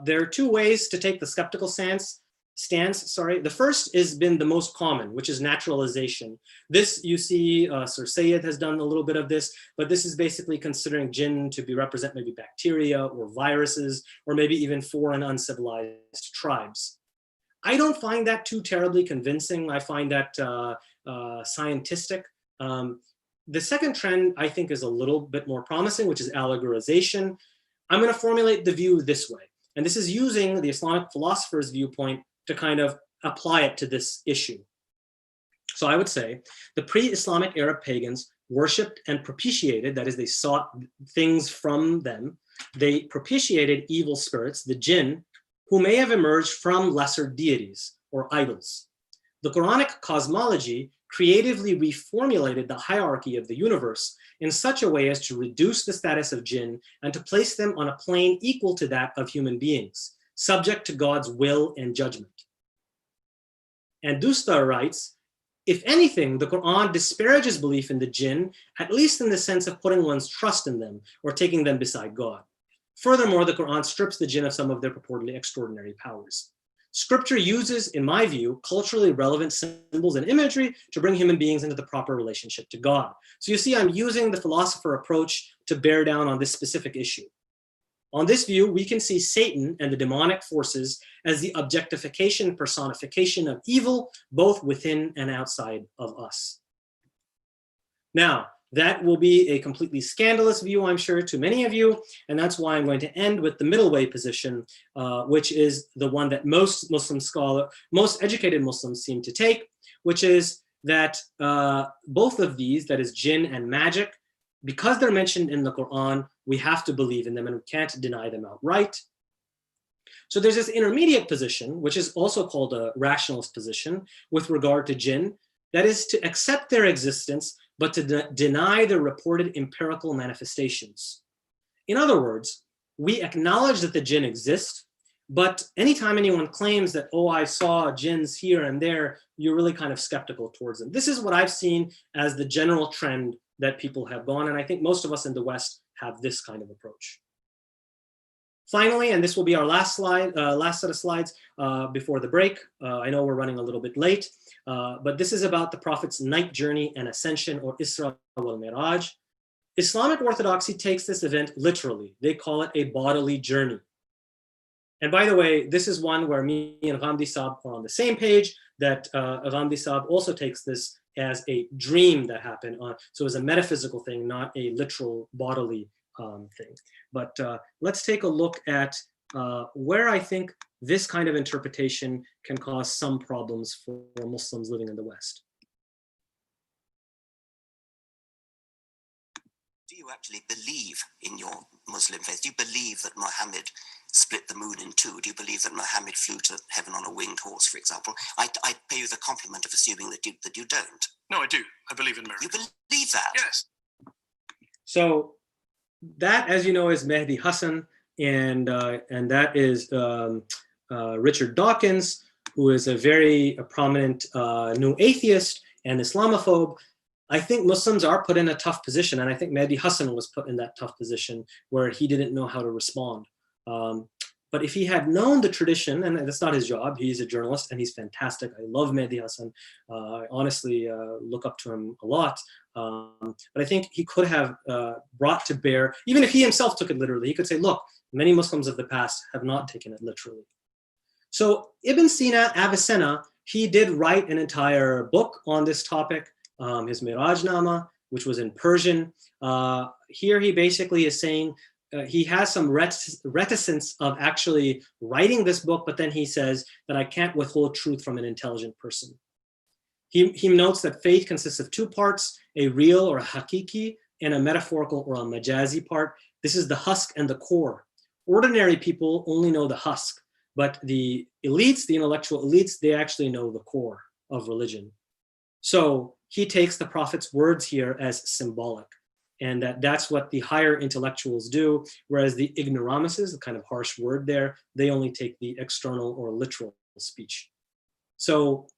[SPEAKER 1] there are two ways to take the skeptical stance. The first has been the most common, which is naturalization. This, you see, Sir Sayyid has done a little bit of this, but this is basically considering jinn to represent maybe bacteria or viruses, or maybe even foreign uncivilized tribes. I don't find that too terribly convincing. I find that scientistic. The second trend, I think, is a little bit more promising, which is allegorization. I'm going to formulate the view this way, and this is using the Islamic philosopher's viewpoint to kind of apply it to this issue. So I would say the pre-Islamic Arab pagans worshipped and propitiated, that is, they sought things from them. They propitiated evil spirits, the jinn, who may have emerged from lesser deities or idols. The Quranic cosmology creatively reformulated the hierarchy of the universe in such a way as to reduce the status of jinn and to place them on a plane equal to that of human beings, subject to God's will and judgment. And Dustar writes, if anything, the Quran disparages belief in the jinn, at least in the sense of putting one's trust in them or taking them beside God. Furthermore, the Quran strips the jinn of some of their purportedly extraordinary powers. Scripture uses, in my view, culturally relevant symbols and imagery to bring human beings into the proper relationship to God. So you see, I'm using the philosopher approach to bear down on this specific issue. On this view, we can see Satan and the demonic forces as the objectification, personification of evil, both within and outside of us. Now, that will be a completely scandalous view, I'm sure, to many of you, and that's why I'm going to end with the middle way position, which is the one that most educated Muslims seem to take, which is that both of these, that is jinn and magic, because they're mentioned in the Quran, we have to believe in them and we can't deny them outright. So there's this intermediate position, which is also called a rationalist position with regard to jinn, that is to accept their existence, but to deny the reported empirical manifestations. In other words, we acknowledge that the jinn exist, but anytime anyone claims that, oh, I saw jinns here and there, you're really kind of skeptical towards them. This is what I've seen as the general trend that people have gone, and I think most of us in the West have this kind of approach. Finally, and this will be our last slide, last set of slides before the break. I know we're running a little bit late, but this is about the Prophet's night journey and ascension, or Isra wal Miraj. Islamic orthodoxy takes this event literally. They call it a bodily journey. And by the way, this is one where me and Ghamidi Saab are on the same page, that Ghamidi Saab also takes this as a dream that happened. So it's a metaphysical thing, not a literal bodily thing. But let's take a look at where I think this kind of interpretation can cause some problems for Muslims living in the West.
[SPEAKER 2] Do you actually believe in your Muslim faith? Do you believe that Muhammad split the moon in two? Do you believe that Muhammad flew to heaven on a winged horse, for example? I pay you the compliment of assuming that you don't.
[SPEAKER 3] No, I do. I believe in miracles.
[SPEAKER 2] You believe that?
[SPEAKER 3] Yes.
[SPEAKER 1] So that, as you know, is Mehdi Hassan, and that is Richard Dawkins, who is a very prominent new atheist and Islamophobe. I think Muslims are put in a tough position, and I think Mehdi Hassan was put in that tough position where he didn't know how to respond. But if he had known the tradition, and that's not his job, he's a journalist and he's fantastic. I love Mehdi Hassan. I honestly look up to him a lot. But I think he could have brought to bear, even if he himself took it literally, he could say, look, many Muslims of the past have not taken it literally. So Ibn Sina, Avicenna, he did write an entire book on this topic, his Mirajnama, which was in Persian. Here he basically is saying, he has some reticence of actually writing this book, but then he says that I can't withhold truth from an intelligent person. He notes that faith consists of two parts, a real or a hakiki, and a metaphorical or a majazi part. This is the husk and the core. Ordinary people only know the husk, but the elites, the intellectual elites, they actually know the core of religion. So he takes the Prophet's words here as symbolic, and that's what the higher intellectuals do, whereas the ignoramuses, the kind of harsh word there, they only take the external or literal speech. So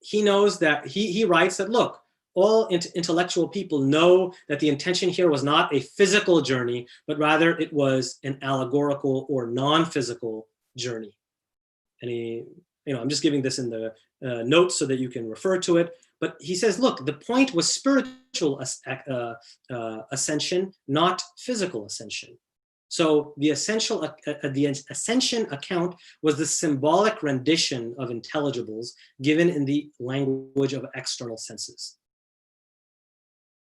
[SPEAKER 1] he knows that, he writes that, look, all intellectual people know that the intention here was not a physical journey, but rather it was an allegorical or non-physical journey. And I'm just giving this in the notes so that you can refer to it. But he says, look, the point was spiritual ascension, not physical ascension. So the ascension account was the symbolic rendition of intelligibles given in the language of external senses.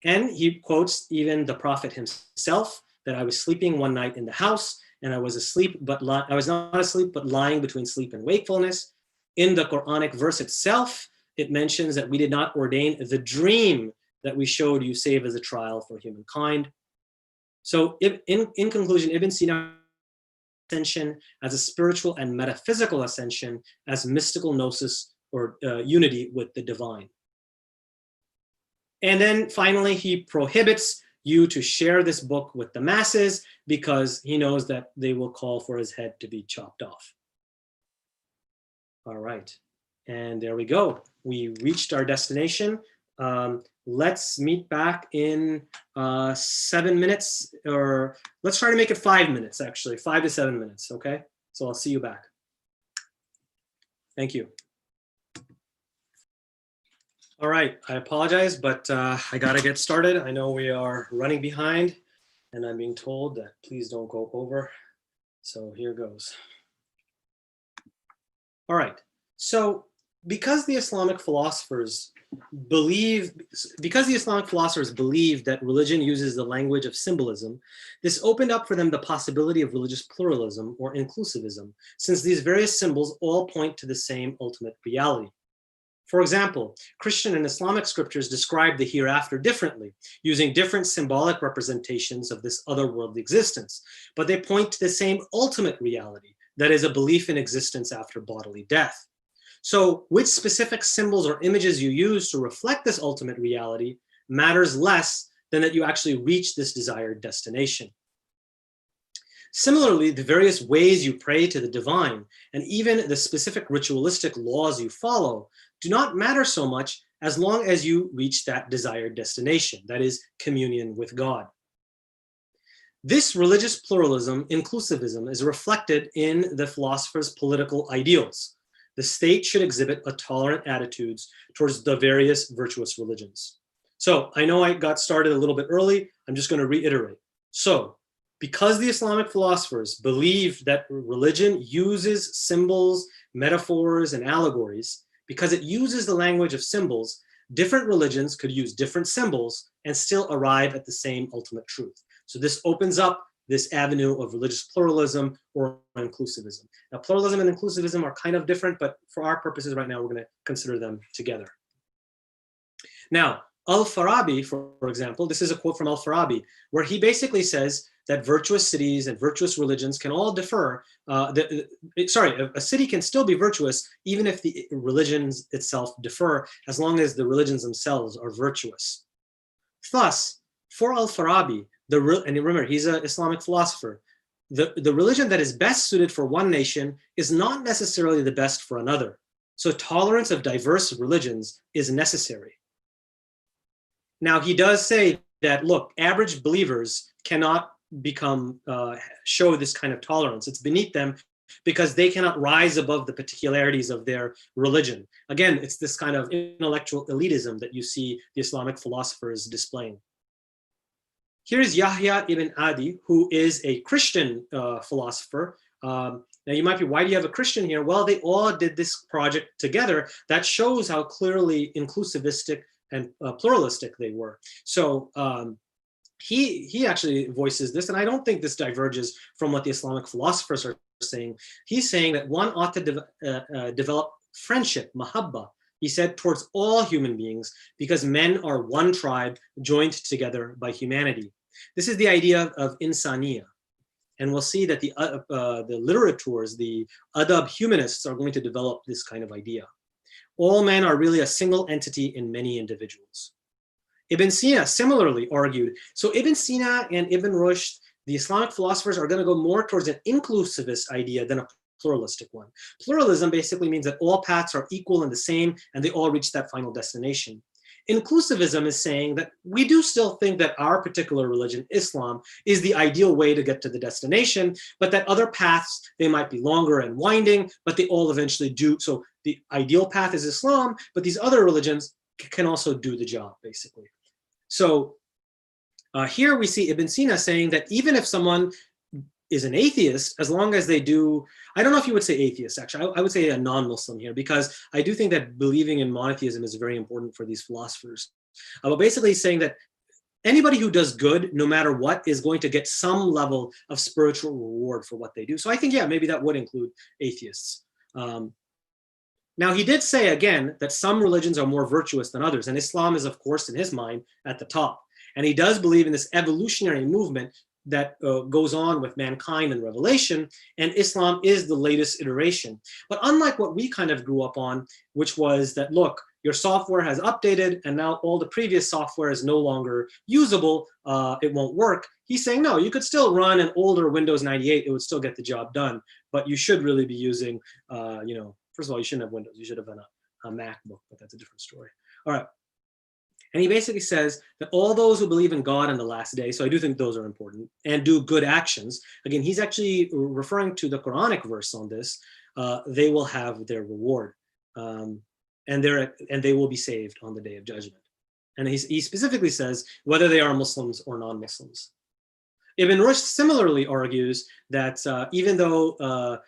[SPEAKER 1] And he quotes even the Prophet himself, that I was sleeping one night in the house, and I was asleep, but I was not asleep, but lying between sleep and wakefulness. In the Quranic verse itself, it mentions that we did not ordain the dream that we showed you save as a trial for humankind. So in conclusion, Ibn Sina ascension as a spiritual and metaphysical ascension as mystical gnosis or unity with the divine. And then finally, he prohibits you to share this book with the masses because he knows that they will call for his head to be chopped off. All right, and there we go. We reached our destination. Let's meet back in 7 minutes, or let's try to make it 5 minutes, actually, 5 to 7 minutes, okay? So I'll see you back. Thank you. All right, I apologize, but I gotta get started. I know we are running behind, and I'm being told that please don't go over. So here goes. All right, so because the Islamic philosophers believe that religion uses the language of symbolism, this opened up for them the possibility of religious pluralism or inclusivism, since these various symbols all point to the same ultimate reality. For example, Christian and Islamic scriptures describe the hereafter differently, using different symbolic representations of this otherworldly existence, but they point to the same ultimate reality, that is, a belief in existence after bodily death. So which specific symbols or images you use to reflect this ultimate reality matters less than that you actually reach this desired destination. Similarly, the various ways you pray to the divine and even the specific ritualistic laws you follow do not matter so much as long as you reach that desired destination, that is, communion with God. This religious pluralism, inclusivism, is reflected in the philosophers' political ideals. The state should exhibit a tolerant attitudes towards the various virtuous religions. So I know I got started a little bit early. I'm just going to reiterate. So because the Islamic philosophers believe that religion uses symbols, metaphors, and allegories, because it uses the language of symbols, different religions could use different symbols and still arrive at the same ultimate truth. So this opens up this avenue of religious pluralism or inclusivism. Now, pluralism and inclusivism are kind of different, but for our purposes right now, we're going to consider them together. Now, Al-Farabi, for example, this is a quote from Al-Farabi, where he basically says that virtuous cities and virtuous religions can all differ. A city can still be virtuous even if the religions itself differ, as long as the religions themselves are virtuous. Thus, for Al-Farabi, and remember, he's an Islamic philosopher, the religion that is best suited for one nation is not necessarily the best for another. So tolerance of diverse religions is necessary. Now, he does say that, look, average believers cannot show this kind of tolerance. It's beneath them because they cannot rise above the particularities of their religion. Again, it's this kind of intellectual elitism that you see the Islamic philosophers displaying. Here's Yahya ibn Adi, who is a Christian philosopher. Now you might be, why do you have a Christian here? Well, they all did this project together. That shows how clearly inclusivistic and pluralistic they were. So he actually voices this, and I don't think this diverges from what the Islamic philosophers are saying. He's saying that one ought to develop friendship, mahabba, he said, towards all human beings, because men are one tribe joined together by humanity. This is the idea of insaniya. And we'll see that the literateurs, the adab humanists, are going to develop this kind of idea. All men are really a single entity in many individuals. Ibn Sina similarly argued. So Ibn Sina and Ibn Rushd, the Islamic philosophers, are going to go more towards an inclusivist idea than a pluralistic one. Pluralism basically means that all paths are equal and the same, and they all reach that final destination. Inclusivism is saying that we do still think that our particular religion, Islam, is the ideal way to get to the destination, but that other paths, they might be longer and winding, but they all eventually do. So the ideal path is Islam, but these other religions can also do the job, basically. So here we see Ibn Sina saying that even if someone is an atheist, as long as they do, I don't know if you would say atheist, actually, I would say a non-Muslim here, because I do think that believing in monotheism is very important for these philosophers. But basically saying that anybody who does good, no matter what, is going to get some level of spiritual reward for what they do. So I think, yeah, maybe that would include atheists. Now, he did say, again, that some religions are more virtuous than others, and Islam is, of course, in his mind, at the top. And he does believe in this evolutionary movement that goes on with mankind and revelation, and Islam is the latest iteration. But unlike what we kind of grew up on, which was that, look, your software has updated and now all the previous software is no longer usable, it won't work. He's saying, no, you could still run an older Windows 98, it would still get the job done, but you should really be using, first of all, you shouldn't have Windows, you should have a MacBook, but that's a different story. All right. And he basically says that all those who believe in God and the last day, so I do think those are important, and do good actions, again, he's actually referring to the Quranic verse on this, they will have their reward. And they will be saved on the day of judgment. And he specifically says whether they are Muslims or non-Muslims. Ibn Rushd similarly argues that even though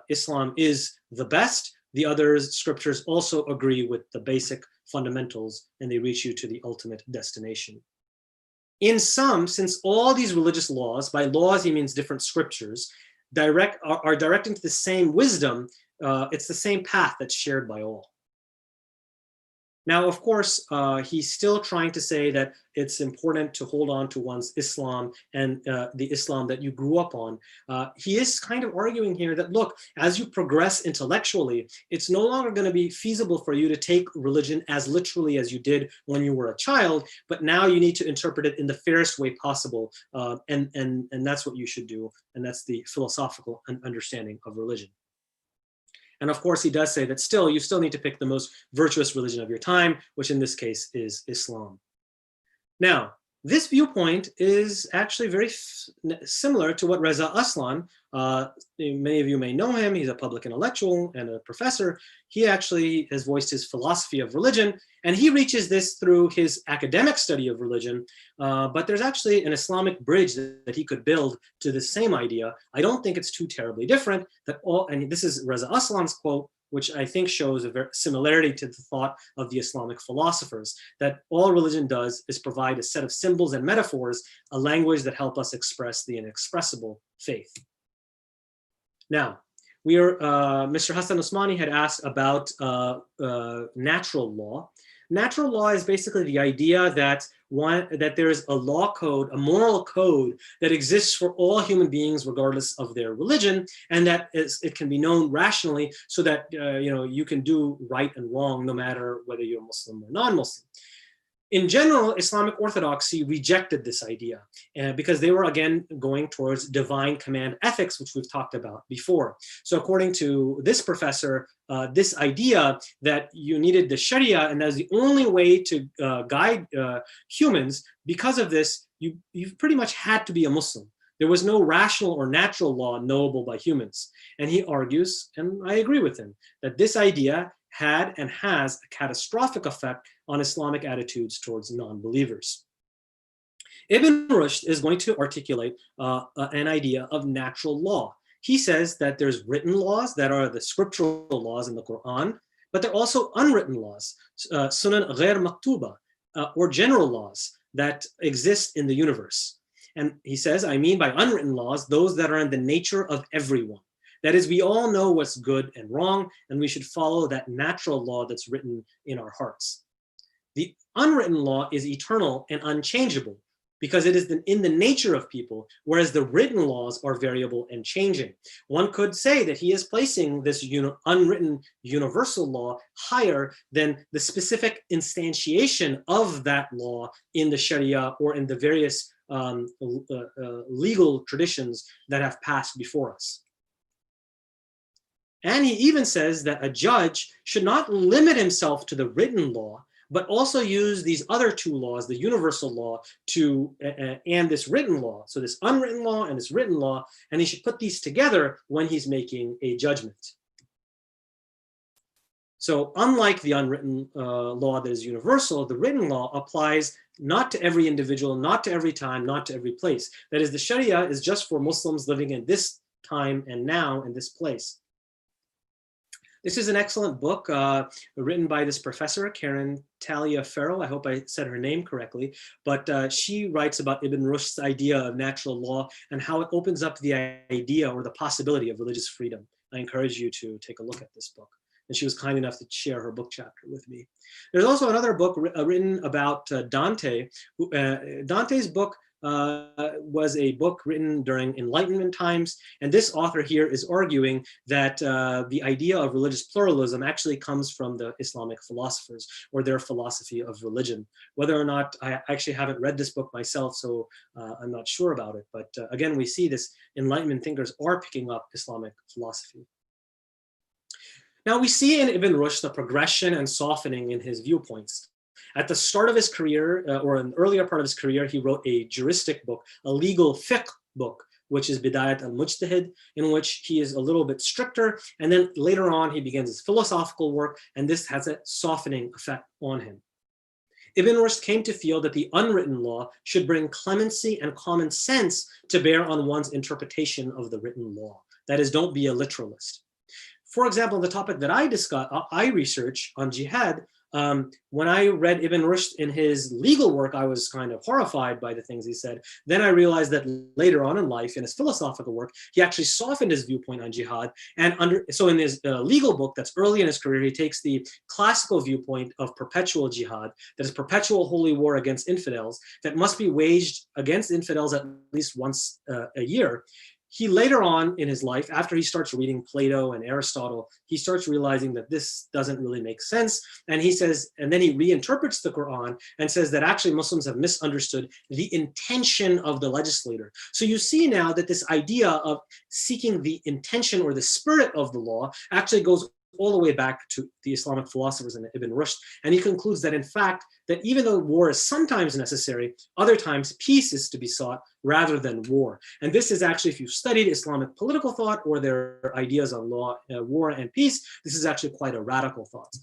[SPEAKER 1] Islam is the best, the other scriptures also agree with the basic fundamentals, and they reach you to the ultimate destination. In sum, since all these religious laws, by laws he means different scriptures, are directing to the same wisdom, it's the same path that's shared by all. Now, of course, he's still trying to say that it's important to hold on to one's Islam and the Islam that you grew up on. He is kind of arguing here that, look, as you progress intellectually, it's no longer going to be feasible for you to take religion as literally as you did when you were a child, but now you need to interpret it in the fairest way possible, and that's what you should do, and that's the philosophical understanding of religion. And of course, he does say that you still need to pick the most virtuous religion of your time, which in this case is Islam. Now, this viewpoint is actually very similar to what Reza Aslan, many of you may know him, he's a public intellectual and a professor. He actually has voiced his philosophy of religion, and he reaches this through his academic study of religion, but there's actually an Islamic bridge that he could build to the same idea. I don't think it's too terribly different, and this is Reza Aslan's quote, which I think shows a similarity to the thought of the Islamic philosophers, that all religion does is provide a set of symbols and metaphors, a language that help us express the inexpressible faith. Now, Mr. Hassan Usmani had asked about natural law. Natural law is basically the idea that there is a law code, a moral code that exists for all human beings regardless of their religion, and that it can be known rationally so that you can do right and wrong no matter whether you're Muslim or non-Muslim. In general, Islamic orthodoxy rejected this idea because they were, again, going towards divine command ethics, which we've talked about before. So according to this professor, this idea that you needed the Sharia and that was the only way to guide humans, because of this, you pretty much had to be a Muslim. There was no rational or natural law knowable by humans. And he argues, and I agree with him, that this idea had and has a catastrophic effect on Islamic attitudes towards non-believers. Ibn Rushd is going to articulate an idea of natural law. He says that there's written laws that are the scriptural laws in the Quran, but there are also unwritten laws, sunan ghair maktuba, or general laws that exist in the universe. And he says, I mean by unwritten laws, those that are in the nature of everyone. That is, we all know what's good and wrong, and we should follow that natural law that's written in our hearts. The unwritten law is eternal and unchangeable because it is in the nature of people, whereas the written laws are variable and changing. One could say that he is placing this unwritten universal law higher than the specific instantiation of that law in the Sharia or in the various legal traditions that have passed before us. And he even says that a judge should not limit himself to the written law, but also use these other two laws, the universal law and this written law. So this unwritten law and this written law, and he should put these together when he's making a judgment. So unlike the unwritten law that is universal, the written law applies not to every individual, not to every time, not to every place. That is, the Sharia is just for Muslims living in this time and now in this place. This is an excellent book written by this professor, Karen Talia Farrell. I hope I said her name correctly, but she writes about Ibn Rushd's idea of natural law and how it opens up the idea or the possibility of religious freedom. I encourage you to take a look at this book. And she was kind enough to share her book chapter with me. There's also another book written about Dante. Dante's book was a book written during Enlightenment times. And this author here is arguing that the idea of religious pluralism actually comes from the Islamic philosophers or their philosophy of religion. Whether or not, I actually haven't read this book myself, so I'm not sure about it. But again, we see this Enlightenment thinkers are picking up Islamic philosophy. Now we see in Ibn Rushd the progression and softening in his viewpoints. At the start of his career, or an earlier part of his career, he wrote a juristic book, a legal fiqh book, which is Bidayat al-Mujtahid, in which he is a little bit stricter. And then later on, he begins his philosophical work, and this has a softening effect on him. Ibn Rushd came to feel that the unwritten law should bring clemency and common sense to bear on one's interpretation of the written law. That is, don't be a literalist. For example, the topic that I research on jihad, when I read Ibn Rushd in his legal work, I was kind of horrified by the things he said. Then I realized that later on in life, in his philosophical work, he actually softened his viewpoint on jihad. And so in his legal book, that's early in his career, he takes the classical viewpoint of perpetual jihad, that is perpetual holy war against infidels, that must be waged against infidels at least once a year. He later on in his life, after he starts reading Plato and Aristotle, he starts realizing that this doesn't really make sense. And he says, and then he reinterprets the Quran and says that actually Muslims have misunderstood the intention of the legislator. So you see now that this idea of seeking the intention or the spirit of the law actually goes all the way back to the Islamic philosophers and Ibn Rushd. And he concludes that in fact, that even though war is sometimes necessary, other times peace is to be sought rather than war. And this is actually, if you've studied Islamic political thought or their ideas on law, war and peace, this is actually quite a radical thought.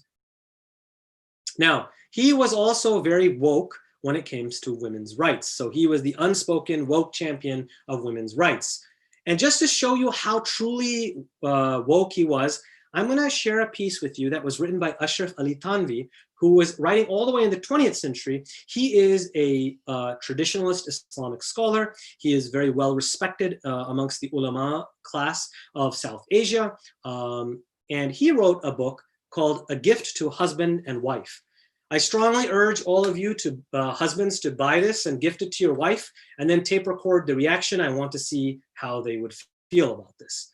[SPEAKER 1] Now, he was also very woke when it came to women's rights. So he was the unspoken woke champion of women's rights. And just to show you how truly woke he was, I'm going to share a piece with you that was written by Ashraf Ali Tanvi, who was writing all the way in the 20th century. He is a traditionalist Islamic scholar. He is very well respected amongst the ulama class of South Asia. And he wrote a book called A Gift to Husband and Wife. I strongly urge all of you to husbands to buy this and gift it to your wife and then tape record the reaction. I want to see how they would feel about this.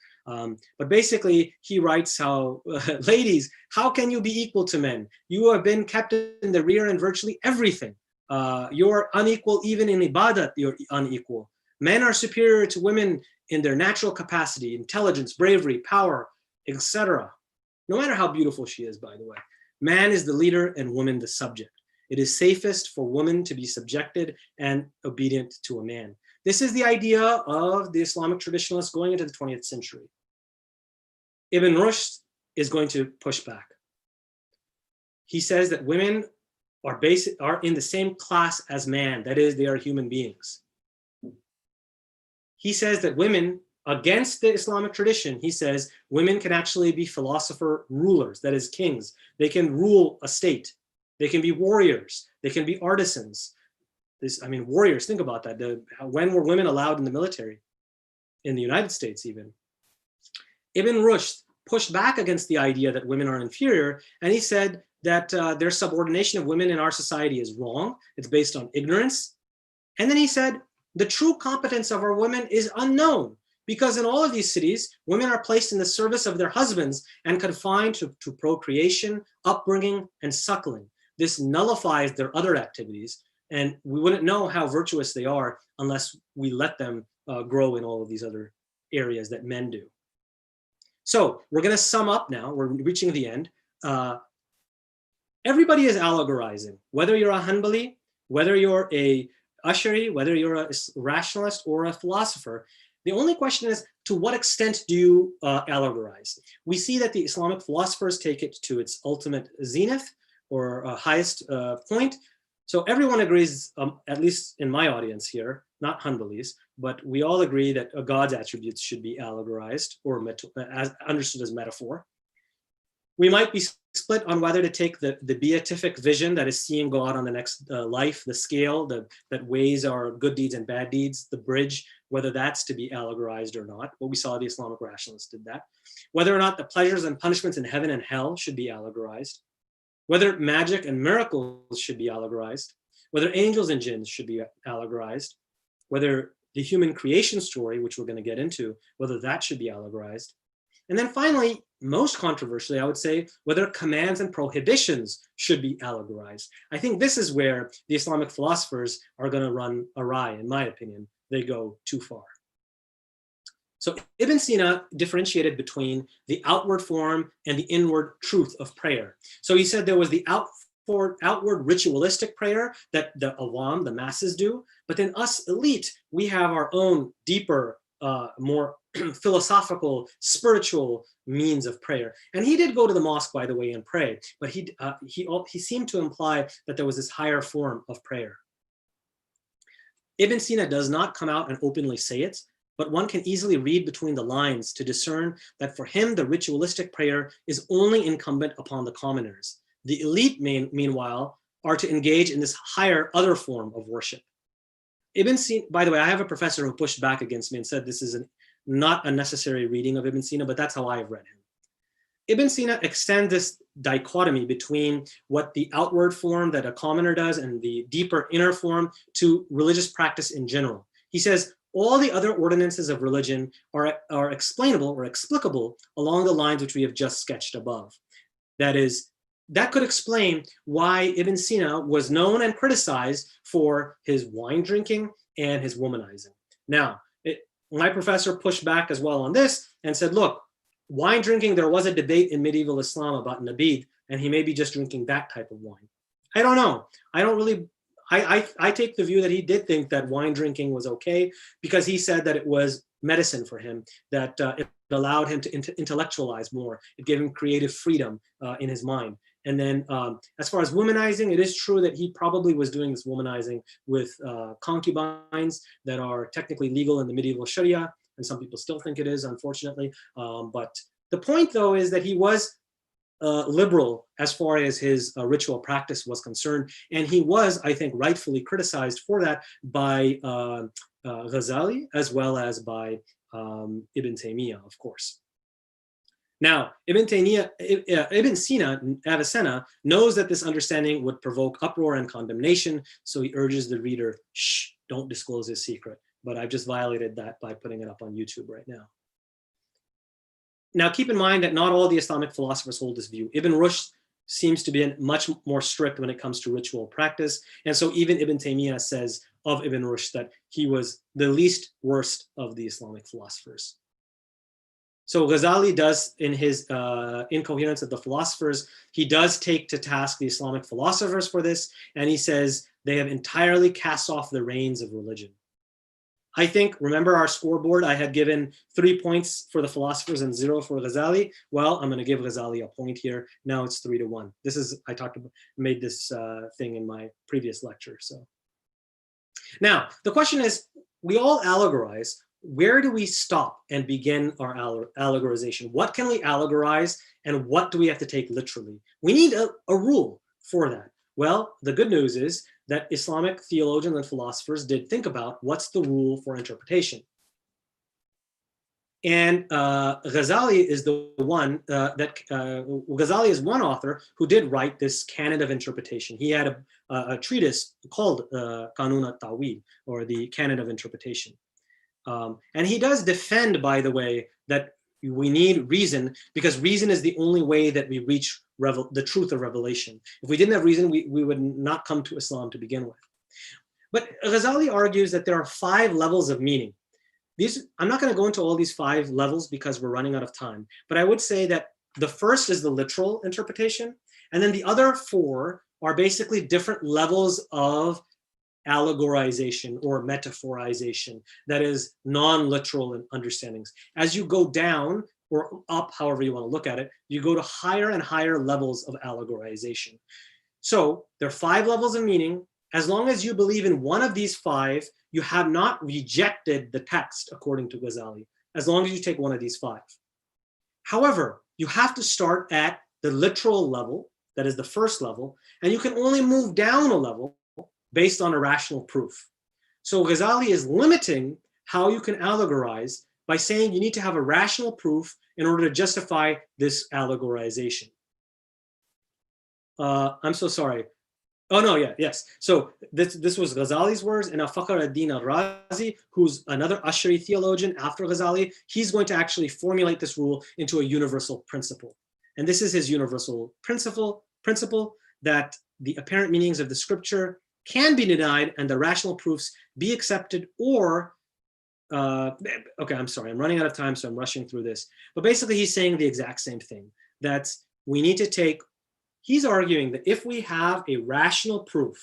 [SPEAKER 1] But basically, he writes how, ladies, how can you be equal to men? You have been kept in the rear in virtually everything. You're unequal even in ibadat, you're unequal. Men are superior to women in their natural capacity, intelligence, bravery, power, etc. No matter how beautiful she is, by the way. Man is the leader and woman the subject. It is safest for women to be subjected and obedient to a man. This is the idea of the Islamic traditionalists going into the 20th century. Ibn Rushd is going to push back. He says that women are in the same class as man, that is, they are human beings. He says that women, against the Islamic tradition, he says women can actually be philosopher rulers, that is, kings. They can rule a state. They can be warriors. They can be artisans. Warriors, think about that. When were women allowed in the military? In the United States, even. Ibn Rushd pushed back against the idea that women are inferior, and he said that their subordination of women in our society is wrong. It's based on ignorance. And then he said, the true competence of our women is unknown, because in all of these cities, women are placed in the service of their husbands and confined to procreation, upbringing, and suckling. This nullifies their other activities, and we wouldn't know how virtuous they are unless we let them grow in all of these other areas that men do. So we're going to sum up now. We're reaching the end. Everybody is allegorizing, whether you're a Hanbali, whether you're a Ash'ari, whether you're a rationalist or a philosopher. The only question is, to what extent do you allegorize? We see that the Islamic philosophers take it to its ultimate zenith or highest point. So everyone agrees, at least in my audience here, not Hanbalis, but we all agree that God's attributes should be allegorized or understood as metaphor. We might be split on whether to take the beatific vision, that is seeing God on the next life, the scale that weighs our good deeds and bad deeds, the bridge, whether that's to be allegorized or not. But we saw the Islamic rationalists did that. Whether or not the pleasures and punishments in heaven and hell should be allegorized. Whether magic and miracles should be allegorized. Whether angels and jinns should be allegorized. Whether the human creation story, which we're going to get into, whether that should be allegorized. And then finally, most controversially, I would say, whether commands and prohibitions should be allegorized. I think this is where the Islamic philosophers are going to run awry, in my opinion. They go too far. So Ibn Sina differentiated between the outward form and the inward truth of prayer. So he said there was the for outward ritualistic prayer that the awam, the masses, do. But then us elite, we have our own deeper, more philosophical, spiritual means of prayer. And he did go to the mosque, by the way, and pray, but he seemed to imply that there was this higher form of prayer. Ibn Sina does not come out and openly say it, but one can easily read between the lines to discern that for him, the ritualistic prayer is only incumbent upon the commoners. The elite, meanwhile, are to engage in this higher other form of worship. Ibn Sina, by the way, I have a professor who pushed back against me and said this is not a necessary reading of Ibn Sina, but that's how I have read him. Ibn Sina extends this dichotomy between what the outward form that a commoner does and the deeper inner form to religious practice in general. He says, all the other ordinances of religion are explainable or explicable along the lines which we have just sketched above. That is, that could explain why Ibn Sina was known and criticized for his wine drinking and his womanizing. Now, my professor pushed back as well on this and said, look, wine drinking, there was a debate in medieval Islam about nabid, and he may be just drinking that type of wine. I don't know. I don't really, I take the view that he did think that wine drinking was okay because he said that it was medicine for him, that it allowed him to intellectualize more. It gave him creative freedom in his mind. And then as far as womanizing, it is true that he probably was doing this womanizing with concubines that are technically legal in the medieval Sharia, and some people still think it is, unfortunately. But the point, though, is that he was liberal as far as his ritual practice was concerned. And he was, I think, rightfully criticized for that by Ghazali as well as by Ibn Taymiyyah, of course. Now, Ibn Sina, Avicenna, knows that this understanding would provoke uproar and condemnation, so he urges the reader, shh, don't disclose his secret. But I've just violated that by putting it up on YouTube right now. Now, keep in mind that not all the Islamic philosophers hold this view. Ibn Rushd seems to be much more strict when it comes to ritual practice. And so even Ibn Taymiyyah says of Ibn Rushd that he was the least worst of the Islamic philosophers. So Ghazali does, in his Incoherence of the Philosophers, he does take to task the Islamic philosophers for this, and he says they have entirely cast off the reins of religion. I think, remember our scoreboard, I had given 3 points for the philosophers and 0 for Ghazali. Well, I'm going to give Ghazali a point here. Now it's 3-1. This is, I made this thing in my previous lecture. So now the question is, we all allegorize. Where do we stop and begin our allegorization? What can we allegorize and what do we have to take literally? We need a rule for that. Well, the good news is that Islamic theologians and philosophers did think about what's the rule for interpretation. And Ghazali is the one Ghazali is one author who did write this canon of interpretation. He had a treatise called Qanun al-Ta'wil, or the canon of interpretation. And he does defend, by the way, that we need reason because reason is the only way that we reach the truth of revelation. If we didn't have reason, we would not come to Islam to begin with. But Ghazali argues that there are 5 levels of meaning. I'm not going to go into all these 5 levels because we're running out of time, but I would say that the first is the literal interpretation, and then the other 4 are basically different levels of allegorization or metaphorization, that is non-literal understandings. As you go down or up, however you want to look at it, you go to higher and higher levels of allegorization. So there are 5 levels of meaning. As long as you believe in one of these 5, you have not rejected the text, according to Ghazali, as long as you take one of these 5. However, you have to start at the literal level, that is the first level, and you can only move down a level based on a rational proof. So Ghazali is limiting how you can allegorize by saying you need to have a rational proof in order to justify this allegorization. I'm so sorry. Oh no, yeah, yes. So this was Ghazali's words, and Fakhr ad-Din al-Razi, who's another Ash'ari theologian after Ghazali, he's going to actually formulate this rule into a universal principle. And this is his universal principle that the apparent meanings of the scripture can be denied and the rational proofs be accepted, or okay, I'm sorry, I'm running out of time, so I'm rushing through this. But basically he's saying the exact same thing, that we need to take he's arguing that if we have a rational proof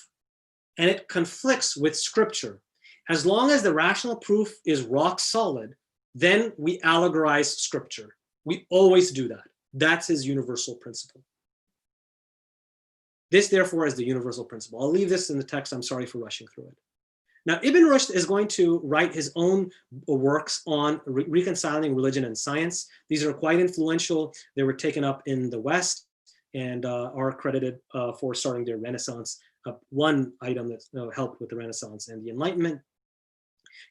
[SPEAKER 1] and it conflicts with scripture, as long as the rational proof is rock solid, then we allegorize scripture. We always do that. That's his universal principle. This, therefore, is the universal principle. I'll leave this in the text. I'm sorry for rushing through it. Now, Ibn Rushd is going to write his own works on reconciling religion and science. These are quite influential. They were taken up in the West and are credited for starting their Renaissance, one item that helped with the Renaissance and the Enlightenment.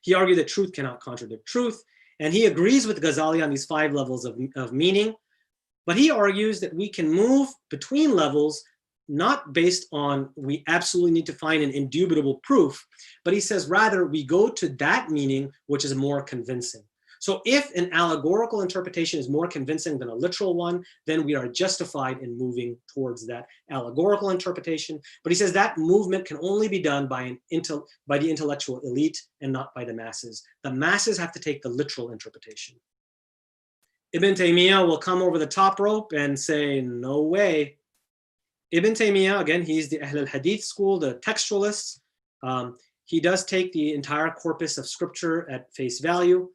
[SPEAKER 1] He argued that truth cannot contradict truth, and he agrees with Ghazali on these 5 levels of meaning, but he argues that we can move between levels not based on we absolutely need to find an indubitable proof, but he says rather we go to that meaning which is more convincing. So if an allegorical interpretation is more convincing than a literal one, then we are justified in moving towards that allegorical interpretation. But he says that movement can only be done by the intellectual elite and not by the masses. The masses have to take the literal interpretation. Ibn Taymiyyah will come over the top rope and say, no way. Ibn Taymiyyah, again, he's the Ahl al-Hadith school, the textualists. He does take the entire corpus of scripture at face value.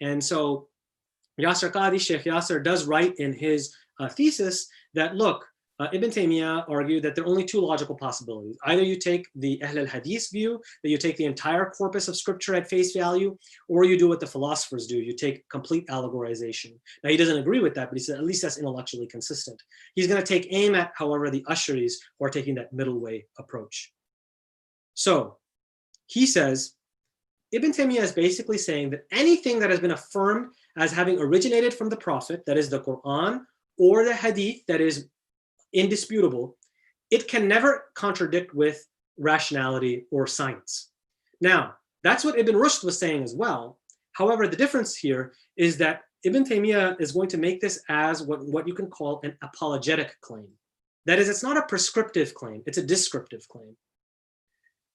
[SPEAKER 1] And so Yasir Qadhi, Sheikh Yasir, does write in his thesis that, look, Ibn Taymiyyah argued that there are only 2 logical possibilities. Either you take the Ahl al-Hadith view, that you take the entire corpus of scripture at face value, or you do what the philosophers do, you take complete allegorization. Now, he doesn't agree with that, but he said at least that's intellectually consistent. He's going to take aim at, however, the Asharis who are taking that middle way approach. So he says, Ibn Taymiyyah is basically saying that anything that has been affirmed as having originated from the Prophet, that is the Quran, or the Hadith, that is indisputable, it can never contradict with rationality or science. Now, that's what Ibn Rushd was saying as well. However, the difference here is that Ibn Taymiyyah is going to make this as what you can call an apologetic claim. That is, it's not a prescriptive claim, it's a descriptive claim.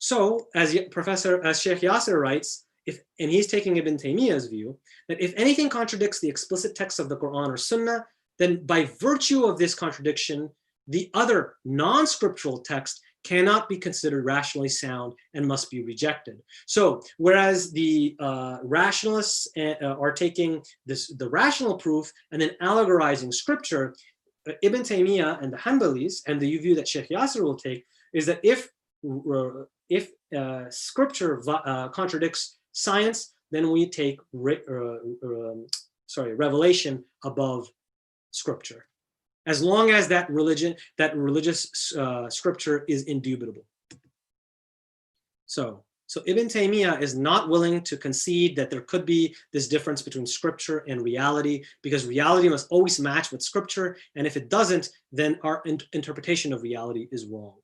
[SPEAKER 1] So, as Sheikh Yasir writes, and he's taking Ibn Taymiyyah's view, that if anything contradicts the explicit text of the Quran or Sunnah, then by virtue of this contradiction, the other non-scriptural text cannot be considered rationally sound and must be rejected. So, whereas the rationalists are taking the rational proof and then allegorizing scripture, Ibn Taymiyyah and the Hanbalis, and the view that Sheikh Yasir will take, is that if scripture contradicts science, then we take revelation above scripture, as long as that religious scripture is indubitable. So Ibn Taymiyyah is not willing to concede that there could be this difference between scripture and reality, because reality must always match with scripture, and if it doesn't, then our interpretation of reality is wrong.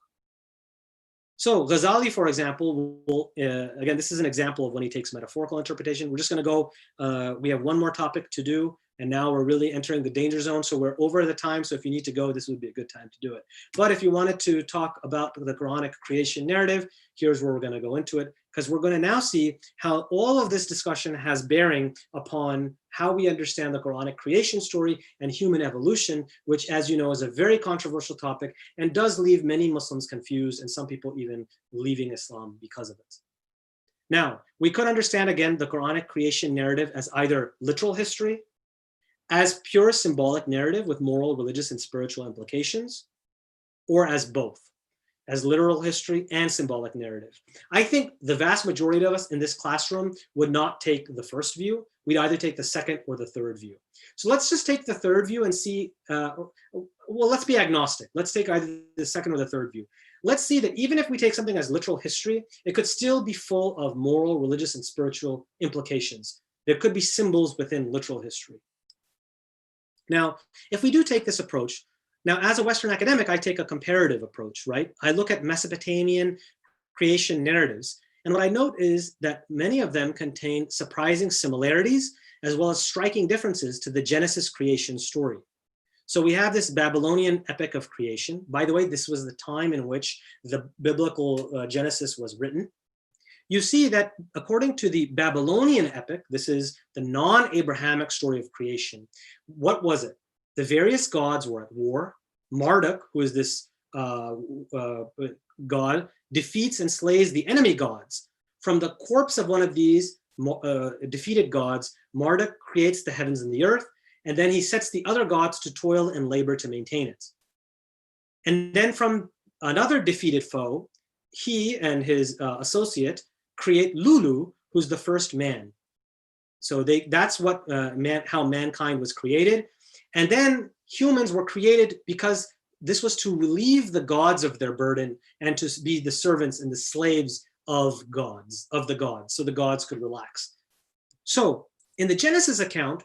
[SPEAKER 1] So Ghazali, for example, will, again, this is an example of when he takes metaphorical interpretation. We're just going to go, we have one more topic to do, and now we're really entering the danger zone. So we're over the time. So if you need to go, this would be a good time to do it. But if you wanted to talk about the Quranic creation narrative, here's where we're going to go into it, because we're going to now see how all of this discussion has bearing upon how we understand the Quranic creation story and human evolution, which, as you know, is a very controversial topic and does leave many Muslims confused, and some people even leaving Islam because of it. Now, we could understand, again, the Quranic creation narrative as either literal history, as pure symbolic narrative with moral, religious, and spiritual implications, or as both, as literal history and symbolic narrative. I think the vast majority of us in this classroom would not take the first view. We'd either take the second or the third view. So let's just take the third view and see, well, let's be agnostic. Let's take either the second or the third view. Let's see that even if we take something as literal history, it could still be full of moral, religious, and spiritual implications. There could be symbols within literal history. Now, if we do take this approach, now as a Western academic, I take a comparative approach, right? I look at Mesopotamian creation narratives, and what I note is that many of them contain surprising similarities as well as striking differences to the Genesis creation story. So we have this Babylonian epic of creation. By the way, this was the time in which the biblical Genesis was written. You see that according to the Babylonian epic, this is the non-Abrahamic story of creation. What was it? The various gods were at war. Marduk, who is this god, defeats and slays the enemy gods. From the corpse of one of these defeated gods, Marduk creates the heavens and the earth, and then he sets the other gods to toil and labor to maintain it. And then from another defeated foe, he and his associate create Lulu, who's the first man. So that's what how mankind was created. And then humans were created because this was to relieve the gods of their burden and to be the servants and the slaves of the gods, so the gods could relax. So in the Genesis account,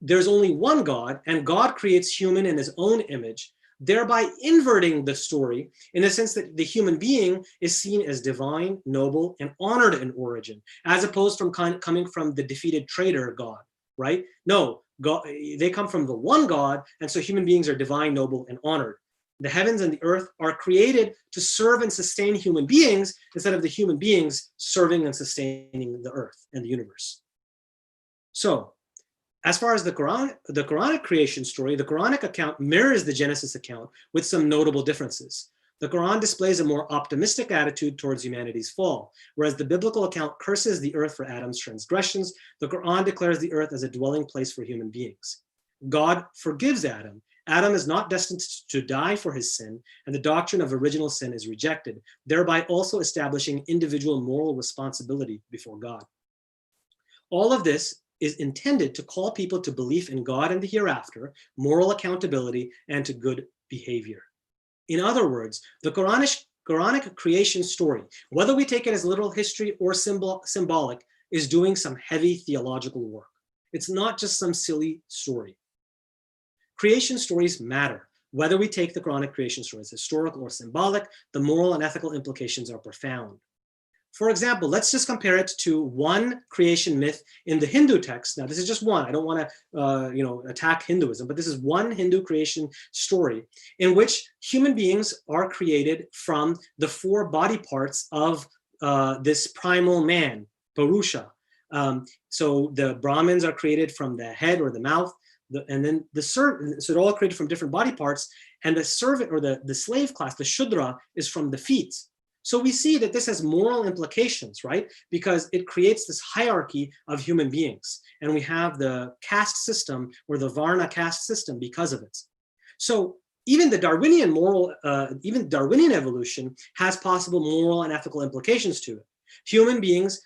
[SPEAKER 1] there's only one God, and God creates human in his own image, thereby inverting the story in the sense that the human being is seen as divine, noble, and honored in origin, as opposed from coming from the defeated traitor God, right? No, God, they come from the one God, and so human beings are divine, noble, and honored. The heavens and the earth are created to serve and sustain human beings instead of the human beings serving and sustaining the earth and the universe. So, as far as the Quranic creation story, the Quranic account mirrors the Genesis account with some notable differences. The Quran displays a more optimistic attitude towards humanity's fall, whereas the biblical account curses the earth for Adam's transgressions. The Quran declares the earth as a dwelling place for human beings. God forgives Adam. Adam is not destined to die for his sin, and the doctrine of original sin is rejected, thereby also establishing individual moral responsibility before God. All of this is intended to call people to belief in God and the hereafter, moral accountability, and to good behavior. In other words, the Quranic creation story, whether we take it as literal history or symbolic, is doing some heavy theological work. It's not just some silly story. Creation stories matter. Whether we take the Quranic creation story as historical or symbolic, the moral and ethical implications are profound. For example, let's just compare it to one creation myth in the Hindu text. Now, this is just one. I don't want to, attack Hinduism, but this is one Hindu creation story in which human beings are created from the four body parts of this primal man, Purusha. So the Brahmins are created from the head or the mouth, and then the servant. So they're all created from different body parts, and the servant or the slave class, the Shudra, is from the feet. So we see that this has moral implications, right? Because it creates this hierarchy of human beings. And we have the caste system or the Varna caste system because of it. So even the Darwinian even Darwinian evolution has possible moral and ethical implications to it. Human beings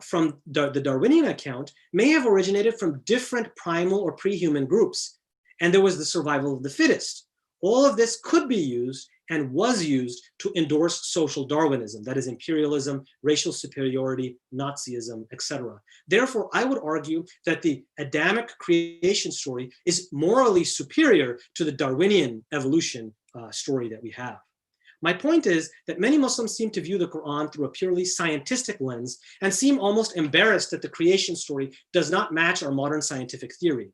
[SPEAKER 1] from the Darwinian account may have originated from different primal or pre-human groups. And there was the survival of the fittest. All of this could be used and was used to endorse social Darwinism, that is imperialism, racial superiority, Nazism, etc. Therefore, I would argue that the Adamic creation story is morally superior to the Darwinian evolution story that we have. My point is that many Muslims seem to view the Quran through a purely scientific lens and seem almost embarrassed that the creation story does not match our modern scientific theory.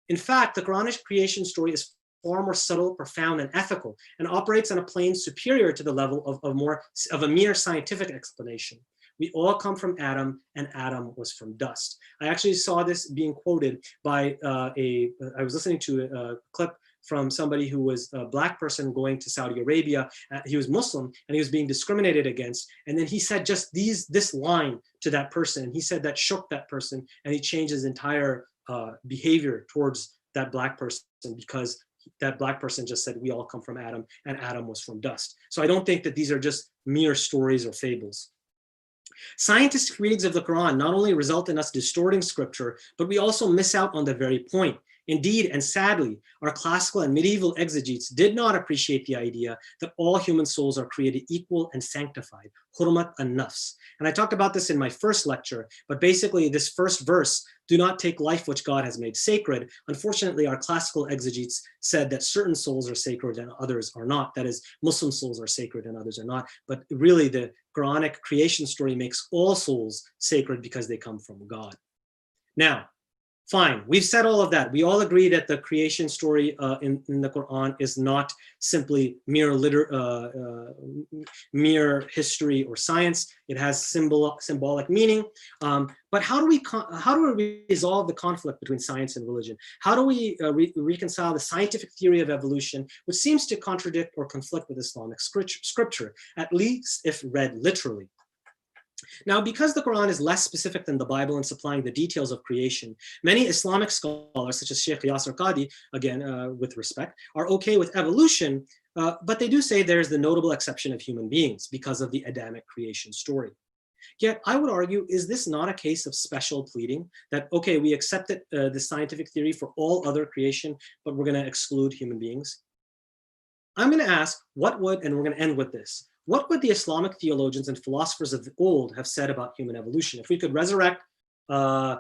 [SPEAKER 1] In fact, the Quranic creation story is far more subtle, profound, and ethical, and operates on a plane superior to the level of a mere scientific explanation. We all come from Adam, and Adam was from dust. I actually saw this being quoted by I was listening to a clip from somebody who was a Black person going to Saudi Arabia. He was Muslim, and he was being discriminated against. And then he said just this line to that person, and he said that shook that person, and he changed his entire behavior towards that Black person because that Black person just said, we all come from Adam, and Adam was from dust. So I don't think that these are just mere stories or fables. Scientific readings of the Quran not only result in us distorting scripture, but we also miss out on the very point. Indeed, and sadly, our classical and medieval exegetes did not appreciate the idea that all human souls are created equal and sanctified, hurmat an-nafs. And I talked about this in my first lecture, but basically this first verse, do not take life which God has made sacred. Unfortunately, our classical exegetes said that certain souls are sacred and others are not. That is, Muslim souls are sacred and others are not. But really, the Quranic creation story makes all souls sacred because they come from God. Now, Fine, we've said all of that. We all agree that the creation story in the Quran is not simply mere history or science. It has symbolic meaning. But how do we resolve the conflict between science and religion? How do we reconcile the scientific theory of evolution, which seems to contradict or conflict with Islamic scripture, at least if read literally? Now, because the Quran is less specific than the Bible in supplying the details of creation, many Islamic scholars, such as Sheikh Yasir Qadhi, again, with respect, are okay with evolution, but they do say there's the notable exception of human beings because of the Adamic creation story. Yet, I would argue, is this not a case of special pleading? That, okay, we accepted the scientific theory for all other creation, but we're going to exclude human beings? I'm going to ask, and we're going to end with this, what would the Islamic theologians and philosophers of the old have said about human evolution? If we could resurrect Imam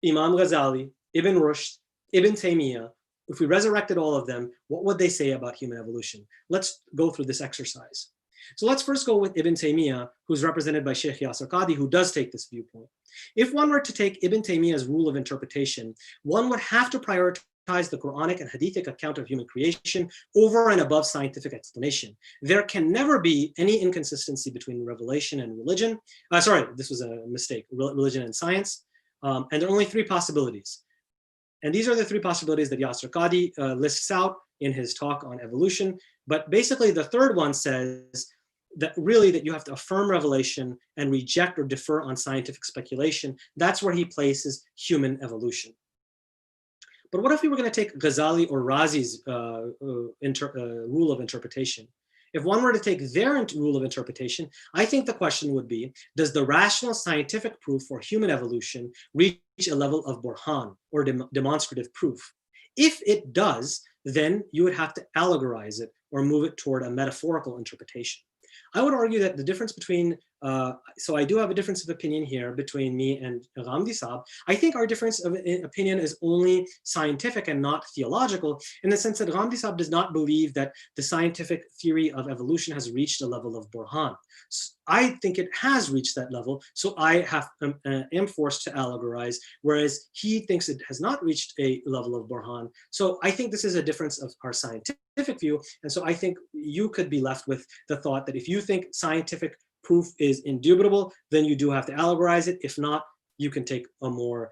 [SPEAKER 1] Ghazali, Ibn Rushd, Ibn Taymiyyah, if we resurrected all of them, what would they say about human evolution? Let's go through this exercise. So let's first go with Ibn Taymiyyah, who's represented by Sheikh Yasir Qadhi, who does take this viewpoint. If one were to take Ibn Taymiyyah's rule of interpretation, one would have to prioritize the Quranic and Hadithic account of human creation over and above scientific explanation. There can never be any inconsistency between revelation and religion. Sorry, this was a mistake, religion and science. And there are only three possibilities. And these are the three possibilities that Yasir Qadhi lists out in his talk on evolution. But basically the third one says that really that you have to affirm revelation and reject or defer on scientific speculation. That's where he places human evolution. But what if we were going to take Ghazali or Razi's rule of interpretation? If one were to take their rule of interpretation, I think the question would be, does the rational scientific proof for human evolution reach a level of burhan, or demonstrative proof? If it does, then you would have to allegorize it or move it toward a metaphorical interpretation. I would argue that the difference between, so I do have a difference of opinion here between me and Ghamidi Saab. I think our difference of opinion is only scientific and not theological, in the sense that Ghamidi Saab does not believe that the scientific theory of evolution has reached a level of burhan. I think it has reached that level, so I am forced to allegorize, whereas he thinks it has not reached a level of burhan. So I think this is a difference of our scientific view, and so I think you could be left with the thought that if you think scientific proof is indubitable, then you do have to allegorize it. If not, you can take a more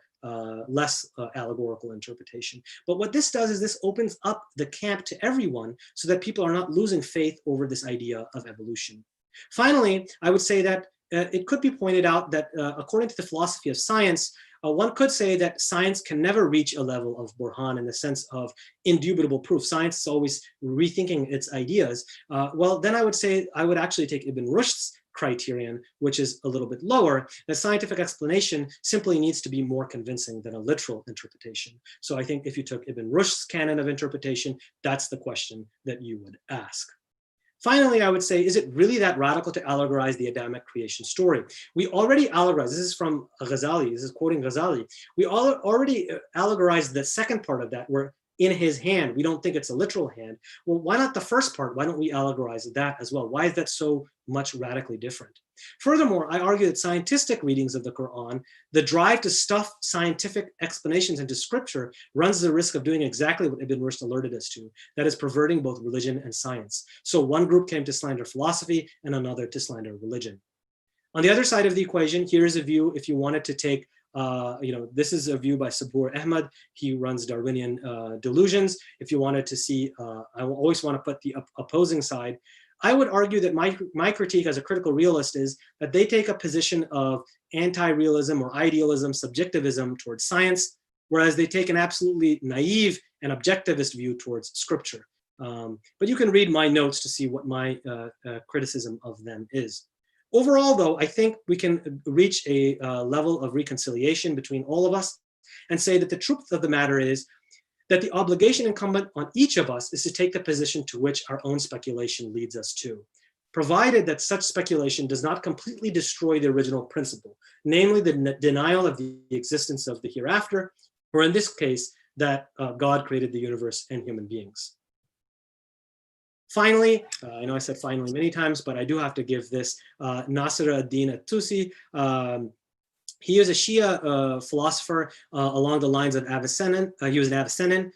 [SPEAKER 1] less allegorical interpretation. But what this does is this opens up the camp to everyone so that people are not losing faith over this idea of evolution. Finally, I would say that it could be pointed out that according to the philosophy of science, one could say that science can never reach a level of burhan in the sense of indubitable proof. Science is always rethinking its ideas. Well, then I would say I would actually take Ibn Rushd's criterion, which is a little bit lower. The scientific explanation simply needs to be more convincing than a literal interpretation. So I think if you took Ibn Rushd's canon of interpretation, that's the question that you would ask. Finally, I would say, is it really that radical to allegorize the Adamic creation story? We already allegorize, this is from Ghazali, this is quoting Ghazali. We already allegorized the second part of that, where in his hand, we don't think it's a literal hand. Well, why not the first part? Why don't we allegorize that as well? Why is that so much radically different? Furthermore, I argue that scientific readings of the Quran, the drive to stuff scientific explanations into scripture, runs the risk of doing exactly what Ibn Rushd alerted us to, that is perverting both religion and science. So one group came to slander philosophy and another to slander religion. On the other side of the equation, here is a view if you wanted to take this is a view by Sabur Ahmad. He runs Darwinian delusions. If you wanted to see, I always want to put the opposing side. I would argue that my critique as a critical realist is that they take a position of anti-realism or idealism, subjectivism towards science, whereas they take an absolutely naive and objectivist view towards scripture. But you can read my notes to see what my criticism of them is. Overall, though, I think we can reach a level of reconciliation between all of us and say that the truth of the matter is that the obligation incumbent on each of us is to take the position to which our own speculation leads us to, provided that such speculation does not completely destroy the original principle, namely the denial of the existence of the hereafter, or in this case, that God created the universe and human beings. Finally, I know I said finally many times, but I do have to give this Nasir ad-Din at-Tusi. He was a Shia philosopher along the lines of Avicenna. He was an Avicennan,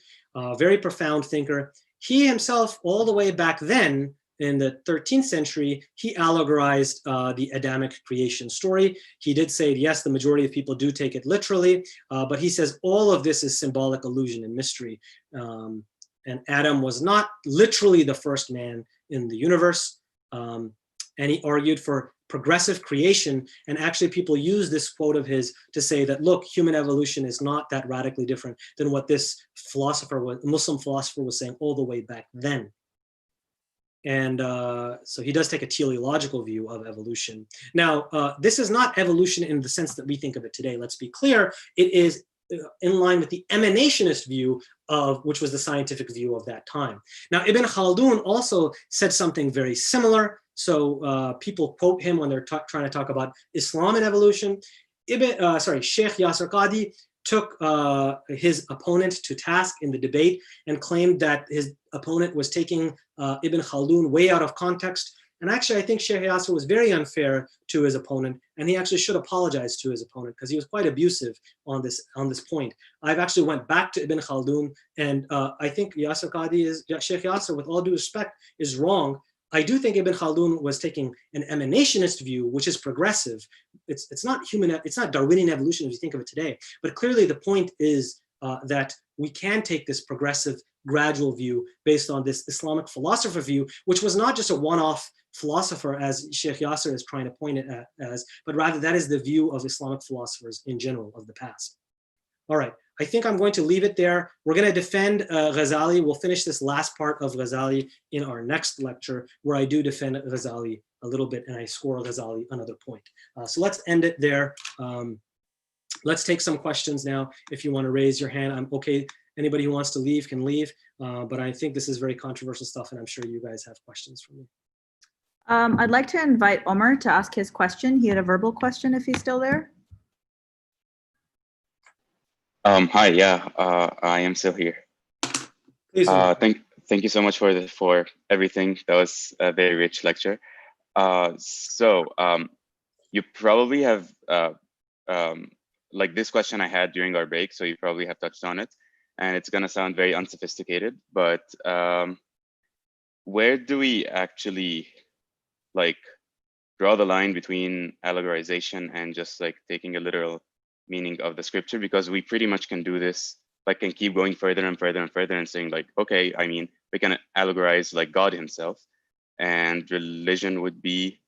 [SPEAKER 1] very profound thinker. He himself, all the way back then, in the 13th century, he allegorized the Adamic creation story. He did say, yes, the majority of people do take it literally, but he says all of this is symbolic illusion and mystery. And Adam was not literally the first man in the universe. And he argued for progressive creation. And actually people use this quote of his to say that, look, human evolution is not that radically different than what this Muslim philosopher was saying all the way back then. And so he does take a teleological view of evolution. Now, this is not evolution in the sense that we think of it today. Let's be clear. It is in line with the emanationist view which was the scientific view of that time. Now, Ibn Khaldun also said something very similar. So people quote him when they're trying to talk about Islam and evolution. Sheikh Yasir Qadhi took his opponent to task in the debate and claimed that his opponent was taking Ibn Khaldun way out of context. And actually, I think Sheikh Yasir was very unfair to his opponent, and he actually should apologize to his opponent because he was quite abusive on this point. I've actually went back to Ibn Khaldun, and I think Sheikh Yasir, with all due respect, is wrong. I do think Ibn Khaldun was taking an emanationist view, which is progressive. It's not Darwinian evolution as you think of it today, but clearly the point is that we can take this progressive, gradual view based on this Islamic philosopher view, which was not just a one-off philosopher as Sheikh Yasir is trying to point it as, but rather that is the view of Islamic philosophers in general of the past. All right, I think I'm going to leave it there. We're going to defend Ghazali. We'll finish this last part of Ghazali in our next lecture, where I do defend Ghazali a little bit and I score Ghazali another point. So let's end it there. Let's take some questions now. If you want to raise your hand, I'm okay. Anybody who wants to leave can leave, but I think this is very controversial stuff and I'm sure you guys have questions for me.
[SPEAKER 4] I'd like to invite Omar to ask his question. He had a verbal question if he's still there.
[SPEAKER 5] Hi, yeah, I am still here.
[SPEAKER 1] Please.
[SPEAKER 5] Thank you so much for everything. That was a very rich lecture. You probably have, like this question I had during our break, so you probably have touched on it, and it's gonna sound very unsophisticated, but where do we actually like draw the line between allegorization and just like taking a literal meaning of the scripture? Because we pretty much can do this, like can keep going further and further and further and saying like, okay, I mean, we can allegorize like God himself and religion would be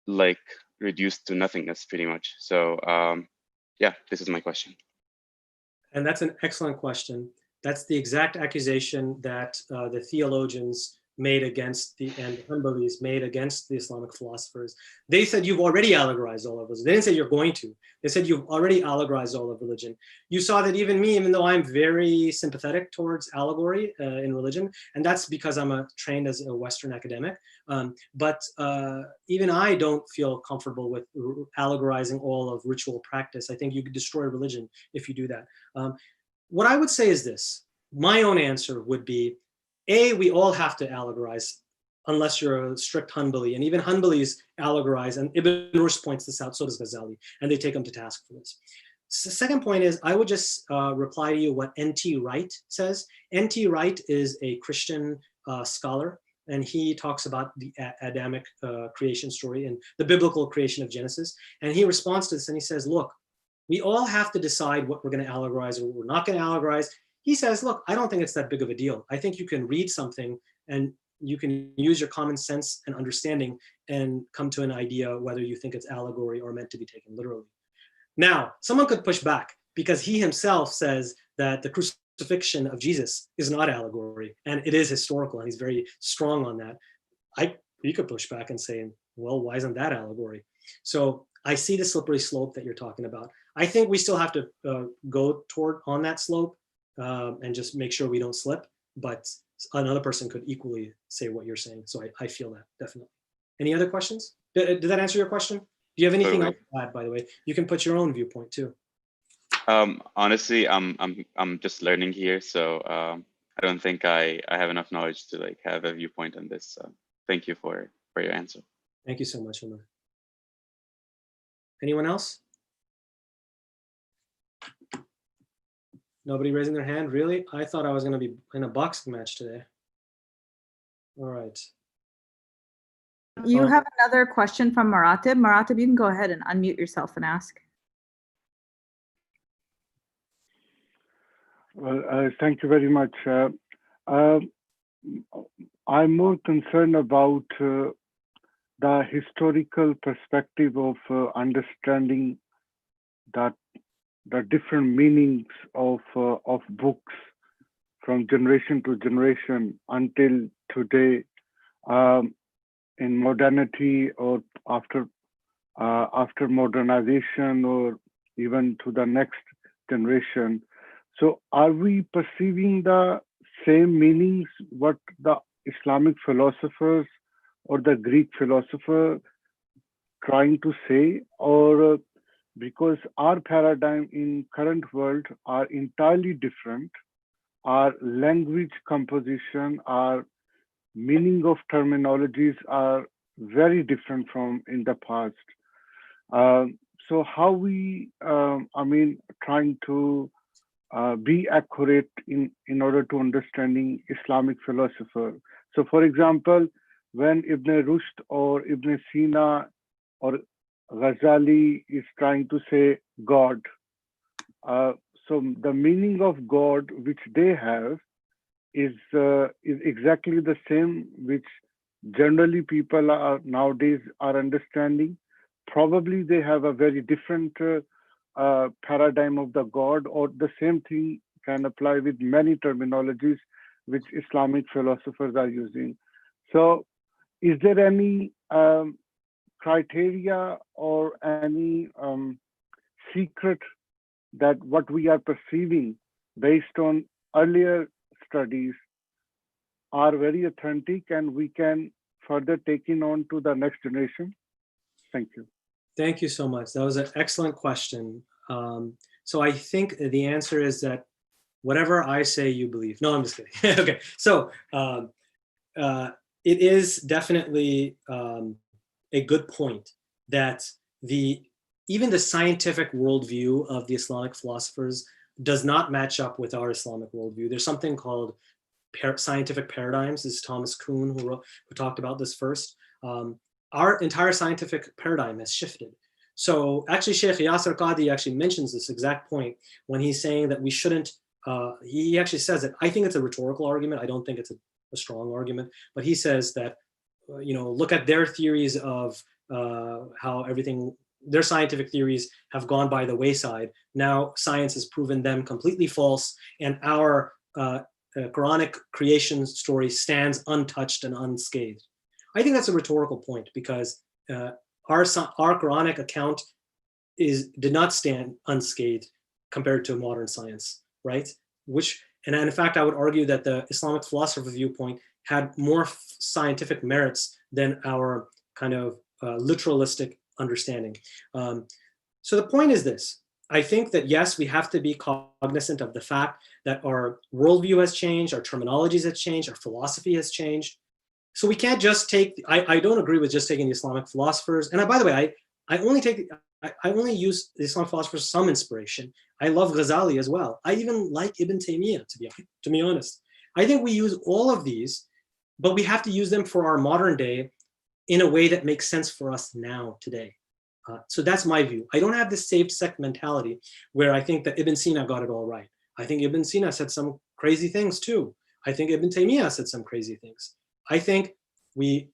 [SPEAKER 5] like reduced to nothingness pretty much. So yeah, this is my question.
[SPEAKER 1] And that's an excellent question. That's the exact accusation that the theologians made against the Hanbalis made against the Islamic philosophers. They said you've already allegorized all of this. They didn't say you're going to. They said you've already allegorized all of religion. You saw that even me, even though I'm very sympathetic towards allegory in religion, and that's because I'm trained as a Western academic, but even I don't feel comfortable with allegorizing all of ritual practice. I think you could destroy religion if you do that. What I would say is this. My own answer would be, we all have to allegorize unless you're a strict Hanbali, and even Hanbalis allegorize, and Ibn Rushd points this out, so does Ghazali, and they take them to task for this. So the second point is, I would just reply to you what N.T. Wright says. N.T. Wright is a Christian scholar, and he talks about the Adamic creation story and the biblical creation of Genesis, and he responds to this and he says, look, we all have to decide what we're going to allegorize or what we're not going to allegorize. He says, look, I don't think it's that big of a deal. I think you can read something and you can use your common sense and understanding and come to an idea whether you think it's allegory or meant to be taken literally. Now, someone could push back because he himself says that the crucifixion of Jesus is not allegory and it is historical, and he's very strong on that. You could push back and say, well, why isn't that allegory? So I see the slippery slope that you're talking about. I think we still have to go toward on that slope. And just make sure we don't slip, but another person could equally say what you're saying. So I feel that, definitely. Any other questions? Did that answer your question? Do you have anything else to add, by the way? You can put your own viewpoint too.
[SPEAKER 5] Honestly, I'm just learning here, so I don't think I have enough knowledge to like have a viewpoint on this. So thank you for your answer.
[SPEAKER 1] Thank you so much, Omar. Anyone else? Nobody raising their hand, really? I thought I was going to be in a boxing match today. All right.
[SPEAKER 4] You have another question from Maratib. Maratib, you can go ahead and unmute yourself and ask.
[SPEAKER 6] Well, thank you very much. I'm more concerned about the historical perspective of understanding that the different meanings of books from generation to generation until today, in modernity or after modernization, or even to the next generation. So are we perceiving the same meanings what the Islamic philosophers or the Greek philosopher trying to say, or because our paradigm in current world are entirely different, our language composition, our meaning of terminologies are very different from in the past. So how we, trying to be accurate in order to understanding Islamic philosopher. So for example, when Ibn Rushd or Ibn Sina or Ghazali is trying to say God, so the meaning of God which they have is exactly the same which generally people are nowadays are understanding. Probably they have a very different paradigm of the God, or the same thing can apply with many terminologies which Islamic philosophers are using. So is there any criteria or any secret that what we are perceiving based on earlier studies are very authentic and we can further take it on to the next generation? Thank you.
[SPEAKER 1] Thank you so much. That was an excellent question. So I think the answer is that whatever I say, you believe. No, I'm just kidding. Okay, so it is definitely a good point that even the scientific worldview of the Islamic philosophers does not match up with our Islamic worldview. There's something called scientific paradigms. This is Thomas Kuhn who talked about this first. Our entire scientific paradigm has shifted. So actually Sheikh Yasser Qadhi actually mentions this exact point when he's saying that we shouldn't, he actually says that, I think it's a rhetorical argument. I don't think it's a strong argument, but he says that, look at their theories of how their scientific theories have gone by the wayside. Now science has proven them completely false, and our Quranic creation story stands untouched and unscathed. I think that's a rhetorical point, because our Quranic account did not stand unscathed compared to modern science, right? And in fact, I would argue that the Islamic philosopher viewpoint had more scientific merits than our kind of literalistic understanding. So the point is this: I think that yes, we have to be cognizant of the fact that our worldview has changed, our terminologies have changed, our philosophy has changed. So we can't just take, I don't agree with just taking the Islamic philosophers. And by the way, I only use the Islamic philosophers for some inspiration. I love Ghazali as well. I even like Ibn Taymiyyah, to be honest. I think we use all of these, but we have to use them for our modern day in a way that makes sense for us now, today. So that's my view. I don't have this saved sect mentality where I think that Ibn Sina got it all right. I think Ibn Sina said some crazy things too. I think Ibn Taymiyyah said some crazy things. I think we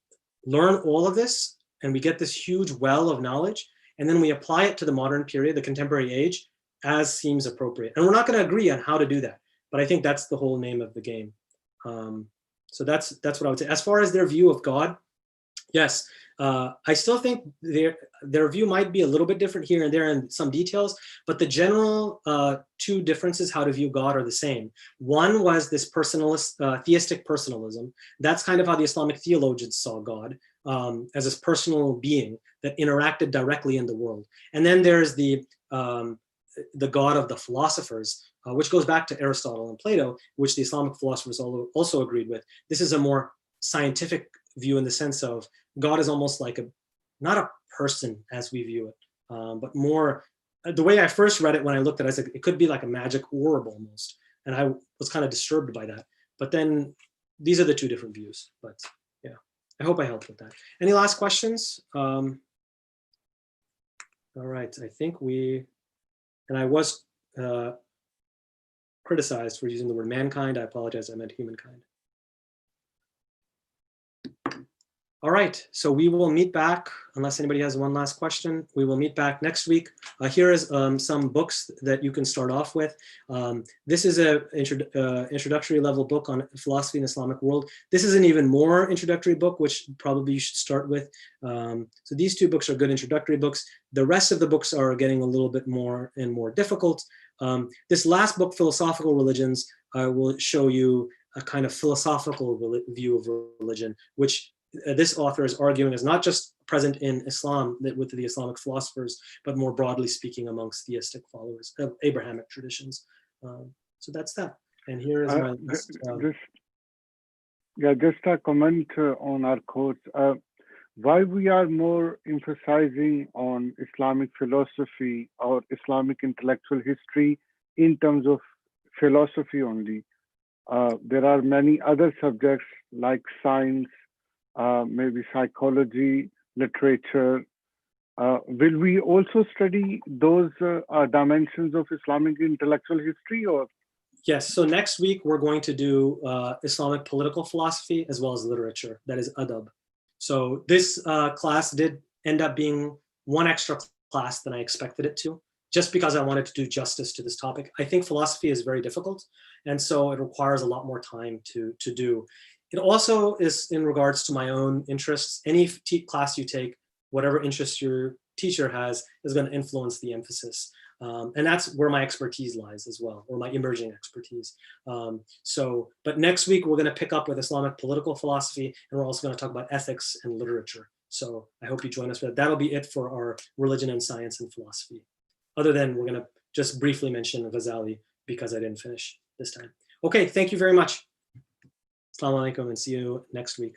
[SPEAKER 1] learn all of this and we get this huge well of knowledge, and then we apply it to the modern period, the contemporary age, as seems appropriate. And we're not going to agree on how to do that, but I think that's the whole name of the game. So that's what I would say. As far as their view of God, yes, I still think their view might be a little bit different here and there in some details, but the general two differences how to view God are the same. One was this personalist, theistic personalism. That's kind of how the Islamic theologians saw God, as this personal being that interacted directly in the world. And then there's the God of the philosophers, which goes back to Aristotle and Plato, which the Islamic philosophers also agreed with. This is a more scientific view in the sense of God is almost like not a person as we view it, but more the way I first read it when I looked at it, I said it could be like a magic orb almost. And I was kind of disturbed by that. But then these are the two different views. But yeah, I hope I helped with that. Any last questions? All right, I think and I was criticized for using the word mankind. I apologize, I meant humankind. All right, so we will meet back, unless anybody has one last question, we will meet back next week. Here is some books that you can start off with. This is an introductory level book on philosophy in the Islamic world. This is an even more introductory book, which probably you should start with. So these two books are good introductory books. The rest of the books are getting a little bit more and more difficult. This last book, Philosophical Religions, will show you a kind of philosophical view of religion, which this author is arguing is not just present in Islam with the Islamic philosophers, but more broadly speaking amongst theistic followers of Abrahamic traditions. So that's that. And here is my last,
[SPEAKER 6] just a comment on our quote. Why we are more emphasizing on Islamic philosophy or Islamic intellectual history in terms of philosophy only. There are many other subjects like science, maybe psychology, literature. Will we also study those dimensions of Islamic intellectual history, or?
[SPEAKER 1] Yes, so next week we're going to do Islamic political philosophy as well as literature, that is adab. So this class did end up being one extra class than I expected it to, just because I wanted to do justice to this topic. I think philosophy is very difficult, and so it requires a lot more time to do. It also is in regards to my own interests. Any class you take, whatever interest your teacher has, is going to influence the emphasis. And that's where my expertise lies as well, or my emerging expertise. But next week, we're going to pick up with Islamic political philosophy, and we're also going to talk about ethics and literature. So I hope you join us for that. That'll be it for our religion and science and philosophy. Other than we're going to just briefly mention Ghazali because I didn't finish this time. Okay, thank you very much. Assalamu alaikum, and see you next week.